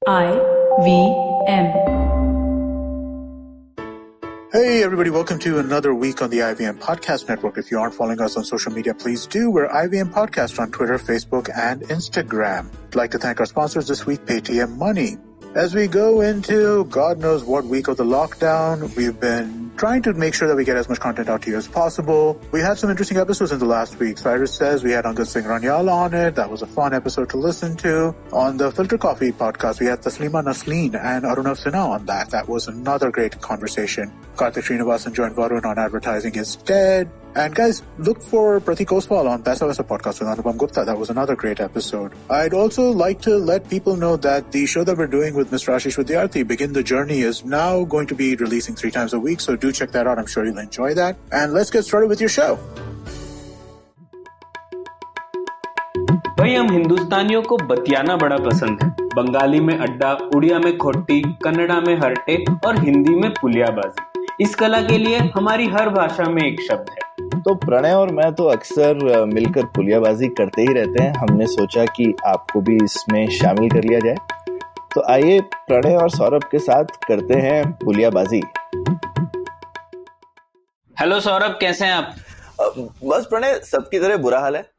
IVM. Hey everybody, welcome to another week on the IVM Podcast Network. If you aren't following us on social media, please do. We're IVM Podcast on Twitter, Facebook, and Instagram. I'd like to thank our sponsors this week, Paytm Money. As we go into God knows what week of the lockdown, we've been trying to make sure that we get as much content out to you as possible. We had some interesting episodes in the last week. Cyrus Says we had Angad Singh Ranyala on it. That was a fun episode to listen to. On the Filter Coffee podcast, we had Taslima Nasleen and Arunav Sinha on that. That was another great conversation. Karthik Srinivasan joined Varun on Advertising is Dead. And guys, look for Pratik Oswal on Paisa Vaisa podcast with Anupam Gupta. That was another great episode. I'd also like to let people know that the show that we're doing with Ms. Rashish Vidyarthi, Begin the Journey, is now going to be releasing 3 times a week. So do check that out. I'm sure you'll enjoy that. And let's get started with your show. भाई हम हिंदुस्तानियों को बतियाना बड़ा पसंद है। बंगाली में अड्डा, उड़िया में खोट्टी, कन्नड़ा में हरटे और हिंदी में पुलियाबाजी। इस कला के लिए हमारी हर भाषा में एक शब्द है। तो प्रणय और मैं तो अक्सर मिलकर पुलियाबाजी करते ही रहते हैं। हमने सोचा कि आपको भी इसमें शामिल कर लिया जाए। तो आइए प्रणय और सौरभ के साथ करते हैं पुलियाबाजी। हेलो सौरभ, कैसे हैं आप? बस प्रणय, सबकी तरह बुरा हाल है।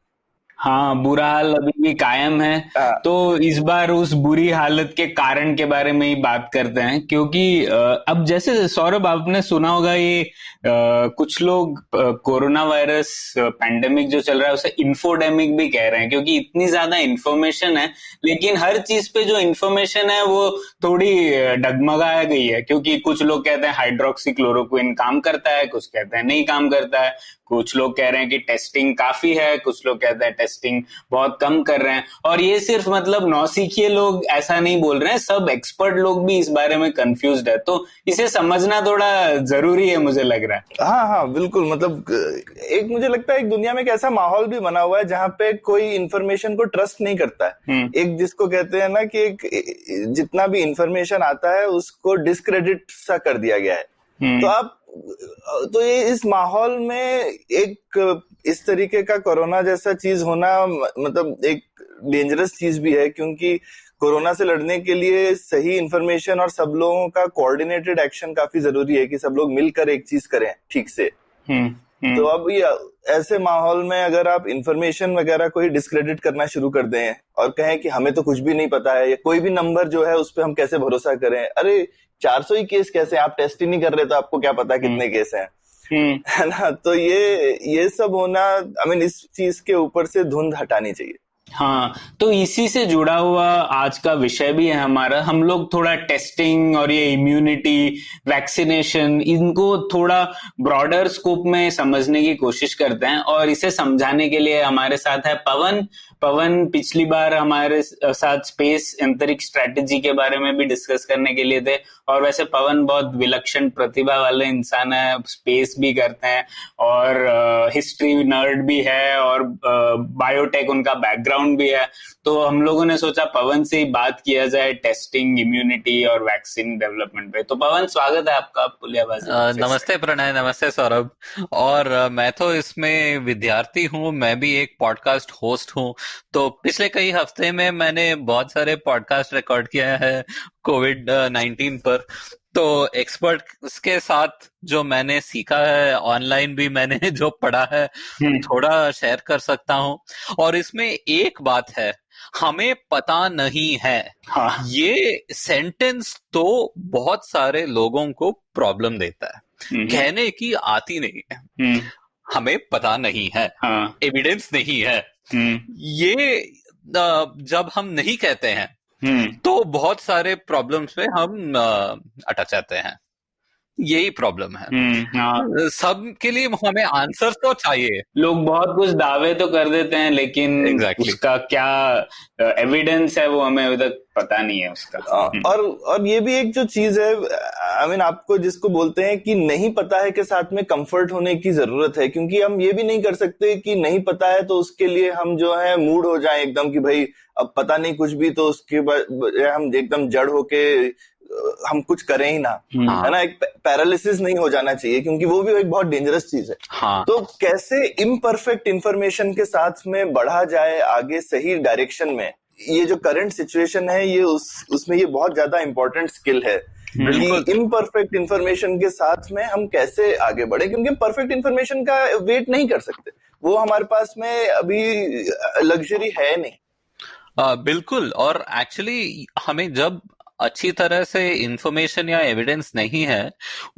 हाँ, बुरा हाल अभी भी कायम है। तो इस बार उस बुरी हालत के कारण के बारे में ही बात करते हैं, क्योंकि अब जैसे सौरभ आपने सुना होगा, ये कुछ लोग कोरोना वायरस पैंडेमिक जो चल रहा है उसे इन्फोडेमिक भी कह रहे हैं, क्योंकि इतनी ज्यादा इन्फॉर्मेशन है, लेकिन हर चीज पे जो इन्फॉर्मेशन है वो थोड़ी डगमगाया गई है। क्योंकि कुछ लोग कहते हैं हाइड्रोक्सी क्लोरोक्विन काम करता है, कुछ कहते हैं नहीं काम करता है, कुछ लोग कह रहे हैं कि टेस्टिंग काफी है, कुछ लोग कहते हैं टेस्टिंग बहुत कम कर रहे हैं। और ये सिर्फ मतलब नौसिखिए लोग ऐसा नहीं बोल रहे हैं, सब एक्सपर्ट लोग भी इस बारे में कंफ्यूज्ड है। तो इसे समझना थोड़ा जरूरी है, मुझे लग रहा है। हाँ, बिल्कुल। मतलब एक मुझे लगता है एक दुनिया में एक ऐसा माहौल भी बना हुआ है जहाँ पे कोई इन्फॉर्मेशन को ट्रस्ट नहीं करता है। एक जिसको कहते हैं ना कि एक जितना भी इन्फॉर्मेशन आता है उसको डिस्क्रेडिट सा कर दिया गया है। तो ये इस माहौल में एक इस तरीके का कोरोना जैसा चीज होना मतलब एक डेंजरस चीज भी है, क्योंकि कोरोना से लड़ने के लिए सही इंफॉर्मेशन और सब लोगों का कोऑर्डिनेटेड एक्शन काफी जरूरी है कि सब लोग मिलकर एक चीज करें ठीक से। तो अब ये ऐसे माहौल में अगर आप इंफॉर्मेशन वगैरह को ही डिस्क्रेडिट करना शुरू कर दें और कहें कि हमें तो कुछ भी नहीं पता है, या कोई भी नंबर जो है उस पर हम कैसे भरोसा करें, अरे 400 ही केस कैसे, आप टेस्ट ही नहीं कर रहे तो आपको क्या पता कितने केस हैं, है ना। तो ये सब होना, इस चीज के ऊपर से धुंध हटानी चाहिए। हाँ, तो इसी से जुड़ा हुआ आज का विषय भी है हमारा। हम लोग थोड़ा टेस्टिंग और ये इम्यूनिटी, वैक्सीनेशन, इनको थोड़ा ब्रॉडर स्कोप में समझने की कोशिश करते हैं, और इसे समझाने के लिए हमारे साथ है पवन। पिछली बार हमारे साथ स्पेस अंतरिक्ष स्ट्रेटेजी के बारे में भी डिस्कस करने के लिए थे, और वैसे पवन बहुत विलक्षण प्रतिभा वाले इंसान है, स्पेस भी करते हैं और हिस्ट्री नर्ड भी है और बायोटेक उनका बैकग्राउंड भी है। तो हम लोगों ने सोचा पवन से ही बात किया जाए टेस्टिंग, इम्यूनिटी और वैक्सीन डेवलपमेंट पे। तो पवन, स्वागत है आपका पुलियाबाजी। नमस्ते प्रणय, नमस्ते सौरभ। और मैं तो इसमें विद्यार्थी हूँ, मैं भी एक पॉडकास्ट होस्ट हूँ। तो पिछले कई हफ्ते में मैंने बहुत सारे पॉडकास्ट रिकॉर्ड किया है कोविड-19 पर। तो एक्सपर्ट्स के साथ जो मैंने सीखा है, ऑनलाइन भी मैंने जो पढ़ा है, थोड़ा शेयर कर सकता हूँ। और इसमें एक बात है, हमें पता नहीं है। हाँ। ये सेंटेंस तो बहुत सारे लोगों को प्रॉब्लम देता है, कहने की आती नहीं है। हमें पता नहीं है, हाँ। एविडेंस नहीं है। ये जब हम नहीं कहते हैं तो बहुत सारे प्रॉब्लम्स पे हम अटक जाते हैं। यही प्रॉब्लम है। सब के लिए हमें आंसर तो चाहिए। लोग बहुत कुछ दावे तो कर देते हैं, लेकिन उसका क्या एविडेंस है वो हमें अभी तक पता नहीं है उसका। और ये भी एक जो चीज है, आपको जिसको बोलते हैं कि नहीं पता है के साथ में कंफर्ट होने की जरूरत है, क्योंकि हम ये भी नहीं कर सकते कि नहीं पता है तो उसके लिए हम जो है मूड हो जाए एकदम कि भाई अब पता नहीं कुछ भी, तो उसके बाद हम एकदम जड़ होके हम कुछ करें ही ना, है ना। एक पैरालिसिस नहीं हो जाना चाहिए, क्योंकि वो भी एक बहुत डेंजरस चीज है। हाँ। तो कैसे इम्परफेक्ट इंफॉर्मेशन के साथ में बढ़ा जाए आगे सही डायरेक्शन में, ये जो करंट सिचुएशन है ये उसमें ये बहुत ज्यादा इंपॉर्टेंट स्किल है कि इम्परफेक्ट इंफॉर्मेशन के साथ में हम कैसे आगे बढ़े, क्योंकि परफेक्ट इंफॉर्मेशन का वेट नहीं कर सकते, वो हमारे पास में अभी लग्जरी है नहीं। बिल्कुल। और एक्चुअली हमें जब अच्छी तरह से इंफॉर्मेशन या एविडेंस नहीं है,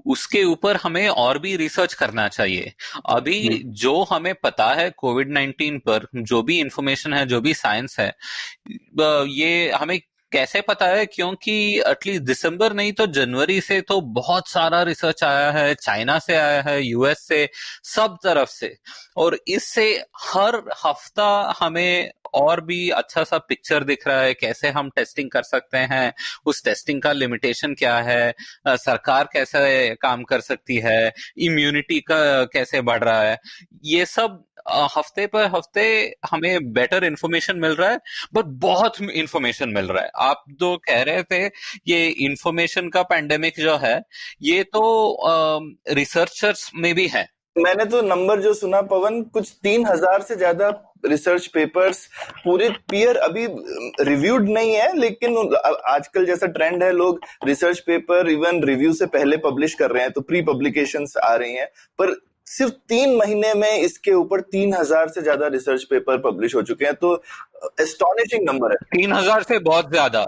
उसके ऊपर हमें और भी रिसर्च करना चाहिए। अभी जो हमें पता है कोविड-19 पर, जो भी इंफॉर्मेशन है, जो भी साइंस है, ये हमें कैसे पता है? क्योंकि एटलीस्ट दिसंबर नहीं तो जनवरी से तो बहुत सारा रिसर्च आया है, चाइना से आया है, यूएस से, सब तरफ से। और इससे हर हफ्ता हमें और भी अच्छा सा पिक्चर दिख रहा है, कैसे हम टेस्टिंग कर सकते हैं, उस टेस्टिंग का लिमिटेशन क्या है, सरकार कैसे काम कर सकती है, इम्यूनिटी का कैसे बढ़ रहा है। ये सब हफ्ते पर हफ्ते हमें बेटर इंफॉर्मेशन मिल रहा है, बट बहुत इंफॉर्मेशन मिल रहा है। आप जो कह रहे थे, ये इंफॉर्मेशन का पैंडेमिक जो है, ये तो रिसर्चर्स में भी है। मैंने तो नंबर जो सुना पवन, कुछ 3,000 से ज्यादा रिसर्च पेपर्स पूरे पीयर अभी रिव्यूड नहीं है, लेकिन आजकल जैसा ट्रेंड है, लोग रिसर्च पेपर इवन रिव्यू से पहले पब्लिश कर रहे हैं, तो प्री पब्लिकेशंस आ रही हैं। पर सिर्फ 3 महीने में इसके ऊपर 3,000 से ज्यादा रिसर्च पेपर पब्लिश हो चुके हैं, तो एस्टॉनिशिंग नंबर है। 3,000 से बहुत ज्यादा,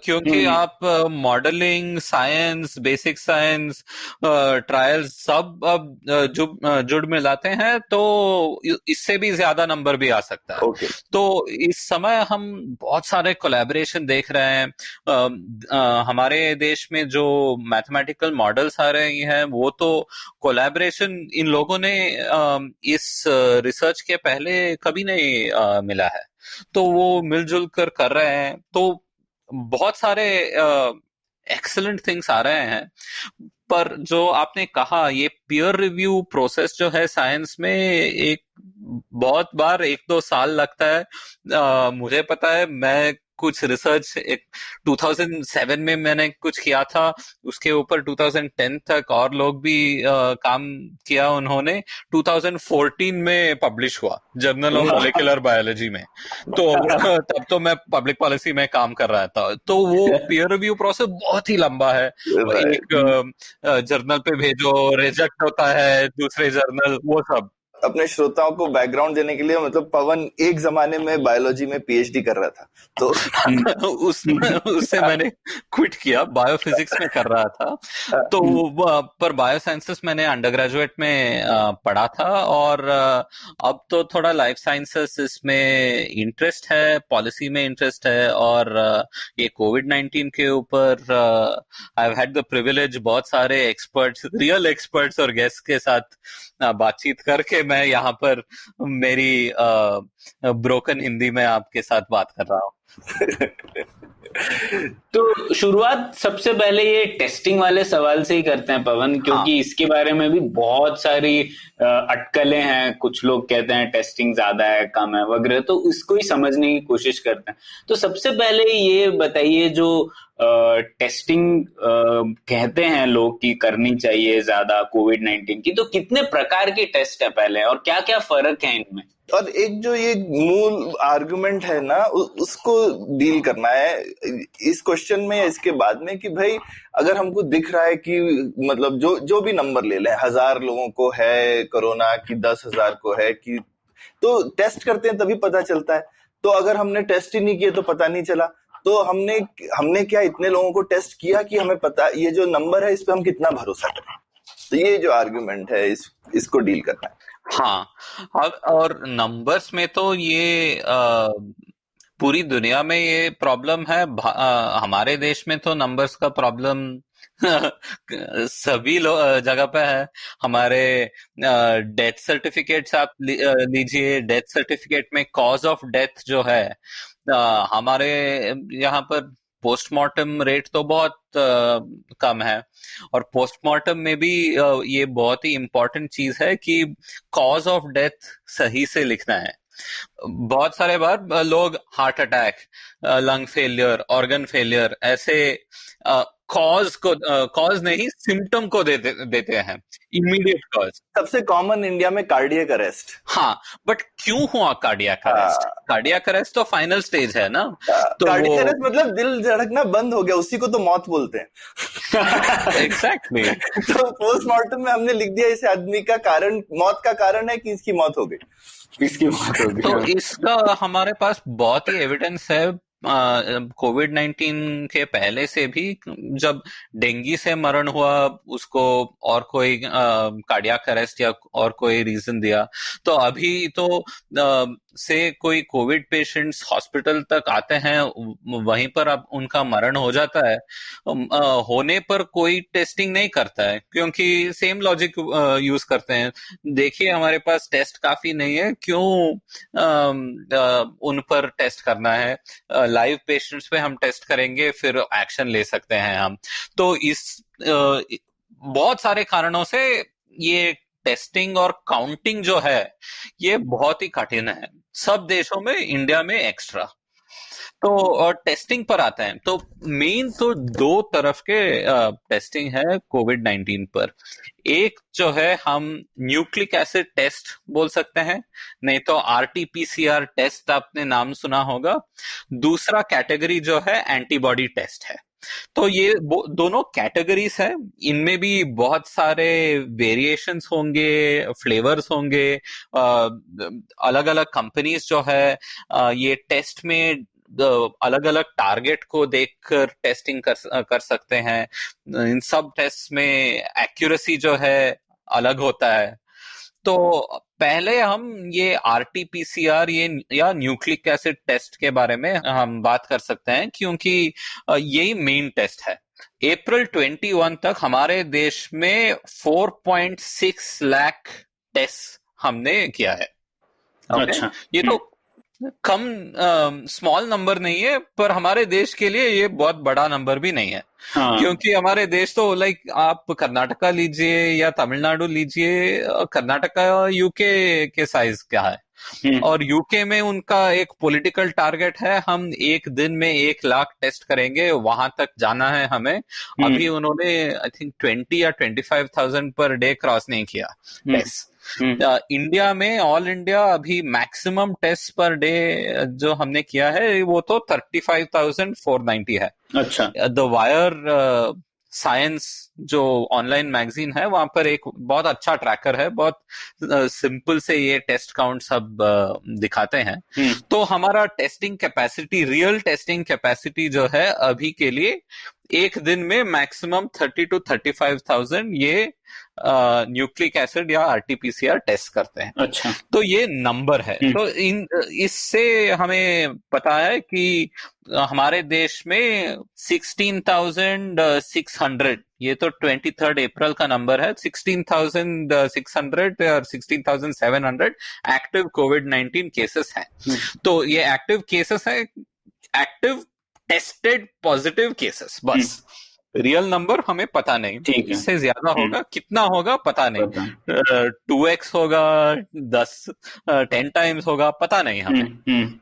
क्योंकि आप modelling, science, basic science, trials सब अब जुड़ मिलाते हैं, तो इससे भी ज्यादा नंबर भी आ सकता है। Okay. तो इस समय हम बहुत सारे कोलैबोरेशन देख रहे हैं। हमारे देश में जो मैथमेटिकल मॉडल्स आ रहे हैं, वो तो कोलैबोरेशन इन लोगों ने इस रिसर्च के पहले कभी नहीं मिला है, तो वो मिलजुल कर रहे हैं। तो बहुत सारे एक्सीलेंट थिंग्स आ रहे हैं। पर जो आपने कहा, ये पीयर रिव्यू प्रोसेस जो है साइंस में, एक बहुत बार 1-2 साल लगता है। मुझे पता है, मैं कुछ रिसर्च 2007 में मैंने कुछ किया था, उसके ऊपर 2010 तक और लोग भी काम किया उन्होंने। 2014 में पब्लिश हुआ जर्नल ऑफ मॉलिक्यूलर बायोलॉजी में। तो तब तो मैं पब्लिक पॉलिसी में काम कर रहा था। तो वो पीयर रिव्यू प्रोसेस बहुत ही लंबा है। एक जर्नल पे भेजो, रिजेक्ट होता है, दूसरे जर्नल, वो सब। अपने श्रोताओं को बैकग्राउंड देने के लिए, मतलब पवन एक जमाने में बायोलॉजी में पीएचडी कर रहा था, तो उससे मैंने क्विट किया, बायोफिजिक्स में कर रहा था। तो पर बायोसाइंसेस मैंने अंडर ग्रेजुएट में पढ़ा था, और अब तो थोड़ा लाइफ साइंसेस इसमें इंटरेस्ट है, पॉलिसी में इंटरेस्ट है। और ये कोविड-19 के ऊपर I have had the privilege बहुत सारे एक्सपर्ट्स, रियल एक्सपर्ट्स और गेस्ट के साथ बातचीत करके मैं यहाँ पर मेरी ब्रोकन हिंदी में आपके साथ बात कर रहा हूँ। तो शुरुआत सबसे पहले ये टेस्टिंग वाले सवाल से ही करते हैं पवन, क्योंकि इसके बारे में भी बहुत सारी अटकलें हैं। कुछ लोग कहते हैं टेस्टिंग ज्यादा है, कम है वगैरह, तो इसको ही समझने की कोशिश करते हैं। तो सबसे पहले ये बताइए, जो टेस्टिंग कहते हैं लोग कि करनी चाहिए ज्यादा कोविड-19 की, तो कितने प्रकार के टेस्ट है पहले, और क्या क्या फर्क है इनमें? और एक जो ये मूल आर्गुमेंट है ना, उसको डील करना है इस क्वेश्चन में या इसके बाद में, कि भाई अगर हमको दिख रहा है कि मतलब जो भी नंबर ले लें, 1,000 लोगों को है कोरोना, की 10,000 को है, कि तो टेस्ट करते हैं तभी पता चलता है। तो अगर हमने टेस्ट ही नहीं किए तो पता नहीं चला। तो हमने क्या इतने लोगों को टेस्ट किया कि हमें पता, ये जो नंबर है इस पे हम कितना भरोसा करें। तो ये जो आर्गुमेंट है, इसको डील करना है। हाँ, और नंबर्स में तो ये पूरी दुनिया में ये प्रॉब्लम है। हमारे देश में तो नंबर्स का प्रॉब्लम सभी जगह पे है। हमारे डेथ सर्टिफिकेट्स आप लीजिए, डेथ सर्टिफिकेट में कॉज ऑफ डेथ जो है, हमारे यहाँ पर पोस्टमार्टम रेट तो बहुत कम है। और पोस्टमार्टम में भी ये बहुत ही इम्पोर्टेंट चीज है कि कॉज ऑफ डेथ सही से लिखना है। बहुत सारे बार लोग heart attack, lung failure, organ failure ऐसे कॉज नहीं, सिम्टम को देते हैं, इमीडिएट कॉज। सबसे कॉमन इंडिया में कार्डियक अरेस्ट। हाँ, बट क्यों हुआ कार्डियक अरेस्ट? कार्डियक अरेस्ट तो फाइनल स्टेज है ना। तो कार्डियक अरेस्ट मतलब दिल धड़कना बंद हो गया, उसी को तो मौत बोलते हैं। एग्जैक्टली। तो पोस्टमार्टम में हमने लिख दिया इस आदमी का कारण, मौत का कारण है कि इसकी मौत हो गई, इसकी मौत हो गई। तो इसका हमारे पास बहुत ही एविडेंस है कोविड-19 के पहले से भी। जब डेंगू से मरण हुआ, उसको और कोई कार्डियक अरेस्ट या और कोई रीजन दिया, तो अभी तो से कोई कोविड पेशेंट्स हॉस्पिटल तक आते हैं, वहीं पर अब उनका मरण हो जाता है, होने पर कोई टेस्टिंग नहीं करता है, क्योंकि सेम लॉजिक यूज करते हैं। देखिए हमारे पास टेस्ट काफी नहीं है, क्यों उन पर टेस्ट करना है? लाइव पेशेंट्स पे हम टेस्ट करेंगे, फिर एक्शन ले सकते हैं हम। तो इस बहुत सारे कारणों से ये टेस्टिंग और काउंटिंग जो है ये बहुत ही कठिन है, सब देशों में, इंडिया में एक्स्ट्रा। तो और टेस्टिंग पर आते हैं, तो मेन तो दो तरफ के टेस्टिंग है कोविड-19 पर। एक जो है हम न्यूक्लिक एसिड टेस्ट बोल सकते हैं, नहीं तो आरटीपीसीआर टेस्ट आपने नाम सुना होगा। दूसरा कैटेगरी जो है एंटीबॉडी टेस्ट है। तो ये दोनों कैटेगरीज है, इनमें भी बहुत सारे वेरिएशंस होंगे, फ्लेवर्स होंगे, अलग अलग कंपनीज जो है ये टेस्ट में अलग अलग टारगेट को देखकर टेस्टिंग कर सकते हैं। इन सब टेस्ट में एक्यूरेसी जो है अलग होता है। तो पहले हम ये आरटीपीसीआर ये या न्यूक्लिक एसिड टेस्ट के बारे में हम बात कर सकते हैं, क्योंकि यही मेन टेस्ट है। अप्रैल 21 तक हमारे देश में 4.6 लाख टेस्ट हमने किया है। अच्छा, ये तो कम स्मॉल नंबर नहीं है, पर हमारे देश के लिए ये बहुत बड़ा नंबर भी नहीं है। हाँ। क्योंकि हमारे देश तो लाइक आप कर्नाटका लीजिए या तमिलनाडु लीजिए, कर्नाटका यूके के साइज क्या है, और यूके में उनका एक पॉलिटिकल टारगेट है, हम एक दिन में 1 लाख टेस्ट करेंगे, वहां तक जाना है हमें। अभी उन्होंने आई थिंक 20 या 25,000 पर डे क्रॉस नहीं किया टेस्ट। इंडिया में ऑल इंडिया अभी मैक्सिमम टेस्ट पर डे जो हमने किया है वो तो 35,490 है। अच्छा, द वायर साइंस जो ऑनलाइन मैगजीन है, वहां पर एक बहुत अच्छा ट्रैकर है, बहुत सिंपल से ये टेस्ट काउंट सब दिखाते हैं। तो हमारा testing capacity, real testing capacity जो है अभी के लिए एक दिन में मैक्सिमम 30 to 35,000 ये न्यूक्लिक एसिड या आरटीपीसीआर टेस्ट करते हैं। अच्छा, तो ये नंबर है। तो इससे हमें पता है कि हमारे देश में 16,600, ये तो 23 अप्रैल का नंबर है, 16,600 और 16,700 एक्टिव कोविड-19 केसेस हैं। तो ये एक्टिव केसेस है, एक्टिव टेस्टेड पॉजिटिव केसेस, बस। रियल नंबर हमें पता नहीं, इससे ज्यादा होगा, कितना होगा पता नहीं, 2x होगा, 10 टाइम्स होगा, पता नहीं हमें।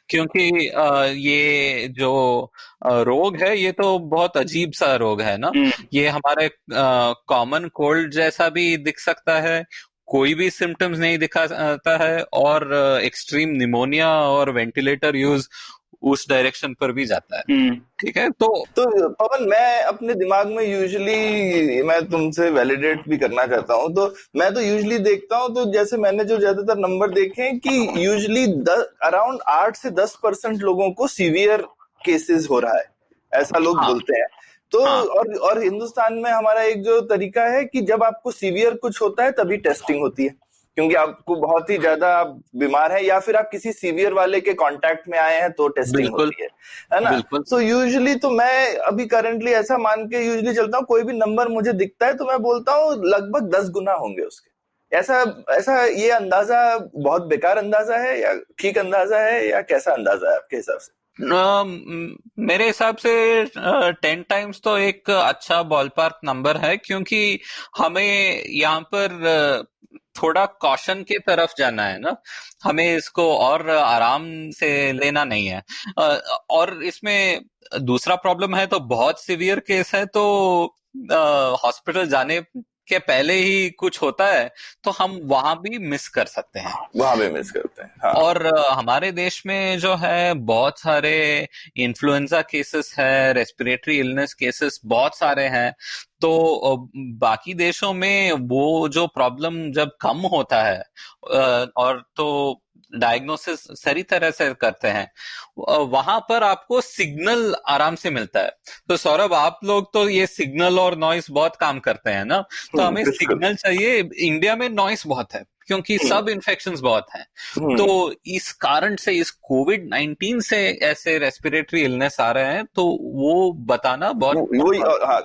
क्योंकि ये जो रोग है ये तो बहुत अजीब सा रोग है ना। ये हमारे कॉमन कोल्ड जैसा भी दिख सकता है, कोई भी सिम्टम्स नहीं दिखाता है, और एक्सट्रीम निमोनिया और वेंटिलेटर यूज उस डायरेक्शन पर भी जाता है। ठीक है, तो पवन, मैं अपने दिमाग में यूजुअली, मैं तुमसे वैलिडेट भी करना चाहता हूँ, तो मैं तो यूजुअली देखता हूँ, तो जैसे मैंने जो ज्यादातर नंबर देखे हैं कि यूजुअली अराउंड 8 से 10% लोगों को सीवियर केसेस हो रहा है, ऐसा लोग बोलते हैं। तो और हिंदुस्तान में हमारा एक जो तरीका है कि जब आपको सीवियर कुछ होता है तभी टेस्टिंग होती है, क्योंकि आपको बहुत ही ज्यादा बीमार है या फिर आप किसी सीवियर वाले के कांटेक्ट में आए हैं तो टेस्टिंग होती है ना। तो यूजुअली तो मैं अभी करंटली ऐसा मान के यूजुअली चलता हूँ, कोई भी नंबर मुझे दिखता है तो मैं बोलता हूँ लगभग 10 गुना होंगे उसके। ऐसा ये अंदाजा बहुत बेकार अंदाजा है या ठीक अंदाजा है, या कैसा अंदाजा है आपके हिसाब से? मेरे हिसाब से 10 टाइम्स तो एक अच्छा बॉल पार्क नंबर है, क्योंकि हमें यहाँ पर थोड़ा कॉशन की तरफ जाना है ना, हमें इसको और आराम से लेना नहीं है। और इसमें दूसरा प्रॉब्लम है, तो बहुत सीवियर केस है तो हॉस्पिटल जाने के पहले ही कुछ होता है तो हम वहां भी मिस कर सकते हैं, वहां भी मिस करते हैं। हाँ। और हमारे देश में जो है बहुत सारे इन्फ्लुएंजा केसेस है, रेस्पिरेटरी इलनेस केसेस बहुत सारे हैं, तो बाकी देशों में वो जो प्रॉब्लम जब कम होता है और तो डायग्नोसिस सही तरह से करते हैं, वहां पर आपको सिग्नल आराम से मिलता है। तो सौरभ, आप लोग तो ये सिग्नल और नॉइस बहुत काम करते हैं ना, तो हमें सिग्नल चाहिए। इंडिया में नॉइस बहुत है क्योंकि सब इन्फेक्शंस बहुत हैं, तो इस कारण से इस कोविड-19 से ऐसे रेस्पिरेटरी इलनेस आ रहे हैं, तो वो बताना बहुत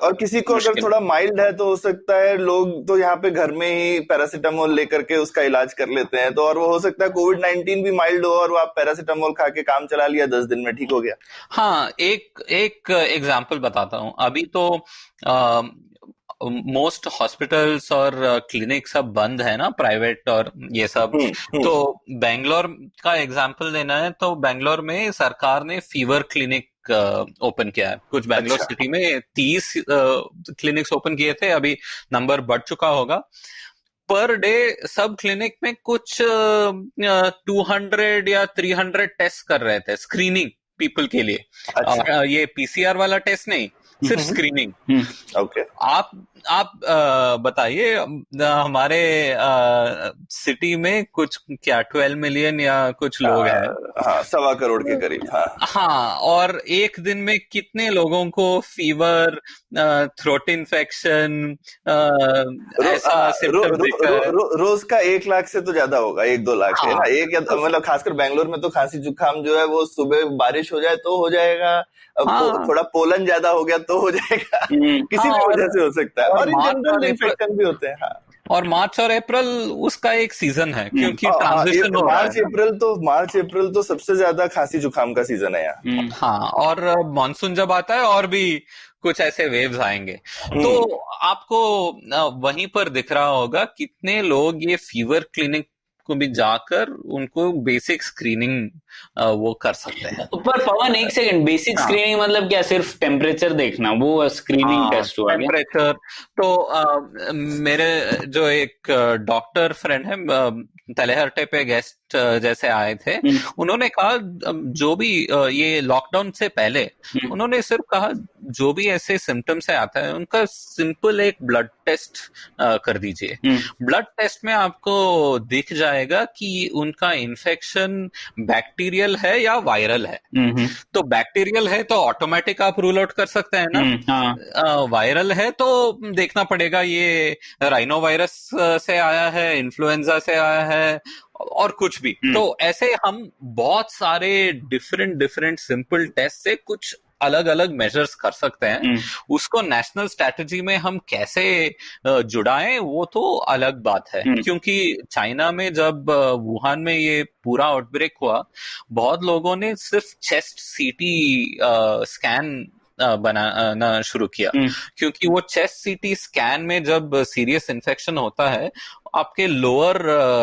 और किसी को अगर थोड़ा माइल्ड है तो हो सकता है लोग तो यहाँ पे घर में ही पैरासिटामोल लेकर के उसका इलाज कर लेते हैं, तो और वो हो सकता है कोविड-19 भी माइल्ड हो और वो आप पैरासिटामोल खा के काम चला लिया, 10 दिन में ठीक हो गया। हाँ, एक एग्जाम्पल बताता हूँ। अभी तो मोस्ट हॉस्पिटल्स और क्लिनिक सब बंद है ना, प्राइवेट और ये सब। तो बेंगलोर का एग्जांपल लेना है तो बेंगलोर में सरकार ने फीवर क्लिनिक ओपन किया है। कुछ बेंगलोर सिटी में 30 क्लिनिक्स ओपन किए थे, अभी नंबर बढ़ चुका होगा। पर डे सब क्लिनिक में कुछ 200 या 300 टेस्ट कर रहे थे, स्क्रीनिंग पीपल के लिए। ये पीसीआर वाला टेस्ट नहीं, सिर्फ स्क्रीनिंग। ओके। आप बताइए, हमारे सिटी में कुछ क्या 12 मिलियन या कुछ लोग हैं? हाँ, 1.25 करोड़ के करीब। हाँ, और एक दिन में कितने लोगों को फीवर, थ्रोट इन्फेक्शन, ऐसा सिम्टम दिखता है? रोज का 1 लाख से तो ज्यादा होगा, 1-2 लाख है ना। एक या मतलब खासकर बेंगलोर में तो खांसी जुकाम जो है वो सुबह बारिश हो जाए तो हो जाएगा, थोड़ा पोलन ज्यादा हो गया तो हो जाएगा, किसी भी वजह से हो सकता है, और इन जनरल इन्फेक्शन भी होते हैं। हाँ, और मार्च और अप्रैल उसका एक सीजन है क्योंकि ट्रांजिशन हो रहा है। मार्च अप्रैल तो सबसे ज्यादा खांसी जुकाम का सीजन है यहाँ। हाँ, और मॉनसून जब आता है और भी कुछ ऐसे वेव्स आएंगे, तो आपको वहीं पर दिख रहा होगा कितने लोग ये फीवर क्लिनिक को भी जाकर उनको बेसिक स्क्रीनिंग वो कर सकते हैं। पर पवन, एक सेकंड, बेसिक स्क्रीनिंग मतलब क्या? सिर्फ टेम्परेचर देखना, वो स्क्रीनिंग टेस्ट हुआ? टेम्परेचर तो मेरे जो एक डॉक्टर फ्रेंड है, तलेहरटे पे गेस्ट जैसे आए थे, उन्होंने कहा जो भी ये लॉकडाउन से पहले उन्होंने सिर्फ कहा जो भी ऐसे सिम्टम्स से आता है उनका सिंपल एक ब्लड टेस्ट कर दीजिए। ब्लड टेस्ट में आपको दिख जाएगा कि उनका इन्फेक्शन बैक्टीरियल है या वायरल है। तो बैक्टीरियल है तो ऑटोमेटिक आप रूल आउट कर सकते हैं ना। वायरल है तो देखना पड़ेगा ये राइनो वायरस से आया है, इन्फ्लुएंजा से आया है, और कुछ भी। तो ऐसे हम बहुत सारे डिफरेंट सिंपल टेस्ट से कुछ अलग अलग मेजर्स कर सकते हैं। उसको नेशनल स्ट्रैटेजी में हम कैसे जुड़ाएं वो तो अलग बात है, क्योंकि चाइना में जब वुहान में ये पूरा आउटब्रेक हुआ, बहुत लोगों ने सिर्फ चेस्ट सीटी स्कैन बनाना शुरू किया, क्योंकि वो चेस्ट सीटी स्कैन में जब सीरियस इन्फेक्शन होता है, आपके लोअर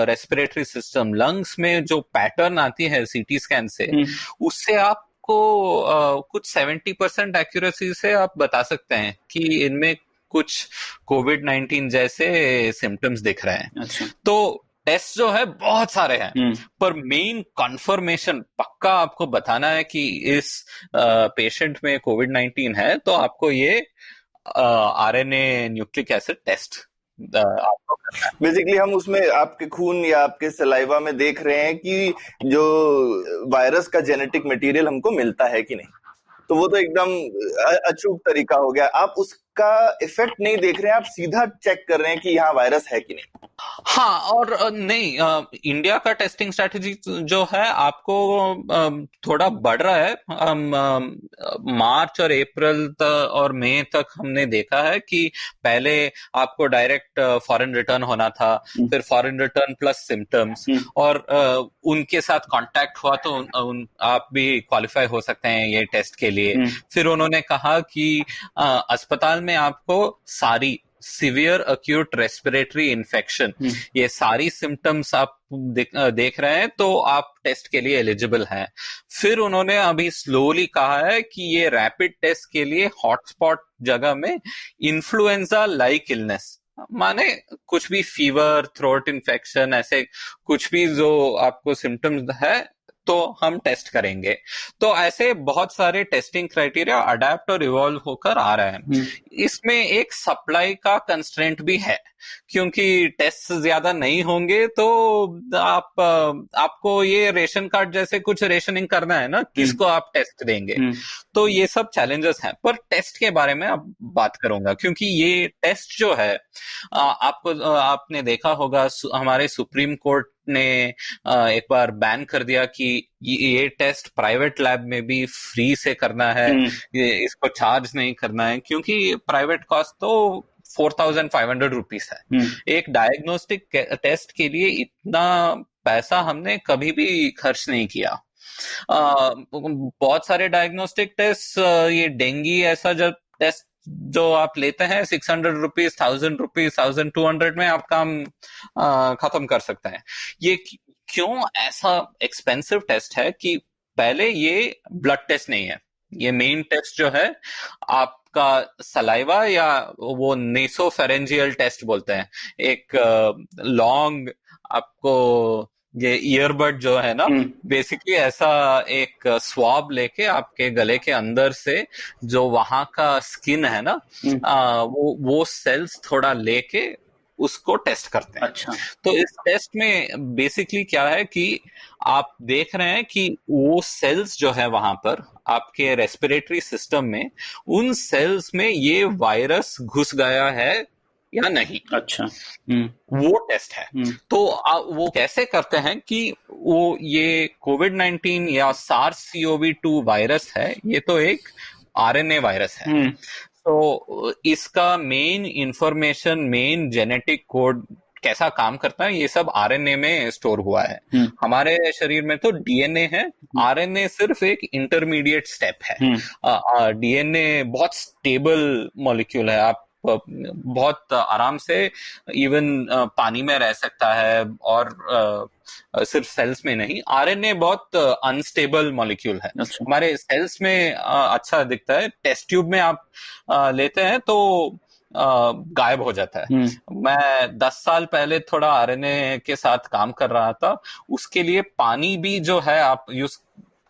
रेस्पिरेटरी सिस्टम, लंग्स में जो पैटर्न आती है सीटी स्कैन से, उससे आप को कुछ 70% एक्यूरेसी से आप बता सकते हैं कि इनमें कुछ कोविड-19 जैसे सिम्टम्स दिख रहे हैं। अच्छा। तो टेस्ट जो है बहुत सारे हैं, पर मेन कंफर्मेशन पक्का आपको बताना है कि इस पेशेंट में कोविड-19 है, तो आपको ये आरएनए न्यूक्लिक एसिड टेस्ट आपको करना है। बेसिकली हम उसमें आपके खून या आपके सलाइवा में देख रहे हैं कि जो वायरस का जेनेटिक मटेरियल हमको मिलता है कि नहीं, तो वो तो एकदम अचूक तरीका हो गया। आप उसका इफेक्ट नहीं देख रहे हैं, आप सीधा चेक कर रहे हैं कि यहाँ वायरस है कि नहीं। हाँ, और नहीं, इंडिया का टेस्टिंग स्ट्रैटेजी जो है आपको थोड़ा बढ़ रहा है। मार्च और अप्रैल और मई तक हमने देखा है कि पहले आपको डायरेक्ट फॉरेन रिटर्न होना था, फिर फॉरेन रिटर्न प्लस सिम्टम्स, और उनके साथ कांटेक्ट हुआ तो आप भी क्वालिफाई हो सकते हैं ये टेस्ट के लिए। फिर उन्होंने कहा कि अस्पताल में आपको सारी सिवियर अक्यूट रेस्पिरेटरी इन्फेक्शन, ये सारी सिम्टम्स आप देख रहे हैं तो आप टेस्ट के लिए एलिजिबल हैं। फिर उन्होंने अभी स्लोली कहा है कि ये रैपिड टेस्ट के लिए हॉटस्पॉट जगह में इन्फ्लुएंजा लाइक इलनेस, माने कुछ भी फीवर, थ्रोट इन्फेक्शन, ऐसे कुछ भी जो आपको सिम्टम्स है तो हम टेस्ट करेंगे। तो ऐसे बहुत सारे टेस्टिंग क्राइटेरिया अडेप्ट और इवॉल्व होकर आ रहे हैं। इसमें एक सप्लाई का कंस्ट्रेंट भी है, क्योंकि टेस्ट ज्यादा नहीं होंगे तो आपको ये रेशन कार्ड जैसे कुछ रेशनिंग करना है ना, किसको आप टेस्ट देंगे। तो ये सब चैलेंजेस हैं। पर टेस्ट के बारे में अब बात करूंगा, क्योंकि ये टेस्ट जो है आपने देखा होगा हमारे सुप्रीम कोर्ट ने एक बार बैन कर दिया कि ये टेस्ट प्राइवेट लैब में भी फ्री से करना है, इसको चार्ज नहीं करना है, क्योंकि प्राइवेट कॉस्ट तो 4,500 रुपीज है। एक डायग्नोस्टिक टेस्ट के लिए इतना पैसा हमने कभी भी खर्च नहीं किया। बहुत सारे डायग्नोस्टिक टेस्ट, ये डेंगू ऐसा जब टेस्ट जो आप लेते हैं 600 रुपीज, 1000 रुपीज, 1200 में आप काम खत्म कर सकते हैं। ये क्यों ऐसा एक्सपेंसिव टेस्ट है कि पहले ये ब्लड टेस्ट नहीं है, ये मेन टेस्ट जो है आपका सलाइवा या वो नेसोफेरेंजियल टेस्ट बोलते हैं, एक लॉन्ग आपको ये ईयरबड जो है ना, बेसिकली ऐसा एक स्वाब लेके आपके गले के अंदर से जो वहां का स्किन है ना, वो सेल्स थोड़ा लेके उसको टेस्ट करते हैं। अच्छा। तो इस टेस्ट में बेसिकली क्या है कि आप देख रहे हैं कि वो सेल्स जो है वहां पर आपके रेस्पिरेटरी सिस्टम में, उन सेल्स में ये वायरस घुस गया है या नहीं। अच्छा। वो टेस्ट है। तो वो कैसे करते हैं कि वो ये कोविड-19 या SARS-CoV-2 वायरस है, ये तो एक आरएनए वायरस है। तो इसका main information, main genetic code कैसा काम करता है, ये सब आरएनए में स्टोर हुआ है। हमारे शरीर में तो डीएनए है, आरएनए सिर्फ एक इंटरमीडिएट स्टेप है। डीएनए बहुत स्टेबल मॉलिक्यूल है, आप बहुत आराम से इवन पानी में रह सकता है, और सिर्फ सेल्स में नहीं। आरएनए बहुत अनस्टेबल मॉलिक्यूल है। अच्छा। हमारे सेल्स में अच्छा दिखता है, टेस्ट ट्यूब में आप लेते हैं तो गायब हो जाता है। मैं 10 साल पहले थोड़ा आरएनए के साथ काम कर रहा था, उसके लिए पानी भी जो है आप यूज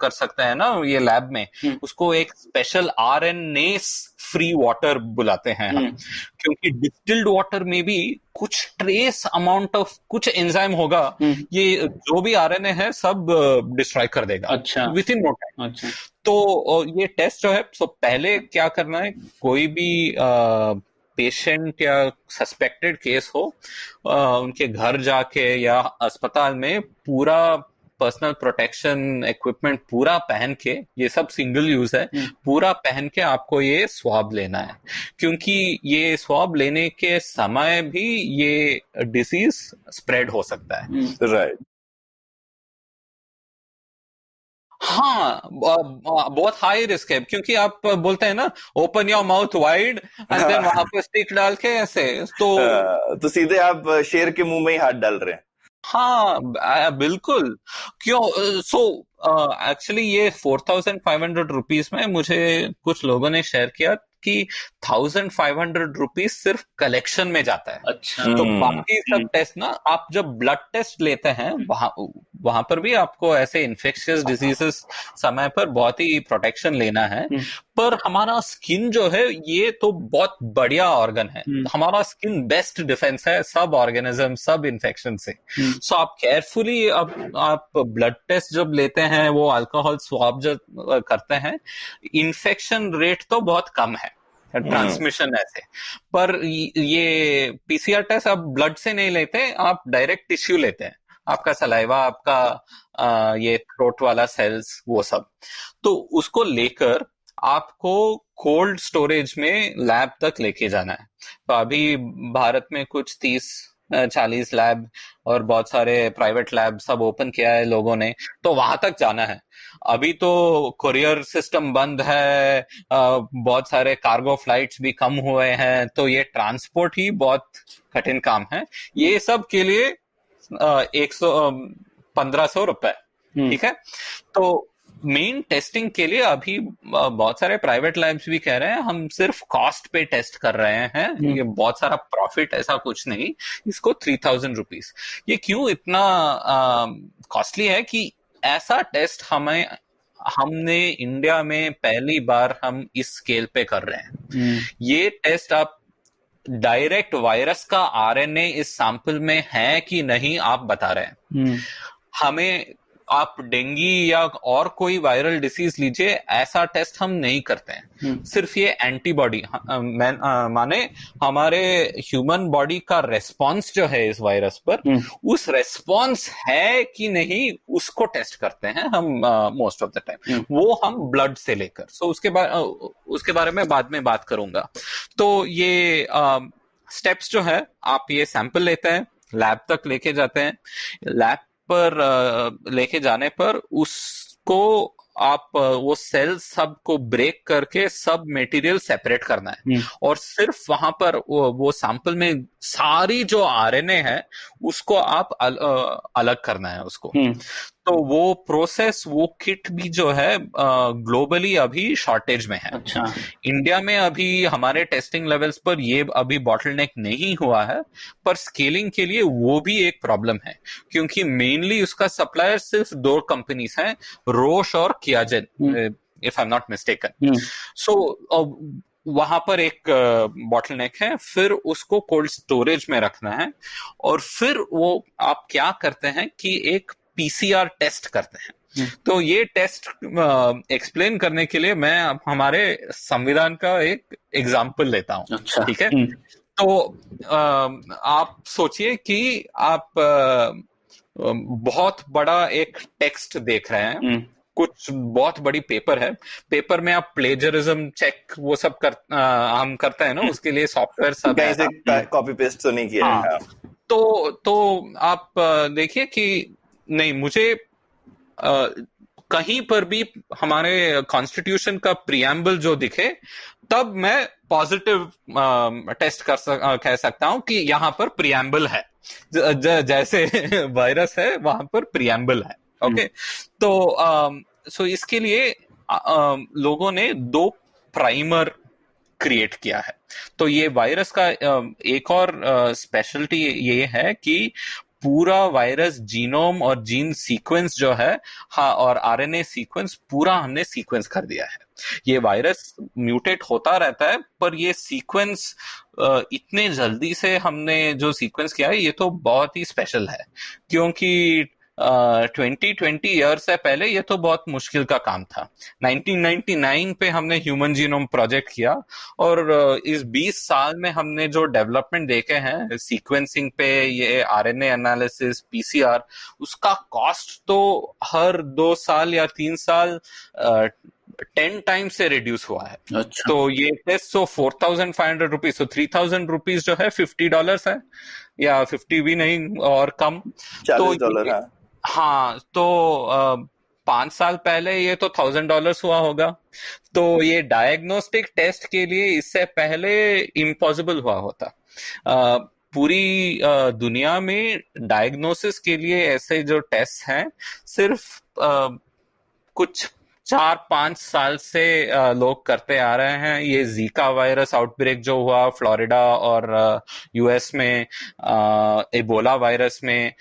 कर सकते हैं ना ये लैब में, उसको एक स्पेशल आरएनए फ्री वाटर बुलाते हैं हम, क्योंकि डिस्टिल्ड वाटर में भी कुछ ट्रेस अमाउंट ऑफ कुछ एंजाइम होगा, ये जो भी आरएनए है सब डिस्ट्रॉय कर देगा। अच्छा। Within no time. अच्छा। तो ये टेस्ट जो है, तो पहले क्या करना है, कोई भी पेशेंट या सस्पेक्टेड केस हो, उनके घर जाके या अस्पताल में पूरा पर्सनल प्रोटेक्शन इक्विपमेंट पूरा पहन के, ये सब सिंगल यूज है, पूरा पहन के आपको ये स्वाब लेना है, क्योंकि ये स्वाब लेने के समय भी ये डिसीज स्प्रेड हो सकता है। राइट। हाँ, बहुत हाई रिस्क है, क्योंकि आप बोलते हैं ना open your mouth wide and then वहां पर स्टिक डाल के ऐसे, तो सीधे आप शेर के मुंह में ही हाथ डाल रहे हैं। हाँ बिल्कुल। क्यों? एक्चुअली ये 4,500 रुपीज में मुझे कुछ लोगों ने शेयर किया कि 1,500 रुपीज सिर्फ कलेक्शन में जाता है। अच्छा। तो बाकी सब टेस्ट ना, आप जब ब्लड टेस्ट लेते हैं वहां पर भी आपको ऐसे इन्फेक्शियस डिजीजेस समय पर बहुत ही प्रोटेक्शन लेना है। पर हमारा स्किन जो है ये तो बहुत बढ़िया ऑर्गन है, हमारा स्किन बेस्ट डिफेंस है सब ऑर्गेनिज्म, सब इन्फेक्शन से। सो आप केयरफुली आप ब्लड टेस्ट जब लेते हैं, वो अल्कोहल स्वाब जब करते हैं, इन्फेक्शन रेट तो बहुत कम है, ट्रांसमिशन ऐसे। पर ये पीसीआर टेस्ट आप ब्लड से नहीं लेते, आप डायरेक्ट टिश्यू लेते हैं, आपका सलाइवा, आपका ये थ्रोट वाला सेल्स, वो सब। तो उसको लेकर आपको कोल्ड स्टोरेज में लैब तक लेके जाना है। तो अभी भारत में कुछ 30 40 लैब और बहुत सारे प्राइवेट लैब सब ओपन किया है लोगों ने, तो वहां तक जाना है। अभी तो कोरियर सिस्टम बंद है, बहुत सारे कार्गो फ्लाइट्स भी कम हुए हैं, तो ये ट्रांसपोर्ट ही बहुत कठिन काम है। ये सब के लिए 1500 रुपए, ठीक है। तो मेन टेस्टिंग के लिए अभी बहुत सारे प्राइवेट लैब्स भी कह रहे हैं हम सिर्फ कॉस्ट पे टेस्ट कर रहे हैं, ये बहुत सारा प्रॉफिट ऐसा कुछ नहीं, इसको 3000 रुपीज। ये क्यों इतना कॉस्टली है कि ऐसा टेस्ट हमने इंडिया में पहली बार हम इस स्केल पे कर रहे हैं। ये टेस्ट आप डायरेक्ट वायरस का आरएनए इस सैंपल में है कि नहीं आप बता रहे हैं। हमें आप डेंगी या और कोई वायरल डिसीज लीजिए, ऐसा टेस्ट हम नहीं करते हैं। सिर्फ ये एंटीबॉडी माने हमारे ह्यूमन बॉडी का रेस्पॉन्स जो है इस वायरस पर, उस रेस्पॉन्स है कि नहीं उसको टेस्ट करते हैं हम मोस्ट ऑफ द टाइम, वो हम ब्लड से लेकर। सो उसके बारे में बाद में बात करूंगा। तो ये स्टेप्स जो है, आप ये सैंपल लेते हैं, लैब तक लेके जाते हैं, लैब पर लेके जाने पर उसको आप वो सेल्स सबको ब्रेक करके सब मटेरियल सेपरेट करना है, और सिर्फ वहां पर वो सैंपल में सारी जो आरएनए है उसको आप अलग करना है उसको। तो वो प्रोसेस, वो किट भी जो है ग्लोबली अभी शॉर्टेज में है। अच्छा। इंडिया में अभी हमारे टेस्टिंग लेवल्स पर ये अभी बॉटलनेक नहीं हुआ है, पर स्केलिंग के लिए वो भी एक प्रॉब्लम है, क्योंकि मेनली उसका सप्लायर सिर्फ 2 कंपनीज हैं, रोश और Qiagen, if I am not mistaken. So वहां पर एक बॉटलनेक है, फिर उसको कोल्ड स्टोरेज में रखना है, और फिर वो आप क्या करते हैं कि एक पीसीआर टेस्ट करते हैं। तो ये टेस्ट एक्सप्लेन करने के लिए मैं हमारे संविधान का एक एग्जाम्पल लेता हूं। अच्छा। ठीक है। तो आप सोचिए कि आप बहुत बड़ा एक टेक्स्ट देख रहे हैं, कुछ बहुत बड़ी पेपर है, पेपर में आप प्लेजरिज्म चेक वो सब हम करते हैं ना, उसके लिए सॉफ्टवेयर सब कैसे कॉपी पेस्ट तो नहीं किया है। तो आप देखिए कि नहीं, मुझे कहीं पर भी हमारे कॉन्स्टिट्यूशन का प्रियम्बल जो दिखे, तब मैं पॉजिटिव टेस्ट कह सकता हूं कि यहां पर प्रियम्बल है, जैसे वायरस है वहां पर प्रियम्बल है। ओके। तो सो इसके लिए लोगों ने 2 प्राइमर क्रिएट किया है। तो ये वायरस का एक और स्पेशलिटी ये है कि पूरा वायरस जीनोम और जीन सीक्वेंस जो है, हाँ, और आरएनए सीक्वेंस पूरा हमने सीक्वेंस कर दिया है। ये वायरस म्यूटेट होता रहता है, पर ये सीक्वेंस इतने जल्दी से हमने जो सीक्वेंस किया है, ये तो बहुत ही स्पेशल है, क्योंकि 20 ईयर्स से पहले ये तो बहुत मुश्किल का काम था। 1999 पे हमने ह्यूमन जीनोम प्रोजेक्ट किया, और इस 20 साल में हमने जो डेवलपमेंट देखे हैं सीक्वेंसिंग पे, ये आरएनए एनालिसिस, पीसीआर, उसका कॉस्ट तो हर 2 साल या 3 साल 10 टाइम्स से रिड्यूस हुआ है। अच्छा। तो ये टेस्ट 4500 रुपीज, तो 3000 रुपीज जो है $50 है, या 50 भी नहीं और कम, $40 है। हाँ, तो 5 साल पहले ये तो $1000 हुआ होगा। तो ये डायग्नोस्टिक टेस्ट के लिए इससे पहले इम्पॉसिबल हुआ होता। पूरी दुनिया में डायग्नोसिस के लिए ऐसे जो टेस्ट हैं, सिर्फ कुछ 4-5 साल से लोग करते आ रहे हैं। ये जीका वायरस आउटब्रेक जो हुआ फ्लोरिडा और यूएस में, एबोला वायरस में,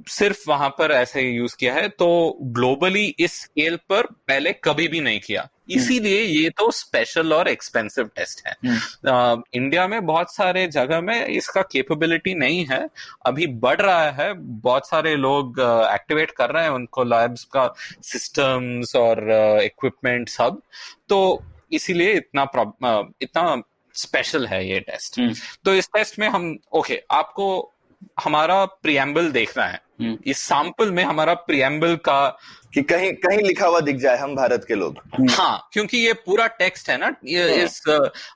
सिर्फ वहां पर ऐसे यूज किया है। तो ग्लोबली इस स्केल पर पहले कभी भी नहीं किया, इसीलिए ये तो स्पेशल और एक्सपेंसिव टेस्ट है। इंडिया में बहुत सारे जगह में इसका कैपेबिलिटी नहीं है, अभी बढ़ रहा है, बहुत सारे लोग एक्टिवेट कर रहे हैं उनको, लैब्स का सिस्टम्स और इक्विपमेंट सब, तो इसीलिए इतना स्पेशल है ये टेस्ट। तो इस टेस्ट में हम आपको हमारा प्रियम्बल देखना है, इस सैंपल में हमारा प्रियम्बल का कि कहीं कहीं लिखा हुआ दिख जाए हम भारत के लोग। हाँ, क्योंकि ये पूरा टेक्स्ट है ना, ये इस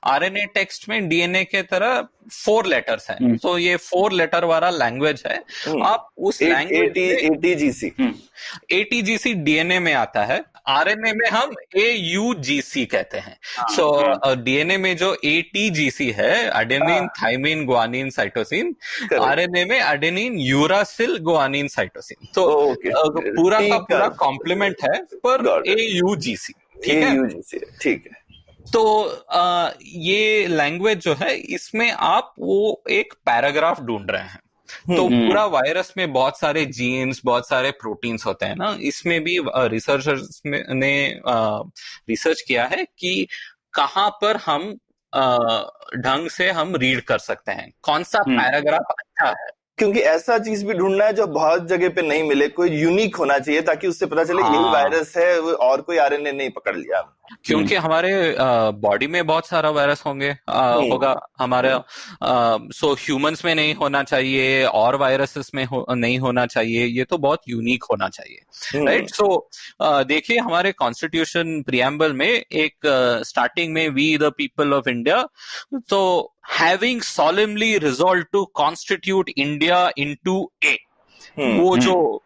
आरएनए टेक्स्ट में डीएनए के तरह 4 लेटर्स हैं, तो ये 4 लेटर वाला लैंग्वेज है। आप उस लैंग्वेज एटीजीसी डीएनए में आता है, आरएनए में हम एयूजीसी कहते हैं। सो डीएनए में जो एटीजीसी है, adenine thymine guanine cytosine, RNA में एडेनिन यूरासिल गुआनिन साइटोसिन। तो पूरा का पूरा कॉम्प्लीमेंट है पर एयूजीसी, ठीक है, ठीक है। तो ये लैंग्वेज जो है, इसमें आप वो एक पैराग्राफ ढूंढ रहे हैं। तो पूरा वायरस में बहुत सारे जीन्स, बहुत सारे प्रोटीन्स होते हैं ना, इसमें भी रिसर्चर्स ने रिसर्च किया है कि कहाँ पर हम ढंग से हम रीड कर सकते हैं, कौन सा पैराग्राफ अच्छा है, क्योंकि ऐसा चीज भी ढूंढना है जो बहुत जगह पे नहीं मिले, कोई यूनिक होना चाहिए ताकि उससे पता चले यही वायरस है और कोई आरएनए नहीं पकड़ लिया। क्योंकि हमारे बॉडी में बहुत सारा वायरस होगा हमारे, सो ह्यूमंस में नहीं होना चाहिए और वायरसेस में नहीं होना चाहिए, ये तो बहुत यूनिक होना चाहिए, राइट। सो देखिए हमारे कॉन्स्टिट्यूशन प्रियम्बल में एक स्टार्टिंग में we the people of India, तो having solemnly resolved to constitute India into a, वो जो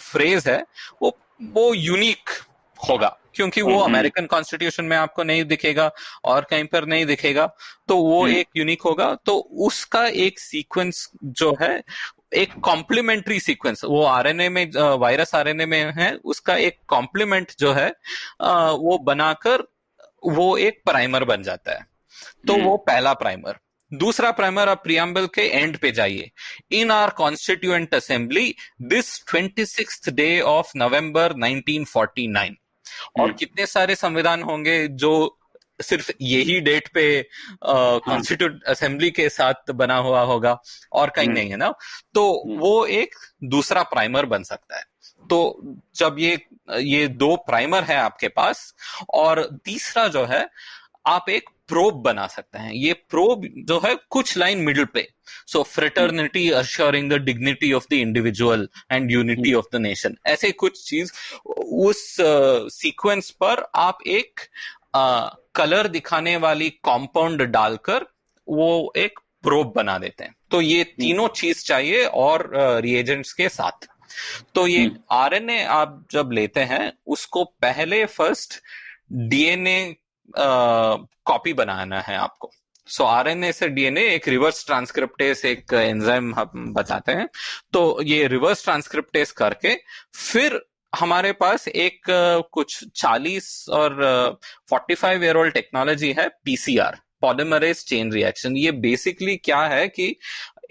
फ्रेज है वो यूनिक होगा, क्योंकि वो अमेरिकन कॉन्स्टिट्यूशन में आपको नहीं दिखेगा और कहीं पर नहीं दिखेगा, तो वो एक यूनिक होगा। तो उसका एक सीक्वेंस जो है, एक कॉम्प्लीमेंट्री सीक्वेंस, वो आरएनए में, वायरस आरएनए में है, उसका एक कॉम्प्लीमेंट जो है वो बनाकर वो एक प्राइमर बन जाता है। तो वो पहला प्राइमर। दूसरा प्राइमर, आप प्रियम्बल के एंड पे जाइए। In our constituent assembly this 26th day of November 1949। और कितने सारे संविधान होंगे जो सिर्फ यही डेट पे कॉन्स्टिट्यूट असेंबली के साथ बना हुआ होगा और कहीं नहीं है ना, तो वो एक दूसरा प्राइमर बन सकता है। तो जब ये 2 प्राइमर है आपके पास, और तीसरा जो है आप एक प्रोब बना सकते हैं। ये प्रोब जो है कुछ लाइन मिडिल पे, so fraternity assuring the dignity of the individual and unity of the nation, ऐसे कुछ चीज उस सीक्वेंस पर आप एक कलर दिखाने वाली कंपाउंड डालकर वो एक प्रोब बना देते हैं। तो ये तीनों चीज चाहिए और रिएजेंट्स के साथ। तो ये आरएनए आप जब लेते हैं, उसको पहले फर्स्ट डीएनए कॉपी बनाना है आपको। सो आरएनए से डीएनए एक रिवर्स ट्रांसक्रिप्टेस एक एंजाइम हम बताते हैं। तो ये रिवर्स ट्रांसक्रिप्टेस करके फिर हमारे पास एक कुछ 40 और 45 ईयर ओल्ड टेक्नोलॉजी है, पीसीआर, पॉलीमरेज चेन रिएक्शन। ये बेसिकली क्या है कि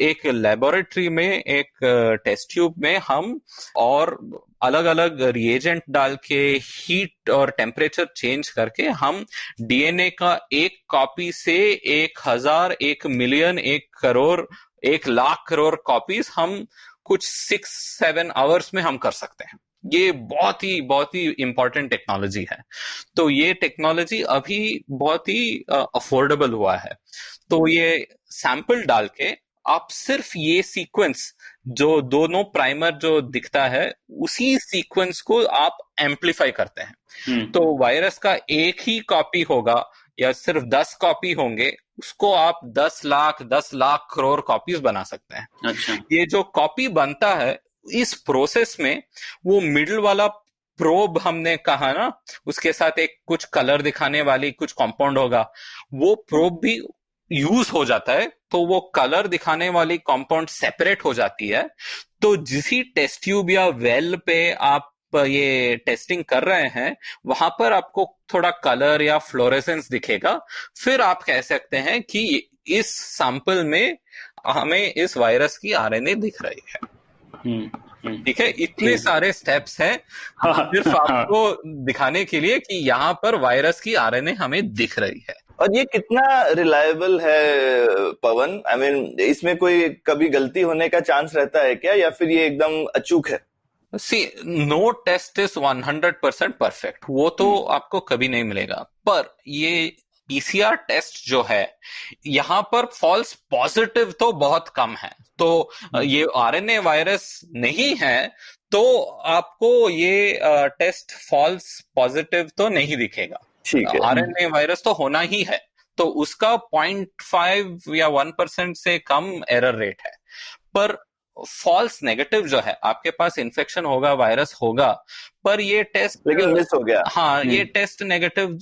एक लेबोरेटरी में एक टेस्ट ट्यूब में हम और अलग अलग रिएजेंट डाल के हीट और टेम्परेचर चेंज करके हम डीएनए का एक कॉपी से 1000, 1 मिलियन, 1 करोड़, 1 लाख करोड़ कॉपीज हम कुछ 6-7 आवर्स में हम कर सकते हैं। ये बहुत ही इंपॉर्टेंट टेक्नोलॉजी है। तो ये टेक्नोलॉजी अभी बहुत ही अफोर्डेबल हुआ है। तो ये सैंपल डाल के आप सिर्फ ये सीक्वेंस जो दोनों प्राइमर जो दिखता है, उसी सीक्वेंस को आप एम्पलीफाई करते हैं। तो वायरस का एक ही कॉपी होगा या सिर्फ 10 कॉपी होंगे, उसको आप 10 लाख करोड़ कॉपीज बना सकते हैं। अच्छा। ये जो कॉपी बनता है, इस प्रोसेस में वो मिडिल वाला प्रोब हमने कहा ना, उसके साथ एक कुछ कलर दिखाने वाली कुछ कंपाउंड होगा, वो प्रोब भी यूज हो जाता है। तो वो कलर दिखाने वाली कंपाउंड सेपरेट हो जाती है। तो जिस टेस्ट ट्यूब या वेल पे आप ये टेस्टिंग कर रहे हैं, वहां पर आपको थोड़ा कलर या फ्लोरेसेंस दिखेगा। फिर आप कह सकते हैं कि इस सैंपल में हमें इस वायरस की आरएनए दिख रही है। ठीक है, इतने सारे स्टेप्स हैं सिर्फ आपको दिखाने के लिए कि यहाँ पर वायरस की आरएनए हमें दिख रही है। और ये कितना रिलायबल है पवन? आई मीन, इसमें कोई कभी गलती होने का चांस रहता है क्या, या फिर ये एकदम अचूक है? सी, नो टेस्ट इज 100% परफेक्ट, वो तो आपको कभी नहीं मिलेगा। पर ये पीसीआर टेस्ट जो है यहाँ पर फॉल्स पॉजिटिव तो बहुत कम है। तो ये आरएनए वायरस नहीं है तो आपको ये टेस्ट फॉल्स पॉजिटिव तो नहीं दिखेगा। ठीक है, आरएनए वायरस तो होना ही है, तो उसका 0.5 या 1% से कम एरर रेट है। पर फॉल्स नेगेटिव जो है, आपके पास इन्फेक्शन होगा, वायरस होगा, पर ये टेस्ट लेकिन मिस हो गया। हाँ, ये टेस्ट नेगेटिव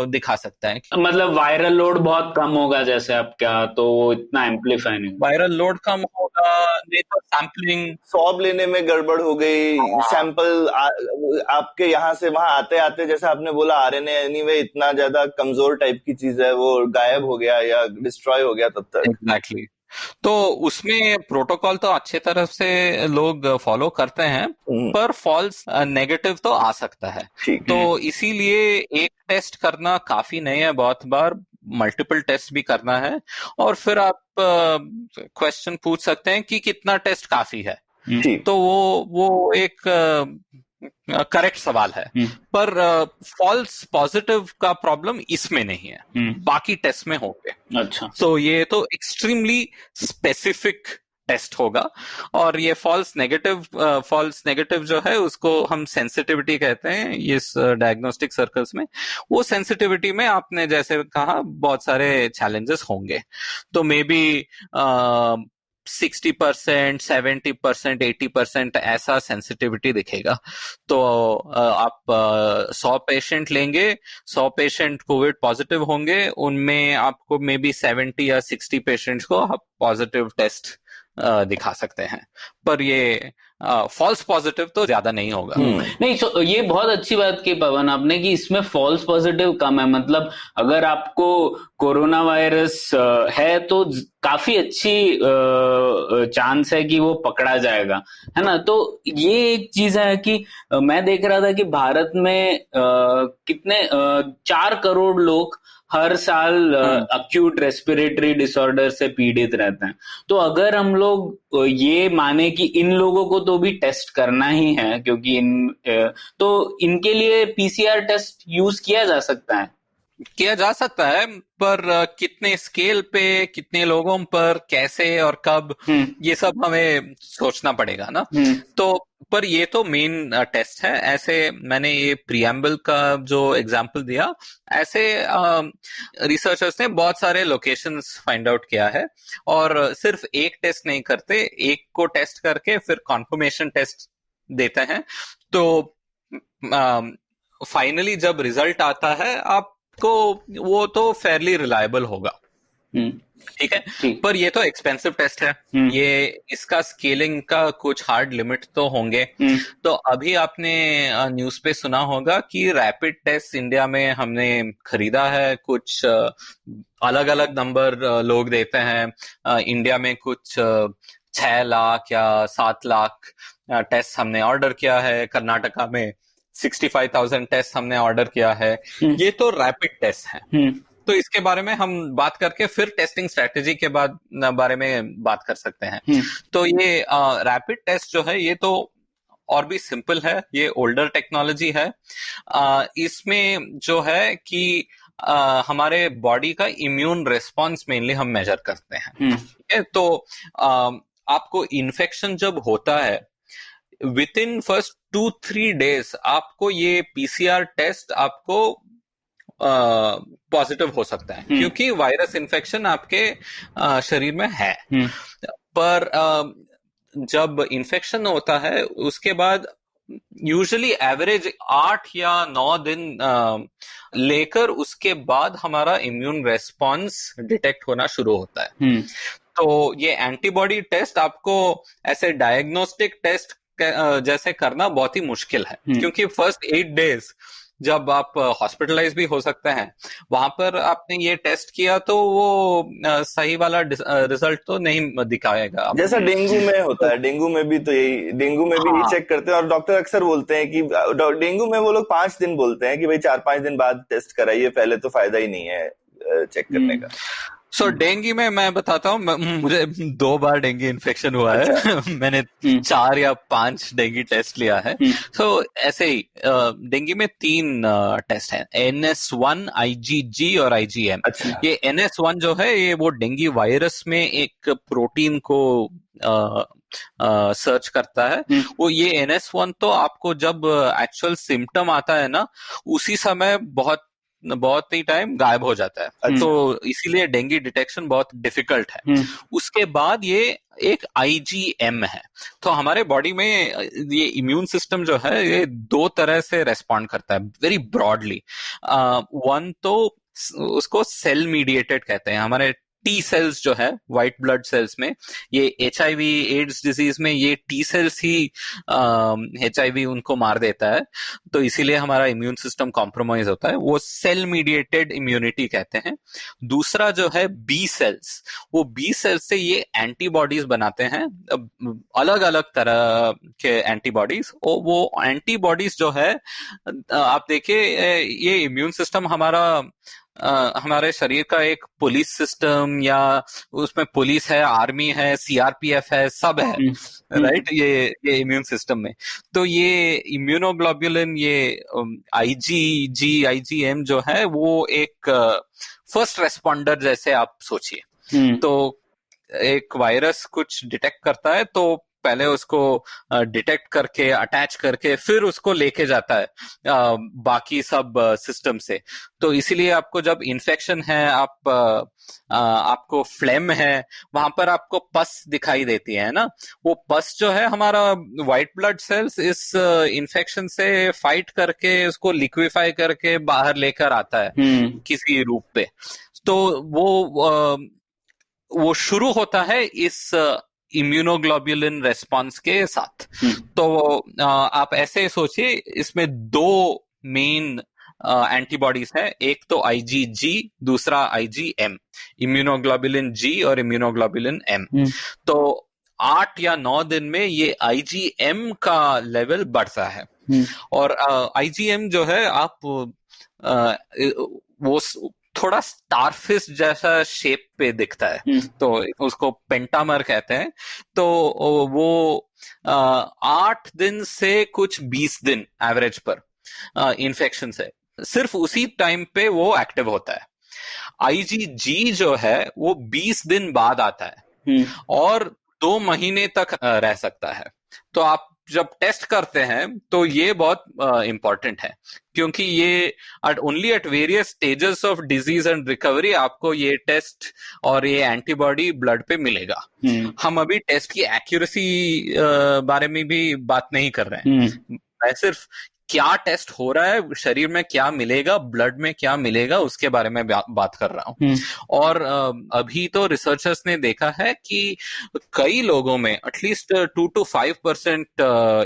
दिखा सकता है। मतलब वायरल लोड बहुत कम होगा जैसे आपका, तो वो इतना एम्पलीफाई नहीं। वायरल लोड कम होगा, नहीं तो सैम्पलिंग, स्वैब लेने में गड़बड़ हो गई, सैंपल आपके यहाँ से वहां आते आते, जैसा आपने बोला आरएनए एनीवे इतना ज्यादा कमजोर टाइप की चीज है, वो गायब हो गया या डिस्ट्रॉय हो गया तब तक। एग्जैक्टली। तो उसमें प्रोटोकॉल तो अच्छे तरह से लोग फॉलो करते हैं, पर फॉल्स नेगेटिव तो आ सकता है। तो इसीलिए एक टेस्ट करना काफी नहीं है, बहुत बार मल्टीपल टेस्ट भी करना है। और फिर आप क्वेश्चन पूछ सकते हैं कि कितना टेस्ट काफी है। तो वो एक करेक्ट सवाल है। पर फॉल्स पॉजिटिव का प्रॉब्लम इसमें नहीं है, बाकी टेस्ट में होंगे। अच्छा, तो ये तो एक्सट्रीमली स्पेसिफिक टेस्ट होगा। और ये फॉल्स नेगेटिव जो है उसको हम सेंसिटिविटी कहते हैं इस डायग्नोस्टिक सर्कल्स में। वो सेंसिटिविटी में आपने जैसे कहा बहुत सारे चैलेंजेस होंगे। तो मे बी 60%, 70%, 80% ऐसा सेंसिटिविटी दिखेगा। तो आप 100 पेशेंट लेंगे, 100 पेशेंट कोविड पॉजिटिव होंगे, उनमें आपको मे बी 70 या 60 पेशेंट्स को आप पॉजिटिव टेस्ट दिखा सकते हैं। पर ये फॉल्स पॉजिटिव तो ज्यादा नहीं होगा। नहीं, ये बहुत अच्छी बात की पवन आपने कि इसमें फॉल्स पॉजिटिव कम है। मतलब अगर आपको कोरोना वायरस है तो काफी अच्छी चांस है कि वो पकड़ा जाएगा, है ना। तो ये एक चीज है कि मैं देख रहा था कि भारत में कितने 4 करोड़ लोग हर साल अक्यूट रेस्पिरेटरी डिसऑर्डर से पीड़ित रहते हैं। तो अगर हम लोग ये माने कि इन लोगों को तो भी टेस्ट करना ही है, क्योंकि तो इनके लिए पीसीआर टेस्ट यूज किया जा सकता है। पर कितने स्केल पे, कितने लोगों पर, कैसे और कब, ये सब हमें सोचना पड़ेगा ना। तो पर ये तो मेन टेस्ट है। ऐसे मैंने ये प्रीएम्बल का जो एग्जांपल दिया, ऐसे रिसर्चर्स ने बहुत सारे लोकेशंस फाइंड आउट किया है और सिर्फ एक टेस्ट नहीं करते, एक को टेस्ट करके फिर कॉन्फर्मेशन टेस्ट देते हैं। तो फाइनली जब रिजल्ट आता है आपको, वो तो फेयरली रिलायबल होगा। ठीक है, पर ये तो एक्सपेंसिव टेस्ट है। ये इसका स्केलिंग का कुछ हार्ड लिमिट तो होंगे। तो अभी आपने न्यूज़ पे सुना होगा कि रैपिड टेस्ट इंडिया में हमने खरीदा है। कुछ अलग अलग नंबर लोग देते हैं। इंडिया में कुछ 6 लाख या 7 लाख टेस्ट हमने ऑर्डर किया है। कर्नाटका में 65,000 टेस्ट हमने ऑर्डर किया है। ये तो रैपिड टेस्ट है। तो इसके बारे में हम बात करके फिर टेस्टिंग स्ट्रेटेजी के बारे में बात कर सकते हैं। तो ये रैपिड टेस्ट जो है ये तो और भी सिंपल है, ये ओल्डर टेक्नोलॉजी है। इसमें जो है कि हमारे बॉडी का इम्यून रिस्पॉन्स मेनली हम मेजर करते हैं। ठीक है, तो आपको इन्फेक्शन जब होता है विद इन फर्स्ट 2-3 डेज आपको ये पीसीआर टेस्ट आपको पॉजिटिव हो सकता है, क्योंकि वायरस इन्फेक्शन आपके शरीर में है। पर जब इन्फेक्शन होता है उसके बाद यूजुअली एवरेज 8 या 9 दिन लेकर उसके बाद हमारा इम्यून रेस्पॉन्स डिटेक्ट होना शुरू होता है। तो ये एंटीबॉडी टेस्ट आपको ऐसे डायग्नोस्टिक टेस्ट जैसे करना बहुत ही मुश्किल है, क्योंकि फर्स्ट 8 डेज जब आप हॉस्पिटलाइज भी हो सकते हैं, वहां पर आपने ये टेस्ट किया तो वो सही वाला रिजल्ट तो नहीं दिखाएगा। जैसा डेंगू में होता है, डेंगू में भी तो यही, डेंगू में भी यही चेक करते हैं। और डॉक्टर अक्सर बोलते हैं कि डेंगू में वो लोग 5 दिन बोलते हैं कि भाई 4-5 दिन बाद टेस्ट कराइए, पहले तो फायदा ही नहीं है चेक करने का। सो डेंगू में मैं बताता हूँ, मुझे 2 बार डेंगू इन्फेक्शन हुआ है। मैंने 4 या 5 डेंगू टेस्ट लिया है। सो ऐसे ही डेंगू में 3 टेस्ट हैं, NS1, IgG और IgM। ये NS1 जो है ये वो डेंगू वायरस में एक प्रोटीन को सर्च करता है। वो ये NS1 तो आपको जब एक्चुअल सिम्टम आता है ना, उसी समय बहुत ही टाइम गायब हो जाता है। तो इसीलिए डेंगू डिटेक्शन बहुत डिफिकल्ट है। उसके बाद ये एक IgM है। तो हमारे बॉडी में ये इम्यून सिस्टम जो है ये 2 तरह से रेस्पॉन्ड करता है वेरी ब्रॉडली। वन तो उसको सेल मीडिएटेड कहते हैं। हमारे टी सेल्स जो है व्हाइट ब्लड सेल्स में, ये HIV एड्स डिजीज में ये टी सेल्स ही HIV उनको मार देता है, तो इसीलिए हमारा इम्यून सिस्टम कॉम्प्रोमाइज होता है। वो सेल मीडिएटेड इम्यूनिटी कहते हैं। दूसरा जो है बी सेल्स, वो बी सेल्स से ये एंटीबॉडीज बनाते हैं, अलग अलग तरह के एंटीबॉडीज। और वो एंटीबॉडीज जो है आप देखिए, ये इम्यून सिस्टम हमारे शरीर का एक पुलिस सिस्टम, या उसमें पुलिस है, आर्मी है, CRPF है, सब है, राइट, ये इम्यून सिस्टम में। तो ये इम्यूनोग्लोबुलिन, ये IgG, IgM जो है वो एक फर्स्ट रेस्पॉन्डर जैसे आप सोचिए। तो एक वायरस कुछ डिटेक्ट करता है तो पहले उसको डिटेक्ट करके अटैच करके फिर उसको लेके जाता है बाकी सब सिस्टम से। तो इसीलिए आपको जब इन्फेक्शन है, आपको फ्लेम है, वहां पर आपको पस दिखाई देती है ना, वो पस जो है हमारा व्हाइट ब्लड सेल्स इस इन्फेक्शन से फाइट करके उसको लिक्विफाई करके बाहर लेकर आता है किसी रूप पे। तो वो शुरू होता है इस इम्यूनोग्लोबुलिन रेस्पॉन्स के साथ। तो आप ऐसे सोचिए, इसमें 2 मेन एंटीबॉडीज है, एक तो IgG, दूसरा IgM, इम्यूनोग्लोबुलिन G और इम्यूनोग्लोबुलिन M। तो 8 या 9 दिन में ये IgM का लेवल बढ़ता है। और IgM जो है वो थोड़ा स्टारफिश जैसा शेप पे दिखता है, तो उसको पेंटामर कहते हैं। तो वो 8 दिन से कुछ 20 दिन एवरेज पर इन्फेक्शन से सिर्फ उसी टाइम पे वो एक्टिव होता है। IgG जो है वो 20 दिन बाद आता है और 2 महीने तक रह सकता है। तो आप जब टेस्ट करते हैं तो ये बहुत इंपॉर्टेंट है, क्योंकि ये only at various stages of disease and recovery आपको ये टेस्ट और ये एंटीबॉडी ब्लड पे मिलेगा। हम अभी टेस्ट की एक्यूरेसी बारे में भी बात नहीं कर रहे हैं। मैं सिर्फ क्या टेस्ट हो रहा है, शरीर में क्या मिलेगा, ब्लड में क्या मिलेगा, उसके बारे में बात कर रहा हूं। और अभी तो रिसर्चर्स ने देखा है कि कई लोगों में एटलीस्ट 2 to 5%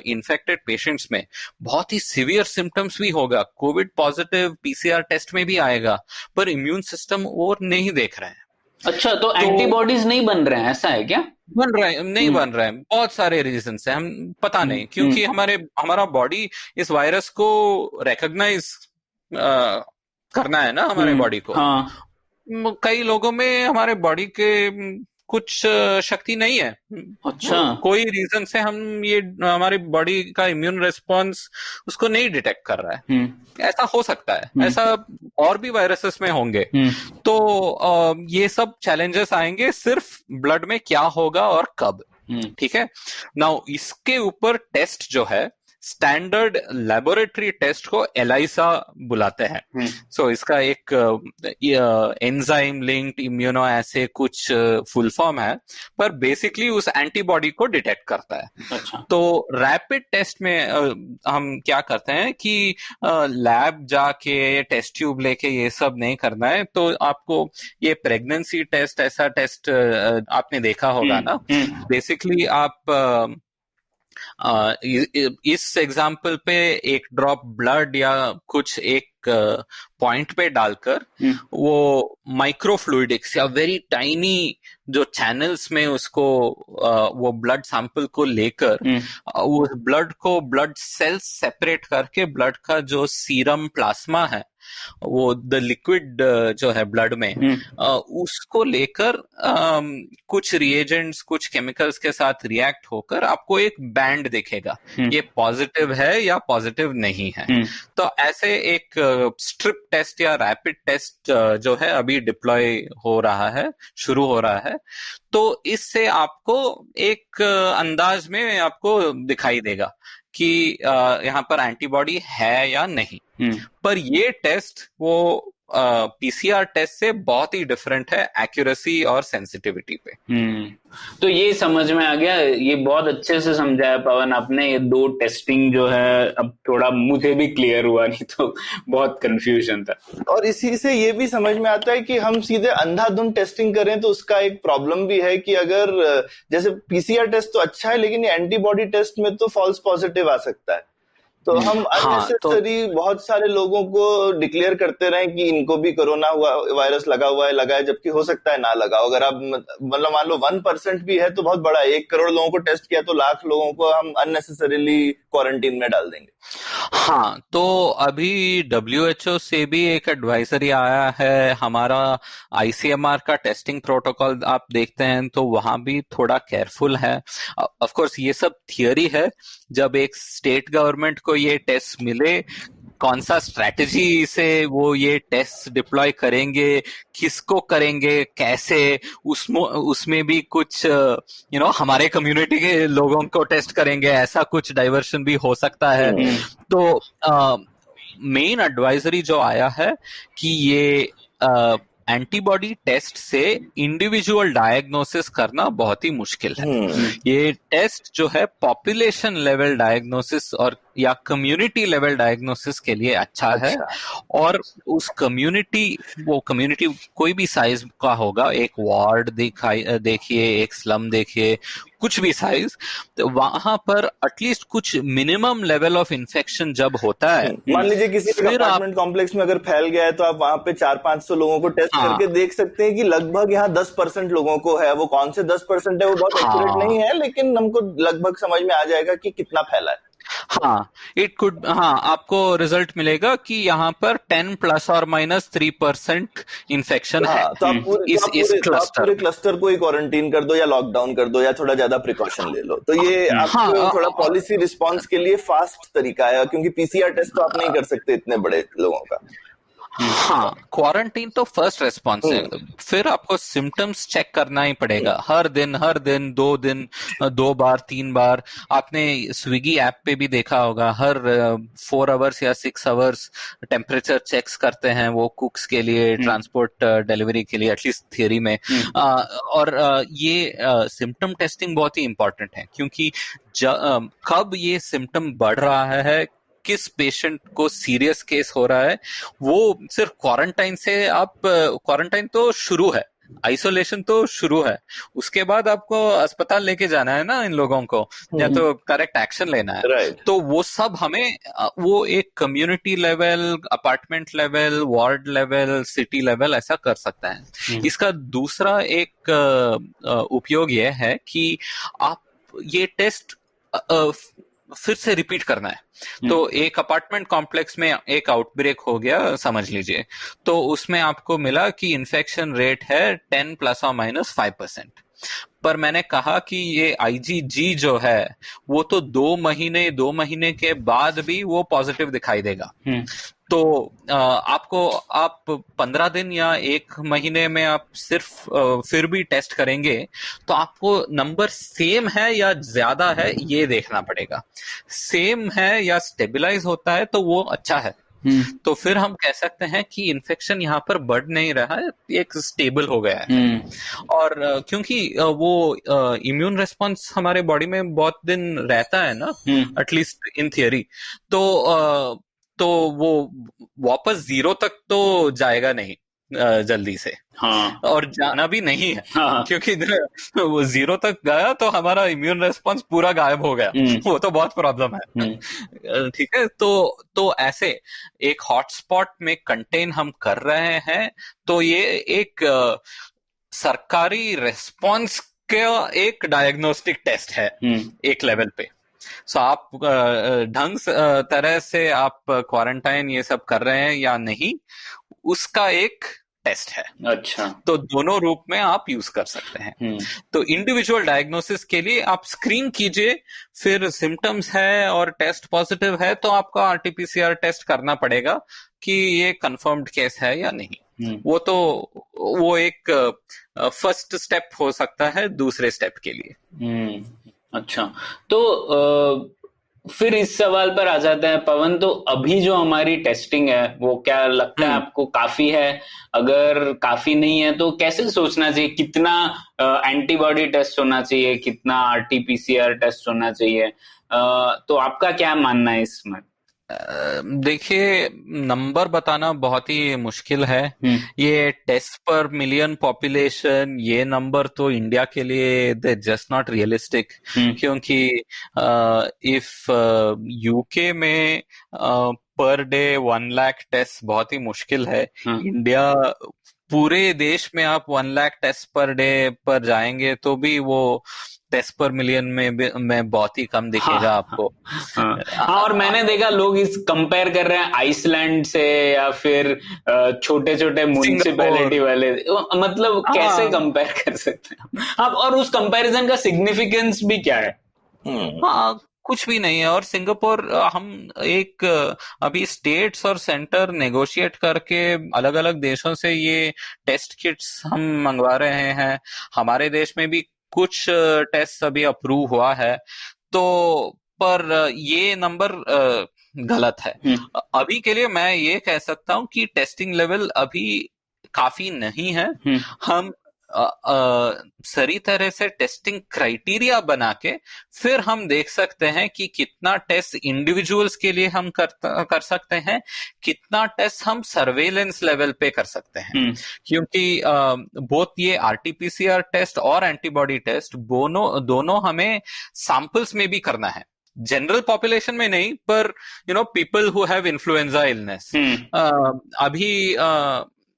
इन्फेक्टेड पेशेंट्स में बहुत ही सीवियर सिम्टम्स भी होगा, कोविड पॉजिटिव PCR टेस्ट में भी आएगा, पर इम्यून सिस्टम और नहीं देख रहे हैं। अच्छा, तो एंटीबॉडीज नहीं बन रहे हैं, ऐसा है क्या? बन रहे हैं, नहीं बन रहे हैं, बहुत सारे रीजन है, हम पता नहीं, क्योंकि हमारा बॉडी इस वायरस को रिकॉग्नाइज करना है ना, हमारे बॉडी को। कई लोगों में हमारे बॉडी के कुछ शक्ति नहीं है। अच्छा, कोई रीजन से हमारी बॉडी का इम्यून रिस्पॉन्स उसको नहीं डिटेक्ट कर रहा है। ऐसा हो सकता है, ऐसा और भी वायरसेस में होंगे। तो ये सब चैलेंजेस आएंगे सिर्फ ब्लड में क्या होगा और कब। ठीक है, नाउ इसके ऊपर टेस्ट जो है, स्टैंडर्ड लेबोरेटरी टेस्ट को ELISA बुलाते हैं। सो इसका एक एंजाइम लिंक्ड इम्यूनो ऐसे कुछ फुल फॉर्म है, पर बेसिकली उस एंटीबॉडी को डिटेक्ट करता है। अच्छा। तो रैपिड टेस्ट में हम क्या करते हैं कि लैब जाके टेस्ट ट्यूब लेके ये सब नहीं करना है। तो आपको ये प्रेगनेंसी टेस्ट, ऐसा टेस्ट आपने देखा होगा ना। बेसिकली आप इस एग्जाम्पल पे एक ड्रॉप ब्लड या कुछ एक पॉइंट पे डालकर वो माइक्रोफ्लूइडिक्स या वेरी टाइनी जो चैनल्स में उसको वो ब्लड सैंपल को लेकर वो ब्लड सेल्स सेपरेट करके ब्लड का जो सीरम प्लाज्मा है वो द लिक्विड जो है ब्लड में, उसको लेकर कुछ रिएजेंट्स, कुछ केमिकल्स के साथ रिएक्ट होकर आपको एक बैंड दिखेगा, ये पॉजिटिव है या पॉजिटिव नहीं है। तो ऐसे एक स्ट्रिप टेस्ट या रैपिड टेस्ट जो है अभी डिप्लॉय हो रहा है, शुरू हो रहा है। तो इससे आपको एक अंदाज में आपको दिखाई देगा कि यहाँ पर एंटीबॉडी है या नहीं। पर ये टेस्ट वो पीसीआर टेस्ट से बहुत ही डिफरेंट है एक्यूरेसी और सेंसिटिविटी पे। तो ये समझ में आ गया, ये बहुत अच्छे से समझाया पवन आपने। ये दो टेस्टिंग जो है अब थोड़ा मुझे भी क्लियर हुआ, नहीं तो बहुत कंफ्यूजन था। और इसी से ये भी समझ में आता है कि हम सीधे अंधाधुंध टेस्टिंग करें तो उसका एक प्रॉब्लम भी है कि अगर जैसे पीसीआर टेस्ट तो अच्छा है, लेकिन ये एंटीबॉडी टेस्ट में तो फॉल्स पॉजिटिव आ सकता है। तो हम अननेसेसरी बहुत सारे लोगों को डिक्लेयर करते रहे कि इनको भी कोरोना वायरस लगा हुआ है, लगा है, जबकि हो सकता है ना लगा। अगर आप मतलब मान लो 1% भी है तो बहुत बड़ा है। 1 करोड़ लोगों को टेस्ट किया तो लाख लोगों को हम अननेसेसरीली क्वारंटीन में डाल देंगे। हाँ, तो अभी WHO से भी एक एडवाइजरी आया है। हमारा ICMR का टेस्टिंग प्रोटोकॉल आप देखते हैं तो वहां भी थोड़ा केयरफुल है। ऑफ कोर्स ये सब थियरी है। जब एक स्टेट गवर्नमेंट को ये टेस्ट मिले, कौन सा स्ट्रैटेजी से वो ये टेस्ट डिप्लॉय करेंगे, किसको करेंगे, कैसे, उसमें भी कुछ हमारे कम्युनिटी के लोगों को टेस्ट करेंगे, ऐसा कुछ डाइवर्शन भी हो सकता है। तो मेन एडवाइजरी जो आया है कि ये एंटीबॉडी टेस्ट से इंडिविजुअल डायग्नोसिस करना बहुत ही मुश्किल है। ये टेस्ट जो है पॉपुलेशन लेवल डायग्नोसिस और या कम्युनिटी लेवल डायग्नोसिस के लिए अच्छा है। और उस वो कम्युनिटी कोई भी साइज का होगा, एक वार्ड देखिए, एक स्लम देखिए, कुछ भी साइज, तो वहां पर एटलीस्ट कुछ मिनिमम लेवल ऑफ इन्फेक्शन जब होता है, मान लीजिए किसी अपार्टमेंट कॉम्प्लेक्स में अगर फैल गया है तो आप वहां पे 400-500 लोगों को टेस्ट करके देख सकते हैं कि लगभग यहाँ 10% लोगों को है। वो कौन से 10% है वो बहुत एक्यूरेट नहीं है, लेकिन हमको लगभग समझ में आ जाएगा कि कितना फैला है। आपको रिजल्ट मिलेगा कि यहाँ पर 10 ± 3% इन्फेक्शन है। तो आप पूरे क्लस्टर को ही क्वारंटीन कर दो या लॉकडाउन कर दो या थोड़ा ज्यादा प्रिकॉशन ले लो। तो ये आपको थोड़ा पॉलिसी रिस्पॉन्स के लिए फास्ट तरीका है, क्योंकि पीसीआर टेस्ट तो आप नहीं कर सकते इतने बड़े लोगों का। क्वारंटीन तो फर्स्ट रेस्पॉन्स है। फिर आपको सिम्टम्स चेक करना ही पड़ेगा हर दिन 2 बार 3 बार। आपने स्विगी ऐप पे भी देखा होगा, हर 4 आवर्स या 6 आवर्स टेम्परेचर चेक्स करते हैं वो कुक्स के लिए, ट्रांसपोर्ट डिलीवरी के लिए, एटलीस्ट थियरी में। और ये सिम्टम टेस्टिंग बहुत ही इंपॉर्टेंट है, क्योंकि कब ये सिम्टम बढ़ रहा है, किस पेशेंट को सीरियस केस हो रहा है, वो सिर्फ क्वारंटाइन तो शुरू है, आइसोलेशन तो शुरू है, उसके बाद आपको अस्पताल लेके जाना है ना इन लोगों को, या तो करेक्ट एक्शन लेना है। तो वो सब हमें वो एक community level, apartment level, ward level, city level ऐसा कर सकता है। इसका दूसरा एक उपयोग यह है कि आप ये टेस्ट फिर से रिपीट करना है। तो एक अपार्टमेंट कॉम्प्लेक्स में एक आउटब्रेक हो गया समझ लीजिए, तो उसमें आपको मिला कि इन्फेक्शन रेट है 10 ± 5%। पर मैंने कहा कि ये IgG जो है वो तो 2 महीने के बाद भी वो पॉजिटिव दिखाई देगा। तो आप 15 दिन या 1 महीने में आप सिर्फ फिर भी टेस्ट करेंगे तो आपको नंबर सेम है या ज्यादा है ये देखना पड़ेगा। सेम है या स्टेबलाइज होता है तो वो अच्छा है। तो फिर हम कह सकते हैं कि इन्फेक्शन यहाँ पर बढ़ नहीं रहा है, एक स्टेबल हो गया है। और क्योंकि वो इम्यून रेस्पॉन्स हमारे बॉडी में बहुत दिन रहता है ना, एटलीस्ट इन थियरी, तो वो वापस 0 तक तो जाएगा नहीं जल्दी से। और जाना भी नहीं है। क्योंकि वो 0 तक गया तो हमारा इम्यून रेस्पॉन्स पूरा गायब हो गया। वो तो बहुत प्रॉब्लम है। ठीक है, तो ऐसे एक हॉटस्पॉट में कंटेन हम कर रहे हैं, तो ये एक सरकारी रेस्पॉन्स का एक डायग्नोस्टिक टेस्ट है एक लेवल पे। सो आप ढंग तरह से आप क्वारंटाइन ये सब कर रहे हैं या नहीं, उसका एक टेस्ट है। अच्छा, तो दोनों रूप में आप यूज कर सकते हैं। तो इंडिविजुअल डायग्नोसिस के लिए आप स्क्रीन कीजिए, फिर सिम्टम्स है और टेस्ट पॉजिटिव है तो आपको आरटीपीसीआर टेस्ट करना पड़ेगा कि ये कंफर्म्ड केस है या नहीं। वो एक फर्स्ट स्टेप हो सकता है दूसरे स्टेप के लिए। अच्छा, तो फिर इस सवाल पर आ जाते हैं पवन, तो अभी जो हमारी टेस्टिंग है वो क्या लगता है आपको काफी है? अगर काफी नहीं है तो कैसे सोचना चाहिए, कितना एंटीबॉडी टेस्ट होना चाहिए, कितना आरटीपीसीआर टेस्ट होना चाहिए? तो आपका क्या मानना है इसमें? देखिए, नंबर बताना बहुत ही मुश्किल है। ये टेस्ट पर मिलियन पॉपुलेशन, ये नंबर तो इंडिया के लिए दे जस्ट नॉट रियलिस्टिक, क्योंकि इफ यूके में पर डे 1 लाख टेस्ट बहुत ही मुश्किल है। इंडिया पूरे देश में आप 1 लाख टेस्ट पर डे पर जाएंगे तो भी वो टेस्ट पर मिलियन में बहुत ही कम दिखेगा आपको। और मैंने देखा लोग इस कंपेयर कर रहे हैं आइसलैंड से या फिर छोटे छोटे म्युनिसिपैलिटी वाले, मतलब कैसे कंपेयर कर सकते हैं आप? और उस कंपैरिजन का सिग्निफिकेंस भी क्या है? कुछ भी नहीं है। और सिंगापुर, हम एक अभी स्टेट्स और सेंटर नेगोशिएट करके अलग अलग देशों से ये टेस्ट किट्स हम मंगवा रहे हैं। हमारे देश में भी कुछ टेस्ट अभी अप्रूव हुआ है, तो पर ये नंबर गलत है। अभी के लिए मैं ये कह सकता हूं कि टेस्टिंग लेवल अभी काफी नहीं है। हम सही तरह से टेस्टिंग क्राइटेरिया बना के फिर हम देख सकते हैं कि कितना टेस्ट इंडिविजुअल्स के लिए हम कर सकते हैं, कितना टेस्ट हम सर्वेलेंस लेवल पे कर सकते हैं। क्योंकि बोथ ये आरटीपीसीआर टेस्ट और एंटीबॉडी टेस्ट दोनों हमें सैंपल्स में भी करना है, जनरल पॉपुलेशन में नहीं, पर people who have influenza illness. अभी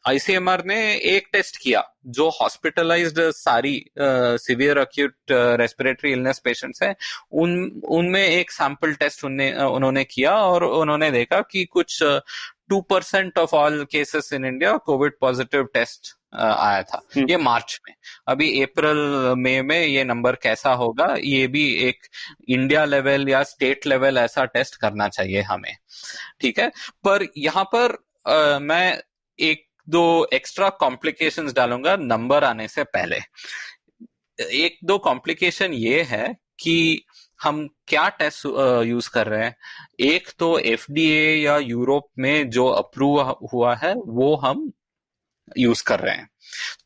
आईसीएमआर ने एक टेस्ट किया जो हॉस्पिटलाइज्ड सारी severe acute respiratory illness patients हैं, उनमें एक सैंपल टेस्ट उन्होंने किया और उन्होंने देखा कि कुछ 2% of all cases in India covid positive test आया था। ये मार्च में। अभी अप्रैल मई में ये नंबर कैसा होगा, ये भी एक इंडिया लेवल या स्टेट लेवल ऐसा टेस्ट करना चाहिए हमें, ठीक है। पर यहाँ पर मैं एक दो एक्स्ट्रा कॉम्प्लिकेशंस डालूंगा नंबर आने से पहले। एक दो कॉम्प्लिकेशन ये है कि हम क्या टेस्ट यूज कर रहे हैं। एक तो एफडीए या यूरोप में जो अप्रूव हुआ है वो हम यूज कर रहे हैं,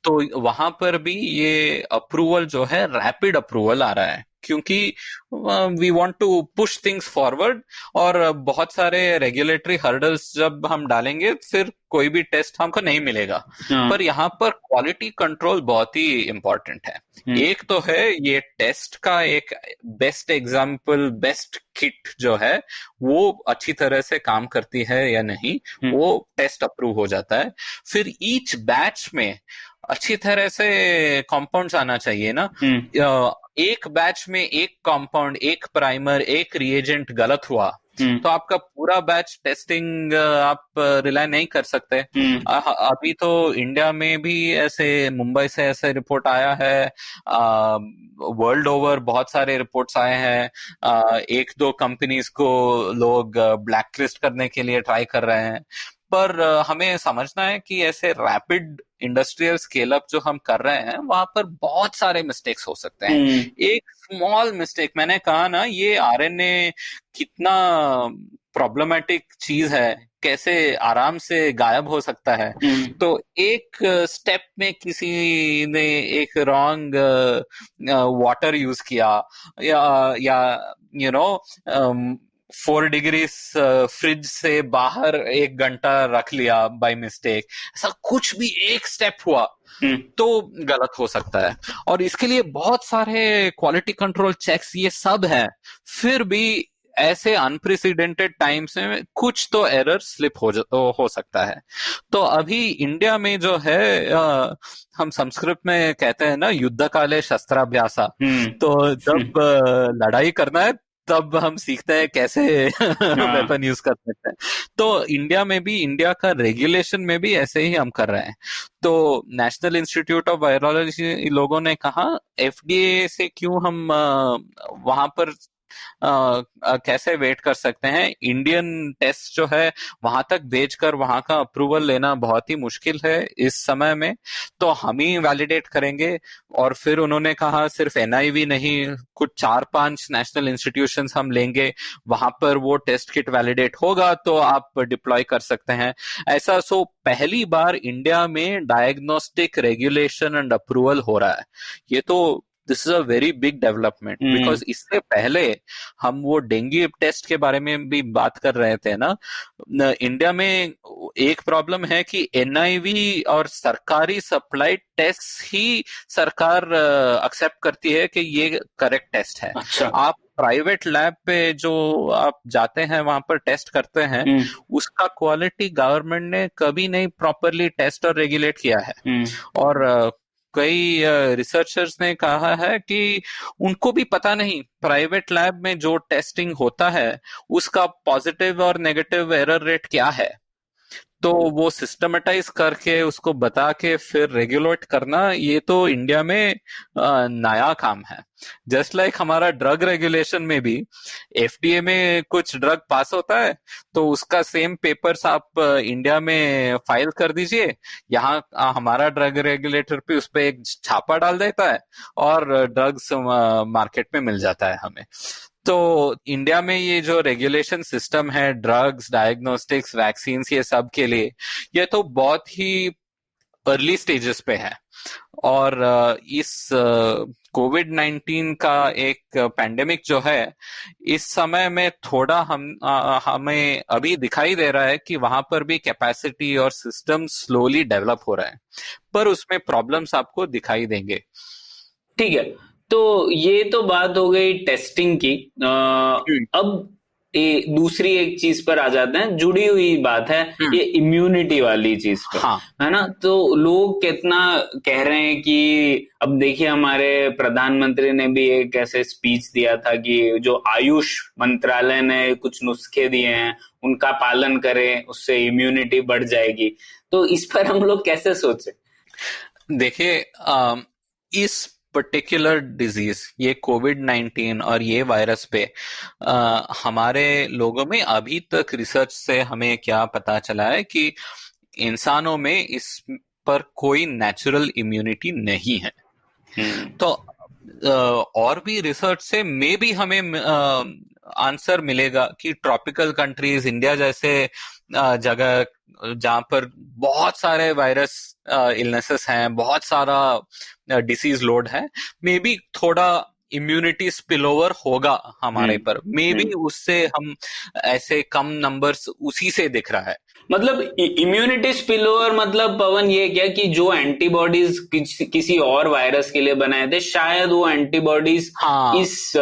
तो वहां पर भी ये अप्रूवल जो है रैपिड अप्रूवल आ रहा है, क्योंकि we want to push things forward. और बहुत सारे रेगुलेटरी हर्डल्स जब हम डालेंगे फिर कोई भी टेस्ट हमको नहीं मिलेगा। पर यहाँ पर क्वालिटी कंट्रोल बहुत ही इंपॉर्टेंट है। एक तो है ये टेस्ट का एक बेस्ट एग्जाम्पल, बेस्ट किट जो है वो अच्छी तरह से काम करती है या नहीं, वो टेस्ट अप्रूव हो जाता है। फिर ईच बैच में अच्छी तरह से कंपाउंड्स आना चाहिए ना। एक बैच में एक कंपाउंड, एक प्राइमर, एक रिएजेंट गलत हुआ तो आपका पूरा बैच टेस्टिंग आप रिलाय नहीं कर सकते। अभी तो इंडिया में भी ऐसे, मुंबई से ऐसे रिपोर्ट आया है, वर्ल्ड ओवर बहुत सारे रिपोर्ट्स आए हैं। एक दो कंपनीज को लोग ब्लैकलिस्ट करने के लिए ट्राई कर रहे हैं। पर हमें समझना है कि ऐसे रैपिड इंडस्ट्रियल स्केल अप जो हम कर रहे हैं वहां पर बहुत सारे मिस्टेक्स हो सकते हैं। एक स्मॉल मिस्टेक, मैंने कहा ना ये आरएनए कितना प्रॉब्लमेटिक चीज है, कैसे आराम से गायब हो सकता है। तो एक स्टेप में किसी ने एक रॉन्ग वाटर यूज किया या 4 डिग्री फ्रिज से बाहर 1 घंटा रख लिया बाय मिस्टेक, ऐसा कुछ भी एक स्टेप हुआ तो गलत हो सकता है। और इसके लिए बहुत सारे क्वालिटी कंट्रोल चेक्स ये सब है, फिर भी ऐसे अनप्रेसिडेंटेड टाइम्स में कुछ तो एरर स्लिप हो सकता है। तो अभी इंडिया में जो है, हम संस्कृत में कहते हैं ना, युद्ध काले शस्त्राभ्यासा। तो जब लड़ाई करना है तब हम सीखते हैं कैसे वेपन यूज कर सकते हैं। तो इंडिया में भी, इंडिया का रेगुलेशन में भी ऐसे ही हम कर रहे हैं। तो नेशनल इंस्टीट्यूट ऑफ वायरोलॉजी लोगों ने कहा FDA से क्यों हम वहां पर कैसे वेट कर सकते हैं, इंडियन टेस्ट जो है वहां तक भेजकर वहां का अप्रूवल लेना बहुत ही मुश्किल है इस समय में, तो हम ही वैलिडेट करेंगे। और फिर उन्होंने कहा सिर्फ NIV नहीं, कुछ 4-5 नेशनल इंस्टीट्यूशंस हम लेंगे, वहां पर वो टेस्ट किट वैलिडेट होगा तो आप डिप्लॉय कर सकते हैं ऐसा। सो पहली बार इंडिया में डायग्नोस्टिक रेगुलेशन एंड अप्रूवल हो रहा है। ये तो this is a very big development, because इससे पहले हम वो डेंगू टेस्ट के बारे में भी बात कर रहे थे ना, इंडिया में एक प्रॉब्लम है कि NIV और सरकारी सप्लाई टेस्ट ही सरकार एक्सेप्ट करती है कि ये करेक्ट टेस्ट है। अच्छा। आप प्राइवेट लैब पे जो आप जाते हैं वहां पर टेस्ट करते हैं, उसका क्वालिटी गवर्नमेंट ने कभी नहीं प्रॉपरली टेस्ट और रेगुलेट किया है। और कई रिसर्चर्स ने कहा है कि उनको भी पता नहीं प्राइवेट लैब में जो टेस्टिंग होता है उसका पॉजिटिव और नेगेटिव एरर रेट क्या है। तो वो सिस्टमेटाइज करके उसको बता के फिर रेगुलेट करना, ये तो इंडिया में नया काम है। जस्ट लाइक हमारा ड्रग रेगुलेशन में भी FDA में कुछ ड्रग पास होता है तो उसका सेम पेपर्स आप इंडिया में फाइल कर दीजिए, यहाँ हमारा ड्रग रेगुलेटर पे उस पर एक छापा डाल देता है और ड्रग्स मार्केट में मिल जाता है हमें। तो इंडिया में ये जो रेगुलेशन सिस्टम है ड्रग्स, डायग्नोस्टिक्स, वैक्सीन्स, ये सब के लिए, ये तो बहुत ही अर्ली स्टेजेस पे है। और इस COVID-19 का एक पैंडेमिक जो है, इस समय में थोड़ा हमें अभी दिखाई दे रहा है कि वहां पर भी कैपेसिटी और सिस्टम स्लोली डेवलप हो रहा है, पर उसमें प्रॉब्लम्स आपको दिखाई देंगे। ठीक है, तो ये तो बात हो गई टेस्टिंग की। अब दूसरी एक चीज पर आ जाते हैं, जुड़ी हुई बात है ये इम्यूनिटी वाली चीज पर। हाँ। है ना। तो लोग कितना कह रहे हैं कि अब देखिए हमारे प्रधानमंत्री ने भी एक ऐसे स्पीच दिया था कि जो आयुष मंत्रालय ने कुछ नुस्खे दिए हैं उनका पालन करें, उससे इम्यूनिटी बढ़ जाएगी। तो इस पर हम लोग कैसे सोचे? देखिए इस पर्टिकुलर डिजीज, ये COVID-19 और ये वायरस पे हमारे लोगों में अभी तक रिसर्च से हमें क्या पता चला है कि इंसानों में इस पर कोई नेचुरल इम्यूनिटी नहीं है। तो और भी रिसर्च से मे भी हमें आंसर मिलेगा कि ट्रॉपिकल कंट्रीज, इंडिया जैसे जगह जहां पर बहुत सारे वायरस इलनेसेस हैं, बहुत सारा डिसीज लोड है, मे बी थोड़ा इम्यूनिटी स्पिलओवर होगा हमारे पर, मे बी उससे हम ऐसे कम नंबर्स उसी से दिख रहा है। मतलब इम्यूनिटी स्पिलओवर मतलब पवन ये क्या कि जो एंटीबॉडीज किसी और वायरस के लिए बनाए थे, शायद वो एंटीबॉडीज इस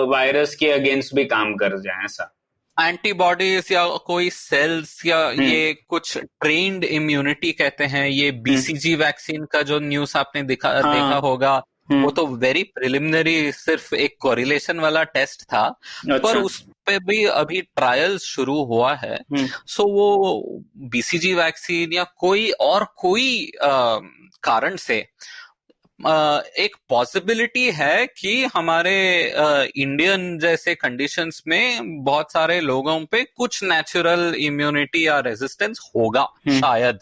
वायरस के अगेंस्ट भी काम कर जाए, ऐसा? एंटीबॉडीज या कोई सेल्स या ये कुछ ट्रेन्ड इम्यूनिटी कहते हैं। ये BCG वैक्सीन का जो न्यूज आपने देखा होगा, वो तो वेरी प्रिलिमिनरी, सिर्फ एक कोरिलेशन वाला टेस्ट था। अच्छा। पर उस पे भी अभी ट्रायल्स शुरू हुआ है। सो वो BCG वैक्सीन या कोई कारण से एक पॉसिबिलिटी है कि हमारे इंडियन जैसे कंडीशंस में बहुत सारे लोगों पे कुछ नेचुरल इम्यूनिटी या रेजिस्टेंस होगा शायद,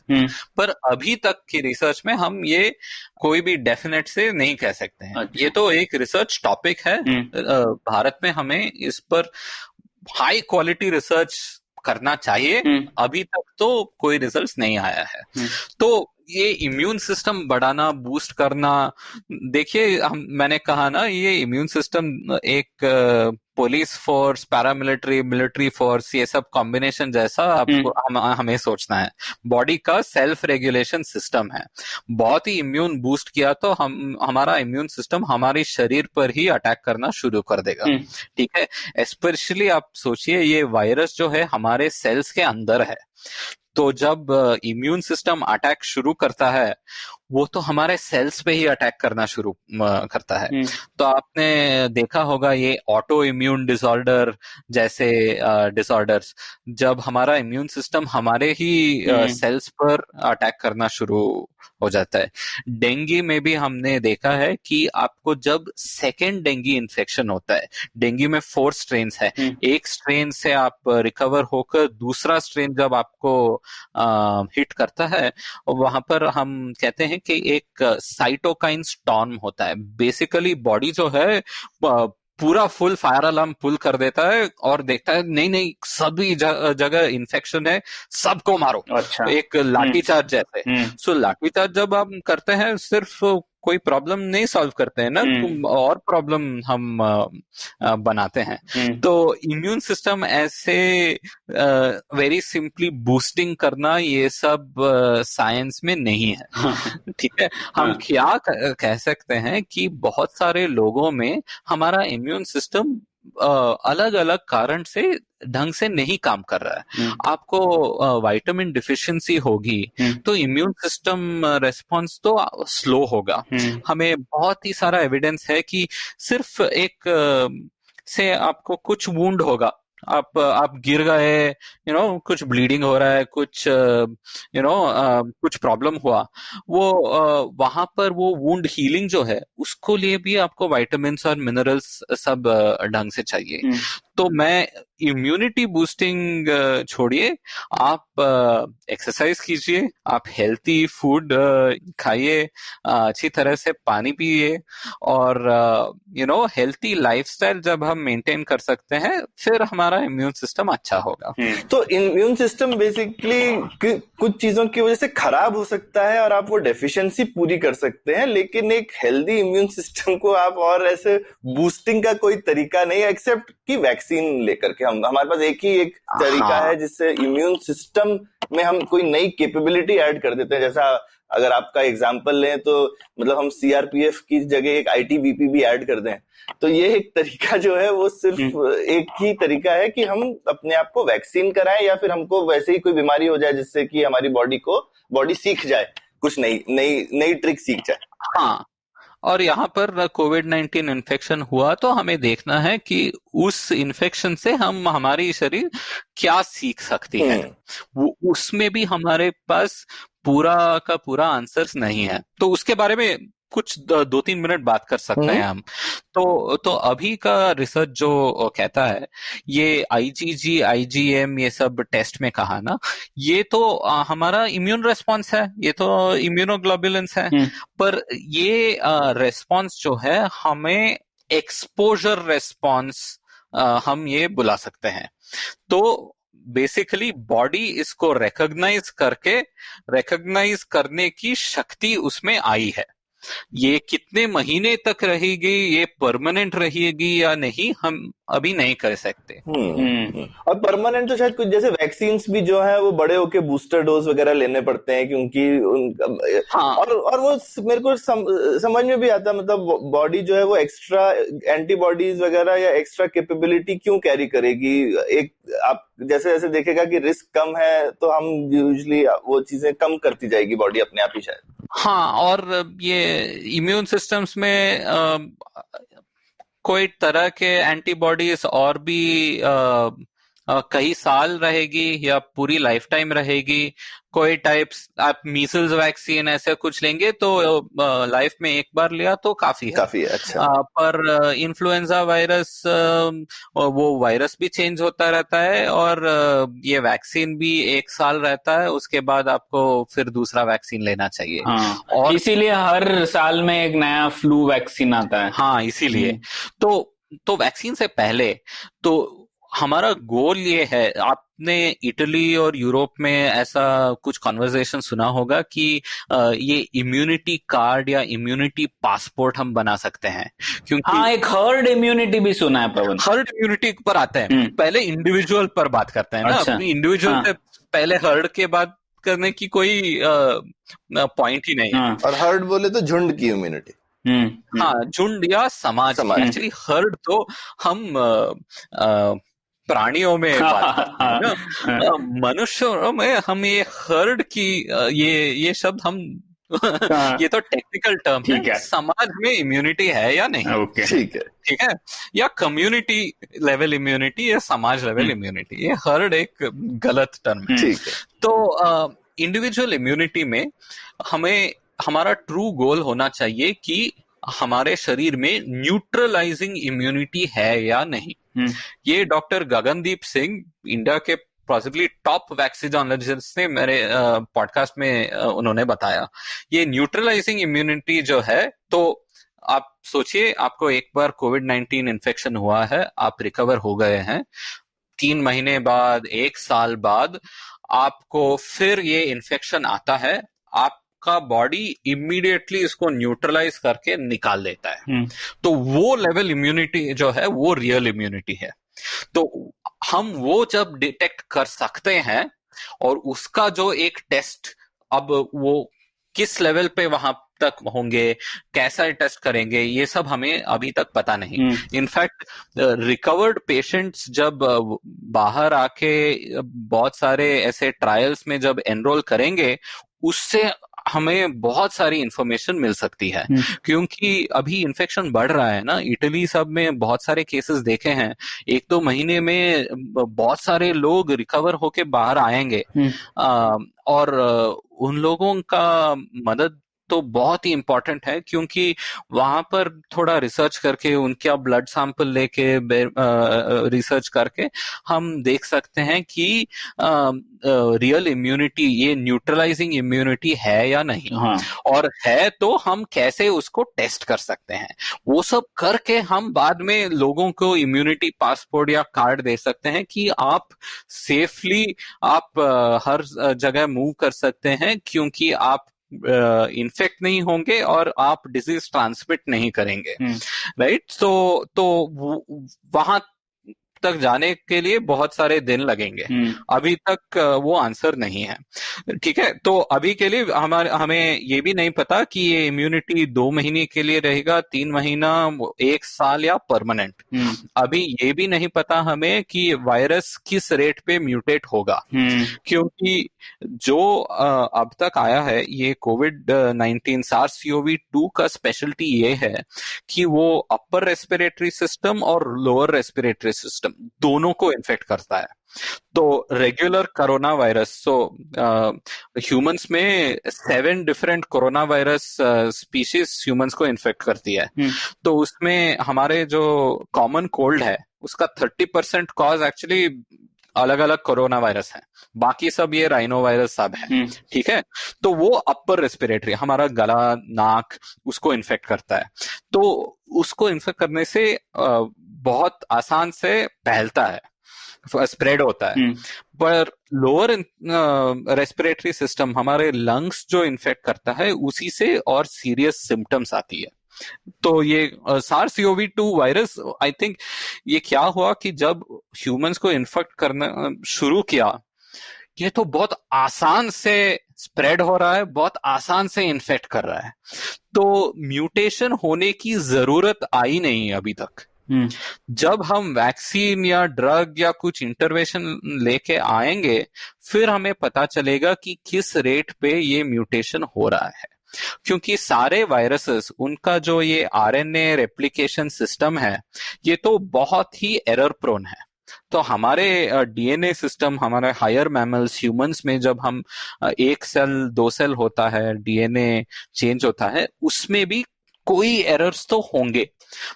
पर अभी तक की रिसर्च में हम ये कोई भी डेफिनेट से नहीं कह सकते हैं। अच्छा। ये तो एक रिसर्च टॉपिक है। भारत में हमें इस पर हाई क्वालिटी रिसर्च करना चाहिए। अभी तक तो कोई रिजल्ट्स नहीं आया है। तो ये इम्यून सिस्टम बढ़ाना, बूस्ट करना, देखिए मैंने कहा ना, ये इम्यून सिस्टम एक police force, paramilitary, military force, ये सब कॉम्बिनेशन जैसा आपको हमें सोचना है। बॉडी का सेल्फ रेगुलेशन सिस्टम है। बहुत ही इम्यून बूस्ट किया तो हमारा इम्यून सिस्टम हमारे शरीर पर ही अटैक करना शुरू कर देगा। ठीक है। स्पेशली आप सोचिए, ये वायरस जो है हमारे सेल्स के अंदर है, तो जब इम्यून सिस्टम अटैक शुरू करता है, वो तो हमारे सेल्स पे ही अटैक करना शुरू करता है। तो आपने देखा होगा ये ऑटो इम्यून डिसऑर्डर जैसे डिसऑर्डर्स, जब हमारा इम्यून सिस्टम हमारे ही सेल्स पर अटैक करना शुरू हो जाता है। डेंगू में भी हमने देखा है कि आपको जब सेकेंड डेंगू इन्फेक्शन होता है, डेंगू में 4 स्ट्रेन है, एक स्ट्रेन से आप रिकवर होकर दूसरा स्ट्रेन जब आपको हिट करता है, वहां पर हम कहते हैं कि एक साइटोकाइन स्टॉर्म होता है। बेसिकली बॉडी जो है पूरा फुल फायर अलार्म पुल कर देता है और देखता है नहीं नहीं सभी जगह इन्फेक्शन है, सबको मारो। अच्छा। एक लाठीचार्ज जैसे। सो लाठीचार्ज जब हम करते हैं सिर्फ कोई प्रॉब्लम नहीं सॉल्व करते हैं ना, और प्रॉब्लम हम बनाते हैं। तो इम्यून सिस्टम ऐसे वेरी सिंपली बूस्टिंग करना ये सब साइंस में नहीं है। ठीक है, हम क्या कह सकते हैं कि बहुत सारे लोगों में हमारा इम्यून सिस्टम अलग अलग कारण से ढंग से नहीं काम कर रहा है। आपको विटामिन डिफिशिएंसी होगी तो इम्यून सिस्टम रेस्पॉन्स तो स्लो होगा। हमें बहुत ही सारा एविडेंस है कि सिर्फ एक से आपको कुछ वुंड होगा, आप गिर गए, कुछ ब्लीडिंग हो रहा है, कुछ कुछ प्रॉब्लम हुआ, वो वहां पर वो वुंड हीलिंग जो है उसको लिए भी आपको विटामिन्स और मिनरल्स सब ढंग से चाहिए। तो मैं इम्यूनिटी बूस्टिंग छोड़िए, आप एक्सरसाइज कीजिए, आप हेल्थी फूड खाइए, अच्छी तरह से पानी पिए, और हेल्थी लाइफस्टाइल जब हम मेंटेन कर सकते हैं फिर हमारा इम्यून सिस्टम अच्छा होगा। तो इम्यून सिस्टम बेसिकली कुछ चीजों की वजह से खराब हो सकता है और आप वो डेफिशिएंसी पूरी कर सकते हैं, लेकिन एक हेल्दी इम्यून सिस्टम को आप और ऐसे बूस्टिंग का कोई तरीका नहीं है एक्सेप्ट कि वैक्सीन लेकर के हमारे पास एक ही तरीका है जिससे इम्यून सिस्टम में हम कोई नई कैपेबिलिटी ऐड कर देते हैं। जैसा अगर आपका एग्जांपल लें तो मतलब हम सीआरपीएफ की जगह एक आईटीबीपी भी ऐड कर दें, तो ये एक तरीका जो है वो सिर्फ एक ही तरीका है कि हम अपने आप को वैक्सीन कराएं या फिर हमको वैसे ही कोई बीमारी हो जाए जिससे कि हमारी बॉडी सीख जाए, कुछ नई ट्रिक सीख जाए। हाँ, और यहाँ पर कोविड-19 इन्फेक्शन हुआ तो हमें देखना है कि उस इन्फेक्शन से हमारी शरीर क्या सीख सकती है। वो उसमें भी हमारे पास पूरा का पूरा आंसर्स नहीं है, तो उसके बारे में कुछ 2-3 मिनट बात कर सकते हैं हम। तो अभी का रिसर्च जो कहता है, ये आईजीजी आईजीएम ये सब टेस्ट में कहा ना, ये तो हमारा इम्यून रेस्पॉन्स है, ये तो इम्यूनोग्लोबुलिन्स है, पर ये रेस्पॉन्स जो है हमें एक्सपोजर रेस्पॉन्स हम ये बुला सकते हैं। तो बेसिकली बॉडी इसको रिकॉग्नाइज करने की शक्ति उसमें आई है। ये कितने महीने तक रहेगी, ये परमानेंट रहेगी या नहीं, हम अभी नहीं कर सकते। और परमानेंट तो शायद कुछ जैसे वैक्सीन्स भी जो है वो बड़े होके बूस्टर डोज वगैरह लेने पड़ते हैं क्योंकि और वो मेरे को समझ में भी आता, मतलब बॉडी जो है वो एक्स्ट्रा एंटीबॉडीज वगैरह या एक्स्ट्रा कैपेबिलिटी क्यों कैरी करेगी। एक आप जैसे जैसे देखेगा कि रिस्क कम है तो हम यूजुअली वो चीजें कम करती जाएगी बॉडी अपने आप ही शायद। हाँ, और ये इम्यून सिस्टम्स में कोई तरह के एंटीबॉडीज और भी कई साल रहेगी या पूरी लाइफ टाइम रहेगी। कोई टाइप्स आप मीजल्स वैक्सीन ऐसे कुछ लेंगे तो लाइफ में एक बार लिया तो काफी है। अच्छा। पर इन्फ्लुएंजा वायरस वो वायरस भी चेंज होता रहता है और ये वैक्सीन भी 1 साल रहता है, उसके बाद आपको फिर दूसरा वैक्सीन लेना चाहिए। और इसीलिए हर साल में एक नया फ्लू वैक्सीन आता है। हाँ, इसीलिए तो वैक्सीन से पहले तो हमारा गोल ये है, आपने इटली और यूरोप में ऐसा कुछ कॉन्वर्सेशन सुना होगा कि ये इम्यूनिटी कार्ड या इम्यूनिटी पासपोर्ट हम बना सकते हैं, क्योंकि हाँ, एक हर्ड इम्यूनिटी भी सुना है पवन। हर्ड इम्यूनिटी पर आते हैं, पहले इंडिविजुअल पर बात करते हैं ना। अपनी इंडिविजुअल से पहले हर्ड के बात करने की कोई पॉइंट ही नहीं है। और हर्ड बोले तो झुंड की इम्यूनिटी। हाँ, झुंड या समाज। एक्चुअली हर्ड तो हम प्राणियों में बात करते हैं ना, मनुष्यों में हम ये हर्ड की ये शब्द हम ये तो टेक्निकल टर्म है। समाज में इम्यूनिटी है या नहीं? ओके, ठीक है, या कम्युनिटी लेवल इम्यूनिटी या समाज लेवल इम्यूनिटी, ये हर एक गलत टर्म है। ठीक है। तो इंडिविजुअल इम्यूनिटी में हमें हमारा ट्रू गोल होना चाहिए कि हमारे शरीर में न्यूट्रलाइजिंग इम्यूनिटी है या नहीं। ये डॉक्टर गगनदीप सिंह, इंडिया के पॉसिबली टॉप वैक्सीनोलॉजिस्ट ने मेरे पॉडकास्ट में उन्होंने बताया। ये न्यूट्रलाइजिंग इम्यूनिटी जो है, तो आप सोचिए आपको एक बार कोविड-19 इन्फेक्शन हुआ है, आप रिकवर हो गए हैं, 3 महीने बाद, 1 साल बाद आपको फिर ये इन्फेक्शन आता है, आपका बॉडी इमीडिएटली इसको न्यूट्रलाइज करके निकाल देता है। तो वो लेवल इम्यूनिटी जो है वो रियल इम्यूनिटी है। तो हम वो जब डिटेक्ट कर सकते हैं, और उसका जो एक टेस्ट, अब वो किस लेवल पे वहां तक होंगे, कैसा टेस्ट करेंगे, ये सब हमें अभी तक पता नहीं। इनफैक्ट रिकवर्ड पेशेंट्स जब बाहर आके बहुत सारे ऐसे ट्रायल्स में जब एनरोल करेंगे, उससे हमें बहुत सारी इंफॉर्मेशन मिल सकती है। क्योंकि अभी इन्फेक्शन बढ़ रहा है ना, इटली सब में बहुत सारे केसेस देखे हैं, 1-2 महीने में बहुत सारे लोग रिकवर होके बाहर आएंगे। और उन लोगों का मदद तो बहुत ही इंपॉर्टेंट है, क्योंकि वहां पर थोड़ा रिसर्च करके, उनका ब्लड सैंपल लेके रिसर्च करके हम देख सकते हैं कि रियल इम्यूनिटी, ये न्यूट्रलाइजिंग इम्यूनिटी है या नहीं। और है तो हम कैसे उसको टेस्ट कर सकते हैं, वो सब करके हम बाद में लोगों को इम्यूनिटी पासपोर्ट या कार्ड दे सकते हैं कि आप सेफली आप हर जगह मूव कर सकते हैं, क्योंकि आप इन्फेक्ट नहीं होंगे और आप डिजीज ट्रांसमिट नहीं करेंगे। राइट? तो वहां तक जाने के लिए बहुत सारे दिन लगेंगे। अभी तक वो आंसर नहीं है। ठीक है, तो अभी के लिए हमें ये भी नहीं पता कि ये इम्यूनिटी 2 महीने के लिए रहेगा, 3 महीना, 1 साल या परमानेंट। अभी ये भी नहीं पता हमें कि वायरस किस रेट पे म्यूटेट होगा, क्योंकि जो अब तक आया है ये कोविड-19 SARS-CoV-2 का स्पेशलिटी ये है कि वो अपर रेस्पिरेटरी सिस्टम और लोअर रेस्पिरेटरी सिस्टम दोनों को इन्फेक्ट करता है। तो रेगुलर कोरोना वायरस, ह्यूमंस में 7 different corona virus species humans को इन्फेक्ट करती है। तो उसमें हमारे जो कॉमन कोल्ड है उसका 30% कॉज एक्चुअली अलग अलग कोरोना वायरस है, बाकी सब ये राइनो वायरस सब है। ठीक है, तो वो अपर रेस्पिरेटरी, हमारा गला, नाक, उसको इन्फेक्ट करता है। तो उसको इन्फेक्ट करने से बहुत आसान से फैलता है, स्प्रेड होता है। पर लोअर रेस्पिरेटरी सिस्टम, हमारे लंग्स जो इन्फेक्ट करता है, उसी से और सीरियस सिम्टम्स आती है। तो ये SARS-CoV-2 वायरस, आई थिंक ये क्या हुआ कि जब ह्यूमंस को इन्फेक्ट करना शुरू किया, ये तो बहुत आसान से स्प्रेड हो रहा है, बहुत आसान से इन्फेक्ट कर रहा है। तो म्यूटेशन होने की जरूरत आई नहीं अभी तक। जब हम वैक्सीन या ड्रग या कुछ इंटरवेंशन लेके आएंगे, फिर हमें पता चलेगा कि किस रेट पे ये म्यूटेशन हो रहा है। क्योंकि सारे वायरसेस, उनका जो ये RNA रेप्लिकेशन सिस्टम है, ये तो बहुत ही एरर प्रोन है। तो हमारे DNA सिस्टम, हमारे हायर मैमल्स, ह्यूमंस में जब हम 1 सेल 2 सेल होता है, DNA चेंज होता है, उसमें भी कोई एरर्स तो होंगे,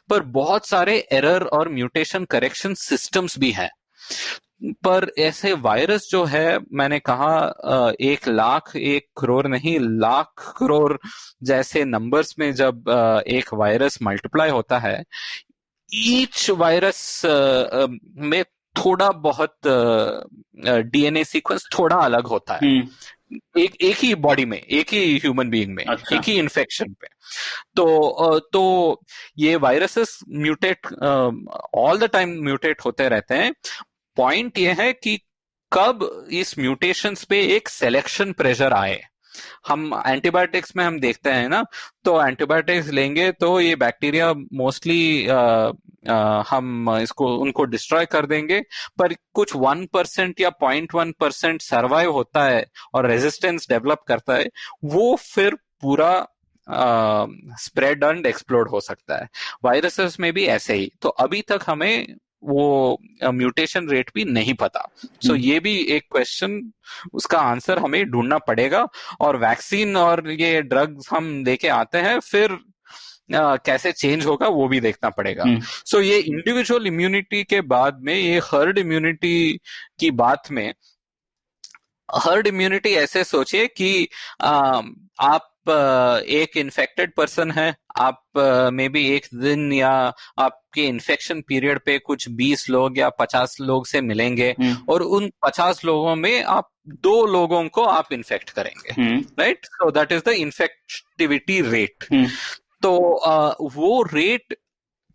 पर बहुत सारे एरर और म्यूटेशन करेक्शन सिस्टम्स भी हैं। पर ऐसे वायरस जो है, मैंने कहा 1 लाख, 1 करोड़ नहीं, लाख करोड़ जैसे नंबर्स में जब एक वायरस मल्टीप्लाई होता है, ईच वायरस में थोड़ा बहुत DNA सीक्वेंस थोड़ा अलग होता है, एक ही बॉडी में, एक ही ह्यूमन बीइंग में। अच्छा। एक ही इन्फेक्शन पे। तो ये viruses mutate all the time mutate होते रहते हैं। पॉइंट ये है कि कब इस म्यूटेशंस पे एक सिलेक्शन प्रेशर आए। हम एंटीबायोटिक्स में हम देखते हैं ना, तो एंटीबायोटिक्स लेंगे तो ये बैक्टीरिया मोस्टली हम उनको डिस्ट्रॉय कर देंगे, पर कुछ 1% या 0.1% सर्वाइव होता है और रेजिस्टेंस डेवलप करता है, वो फिर पूरा स्प्रेड एंड एक्सप्लोड हो सकता है। वायरसेस में भी ऐसे ही। तो अभी तक हमें वो म्यूटेशन रेट भी नहीं पता। सो ये भी एक क्वेश्चन, उसका आंसर हमें ढूंढना पड़ेगा। और वैक्सीन और ये ड्रग्स हम लेके आते हैं, फिर कैसे चेंज होगा वो भी देखना पड़ेगा। सो ये इंडिविजुअल इम्यूनिटी के बाद में ये हर्ड इम्यूनिटी की बात में, हर्ड इम्यूनिटी ऐसे सोचिए कि आप एक इन्फेक्टेड पर्सन है, आप मे बी एक दिन या आपके इन्फेक्शन पीरियड पे कुछ 20 लोग या 50 लोग से मिलेंगे, और उन 50 लोगों में आप 2 लोगों को आप इन्फेक्ट करेंगे, right? So that is the infectivity rate. तो वो रेट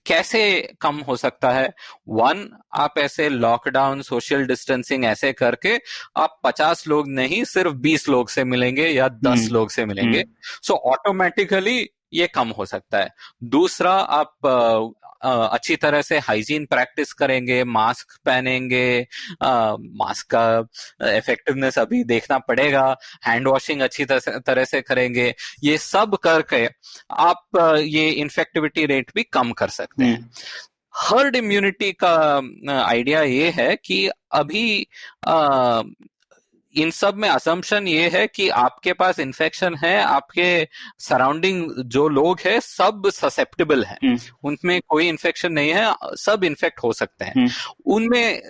कैसे कम हो सकता है? 1, आप ऐसे लॉकडाउन, सोशल डिस्टेंसिंग ऐसे करके आप 50 लोग नहीं, सिर्फ 20 लोग से मिलेंगे या 10 लोग से मिलेंगे। सो ऑटोमेटिकली ये कम हो सकता है। दूसरा, आप अच्छी तरह से हाइजीन प्रैक्टिस करेंगे, मास्क पहनेंगे, मास्क का इफेक्टिवनेस अभी देखना पड़ेगा, हैंड वॉशिंग अच्छी तरह से करेंगे। ये सब करके आप ये इन्फेक्टिविटी रेट भी कम कर सकते हैं। हर्ड इम्यूनिटी का आइडिया ये है कि अभी इन सब में असम्पशन ये है कि आपके पास इन्फेक्शन है, आपके सराउंडिंग जो लोग हैं सब ससेप्टेबल हैं, उनमें कोई इन्फेक्शन नहीं है, सब इन्फेक्ट हो सकते हैं। उनमें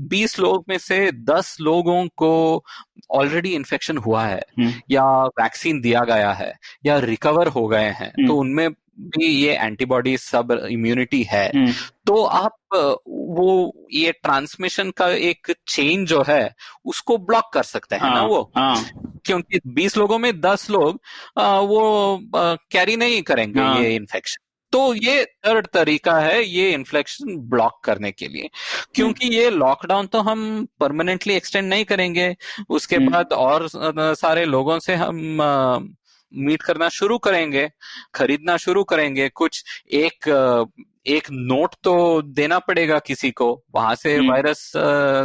20 लोग में से 10 लोगों को ऑलरेडी इन्फेक्शन हुआ है, या वैक्सीन दिया गया है, या रिकवर हो गए हैं, तो उनमें भी ये एंटीबॉडी सब इम्यूनिटी है। तो आप वो ये ट्रांसमिशन का एक चेन जो है उसको ब्लॉक कर सकते हैं ना वो, क्योंकि 20 लोगों में 10 लोग वो कैरी नहीं करेंगे ये इन्फेक्शन। तो ये थर्ड तरीका है ये इन्फेक्शन ब्लॉक करने के लिए, क्योंकि ये लॉकडाउन तो हम परमानेंटली एक्सटेंड नहीं करेंगे, उसके बाद और सारे लोगों से हम मीट करना शुरू करेंगे, खरीदना शुरू करेंगे, कुछ एक नोट तो देना पड़ेगा किसी को, वहां से वायरस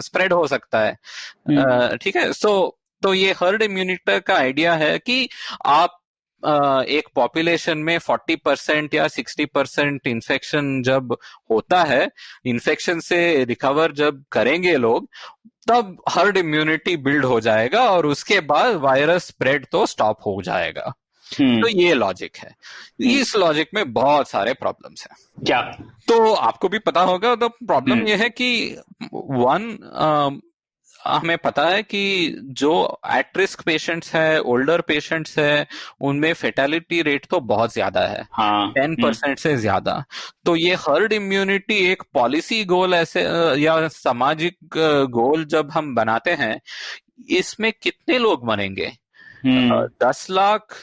स्प्रेड हो सकता है। ठीक है। तो ये हर्ड इम्यूनिटी का आइडिया है कि आप एक पॉपुलेशन में 40% या 60% इन्फेक्शन जब होता है, इन्फेक्शन से रिकवर जब करेंगे लोग, तब हर्ड इम्यूनिटी बिल्ड हो जाएगा और उसके बाद वायरस स्प्रेड तो स्टॉप हो जाएगा। तो ये लॉजिक है। इस लॉजिक में बहुत सारे प्रॉब्लम्स हैं। क्या? तो आपको भी पता होगा, तो प्रॉब्लम ये है कि हमें पता है कि जो एट रिस्क पेशेंट्स है, ओल्डर पेशेंट्स है, उनमें फेटेलिटी रेट तो बहुत ज्यादा है, 10% से ज्यादा। तो ये हर्ड इम्यूनिटी एक पॉलिसी गोल ऐसे या सामाजिक गोल जब हम बनाते हैं, इसमें कितने लोग मरेंगे? 10 लाख,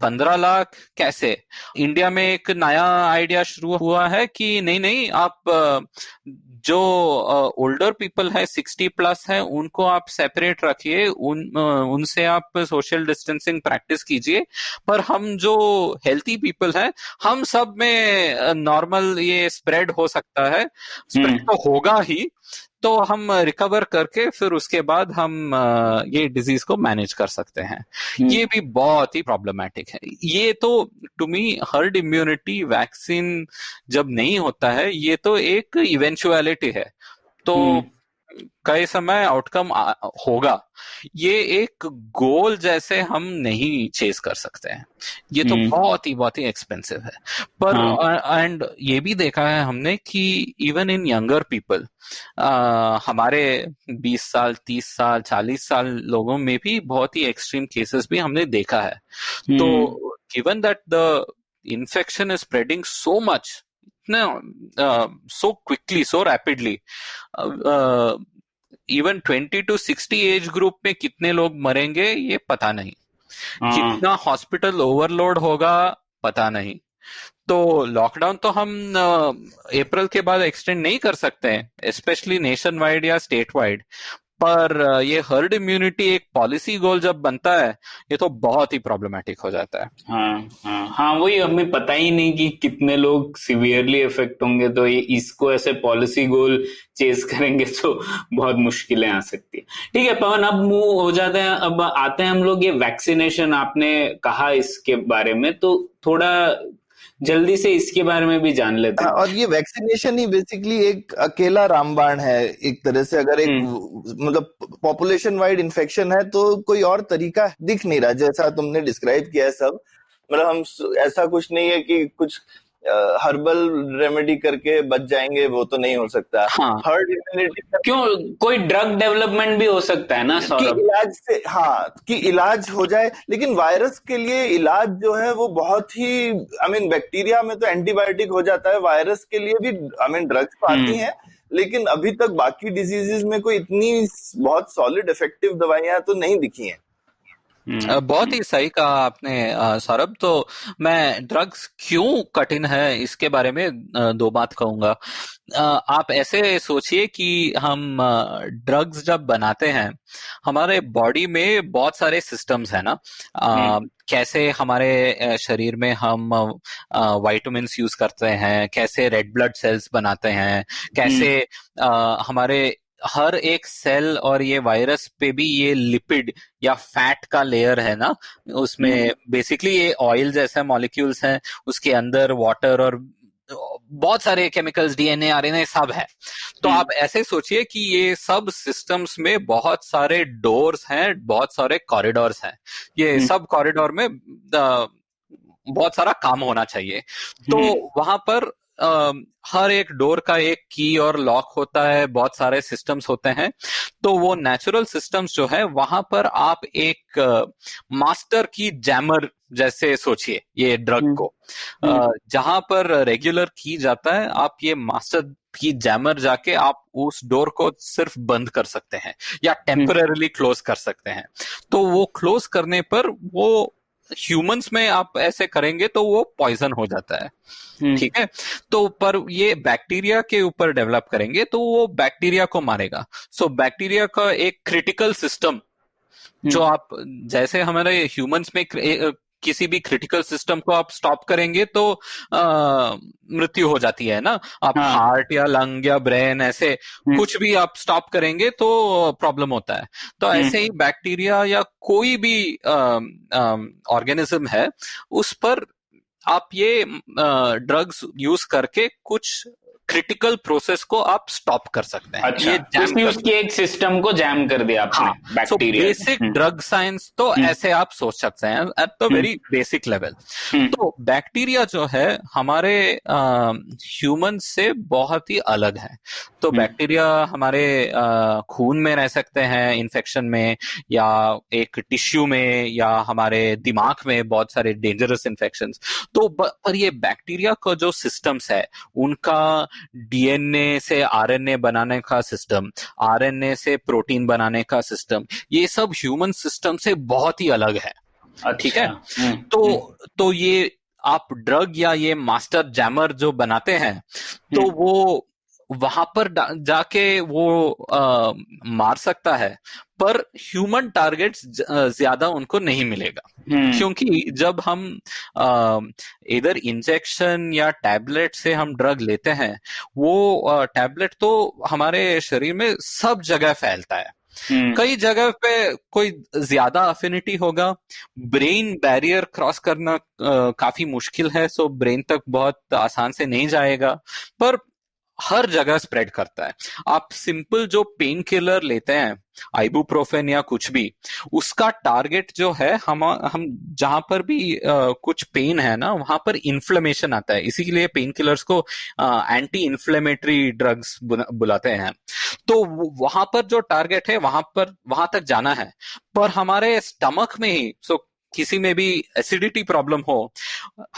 15 लाख, कैसे? इंडिया में एक नया आइडिया शुरू हुआ है कि नहीं, आप जो ओल्डर पीपल है, 60 प्लस है, उनको आप सेपरेट रखिए, उनसे आप सोशल डिस्टेंसिंग प्रैक्टिस कीजिए, पर हम जो हेल्थी पीपल है, हम सब में नॉर्मल ये स्प्रेड हो सकता है, स्प्रेड तो होगा ही, तो हम रिकवर करके फिर उसके बाद हम ये डिजीज को मैनेज कर सकते हैं। ये भी बहुत ही प्रॉब्लमैटिक है। ये तो to me herd immunity vaccine जब नहीं होता है, ये तो एक इवेंचुअलिटी है, तो कई समय आउटकम होगा, ये एक गोल जैसे हम नहीं चेस कर सकते हैं। ये तो बहुत ही एक्सपेंसिव है। पर एंड ये भी देखा है हमने कि इवन इन यंगर पीपल, हमारे 20 साल, 30 साल, 40 साल लोगों में भी बहुत ही एक्सट्रीम केसेस भी हमने देखा है। तो given that the infection is spreading so much, so quickly, so rapidly, even 20 to 60 age group में कितने लोग मरेंगे ये पता नहीं, कितना हॉस्पिटल ओवरलोड होगा पता नहीं। तो लॉकडाउन तो हम अप्रैल के बाद एक्सटेंड नहीं कर सकते हैं, स्पेशली नेशन वाइड या स्टेट वाइड, पर ये हर्ड इम्यूनिटी एक पॉलिसी गोल जब बनता है, ये तो बहुत ही प्रॉब्लमेटिक हो जाता है। हाँ, वही हमें पता ही नहीं कि कितने लोग सिवियरली इफेक्ट होंगे, तो ये इसको ऐसे पॉलिसी गोल चेस करेंगे तो बहुत मुश्किलें आ सकती है। ठीक है पवन, अब मूव हो जाते हैं, अब आते हैं हम लोग ये वैक्सीनेशन, आपने कहा इसके बारे में, तो थोड़ा जल्दी से इसके बारे में भी जान लेते हैं। और ये वैक्सीनेशन ही बेसिकली एक अकेला रामबाण है एक तरह से। अगर एक मतलब पॉपुलेशन वाइड इन्फेक्शन है तो कोई और तरीका दिख नहीं रहा, जैसा तुमने डिस्क्राइब किया है सब। मतलब हम ऐसा कुछ नहीं है कि कुछ हर्बल रेमेडी करके बच जाएंगे, वो तो नहीं हो सकता। हर्ड इम्यूनिटी क्यों, कोई ड्रग डेवलपमेंट भी हो सकता है ना सौरभ, कि इलाज से, हाँ, कि इलाज हो जाए। लेकिन वायरस के लिए इलाज जो है वो बहुत ही, बैक्टीरिया में तो एंटीबायोटिक हो जाता है, वायरस के लिए भी ड्रग्स आती हैं, लेकिन अभी तक बाकी डिजीजेस में कोई इतनी बहुत सॉलिड इफेक्टिव दवाइयां तो नहीं दिखी हैं। बहुत ही सही कहा आपने सौरभ। तो मैं ड्रग्स क्यों कठिन है इसके बारे में दो बात कहूंगा। आप ऐसे सोचिए कि हम ड्रग्स जब बनाते हैं, हमारे बॉडी में बहुत सारे सिस्टम्स है ना। कैसे हमारे शरीर में हम विटामिन्स यूज करते हैं, कैसे रेड ब्लड सेल्स बनाते हैं, कैसे हमारे हर एक सेल, और ये वायरस पे भी ये लिपिड या फैट का लेयर है ना, उसमें बेसिकली ये ऑयल जैसे मॉलिक्यूल्स हैं, उसके अंदर वाटर और बहुत सारे केमिकल्स, डीएनए, आरएनए सब है। तो आप ऐसे सोचिए कि ये सब सिस्टम्स में बहुत सारे डोर्स हैं, बहुत सारे कॉरिडोर्स हैं। ये सब कॉरिडोर में बहुत सारा काम होना चाहिए। तो वहां पर हर एक डोर का एक की और लॉक होता है, बहुत सारे सिस्टम्स होते हैं। तो वो नेचुरल सिस्टम्स जो है, वहां पर आप एक मास्टर की जैमर जैसे सोचिए ये ड्रग को, जहां पर रेगुलर की जाता है, आप ये मास्टर की जैमर जाके आप उस डोर को सिर्फ बंद कर सकते हैं या टेम्पररीली क्लोज कर सकते हैं। तो वो क्लोज करने पर वो ह्यूमंस में आप ऐसे करेंगे तो वो पॉइजन हो जाता है, ठीक है। तो पर ये बैक्टीरिया के ऊपर डेवलप करेंगे तो वो बैक्टीरिया को मारेगा। सो बैक्टीरिया का एक क्रिटिकल सिस्टम, जो आप जैसे हमारे ह्यूमंस में किसी भी क्रिटिकल सिस्टम को आप स्टॉप करेंगे तो मृत्यु हो जाती है ना। आप हार्ट या लंग या ब्रेन, ऐसे कुछ भी आप स्टॉप करेंगे तो प्रॉब्लम होता है। तो ऐसे ही बैक्टीरिया या कोई भी ऑर्गेनिज्म है, उस पर आप ये ड्रग्स यूज करके कुछ क्रिटिकल प्रोसेस को आप स्टॉप कर सकते हैं। अच्छा, ये उसकी एक सिस्टम को जैम कर दिया आपने, बैक्टीरिया। बेसिक ड्रग साइंस तो ऐसे आप सोच सकते हैं at the very basic level. तो बैक्टीरिया जो है हमारे ह्यूमन से बहुत ही अलग है। तो बैक्टीरिया हमारे खून में रह सकते हैं इन्फेक्शन में, या एक टिश्यू में, या हमारे दिमाग में बहुत सारे डेंजरस इन्फेक्शंस। तो पर ये बैक्टीरिया का जो सिस्टम्स है, उनका डीएनए से आरएनए बनाने का सिस्टम, आरएनए से प्रोटीन बनाने का सिस्टम, ये सब ह्यूमन सिस्टम से बहुत ही अलग है। ठीक है। तो ये आप ड्रग या ये मास्टर जैमर जो बनाते हैं, तो वो वहां पर जाके वो मार सकता है, पर ह्यूमन टारगेट्स ज्यादा उनको नहीं मिलेगा। क्योंकि जब हम इधर इंजेक्शन या टैबलेट से हम ड्रग लेते हैं, वो टैबलेट तो हमारे शरीर में सब जगह फैलता है। कई जगह पे कोई ज्यादा अफिनिटी होगा, ब्रेन बैरियर क्रॉस करना काफी मुश्किल है, सो ब्रेन तक बहुत आसान से नहीं जाएगा, पर हर जगह स्प्रेड करता है। आप सिंपल जो पेन किलर लेते हैं, आइबुप्रोफेन या कुछ भी, उसका टारगेट जो है, हम जहां पर भी कुछ पेन है ना, वहां पर इन्फ्लेमेशन आता है। इसीलिए पेन किलर्स को एंटी इन्फ्लेमेटरी ड्रग्स बुलाते हैं। तो वहां पर जो टारगेट है, वहां तक जाना है। पर हमारे स्टमक में ही, किसी में भी एसिडिटी प्रॉब्लम हो,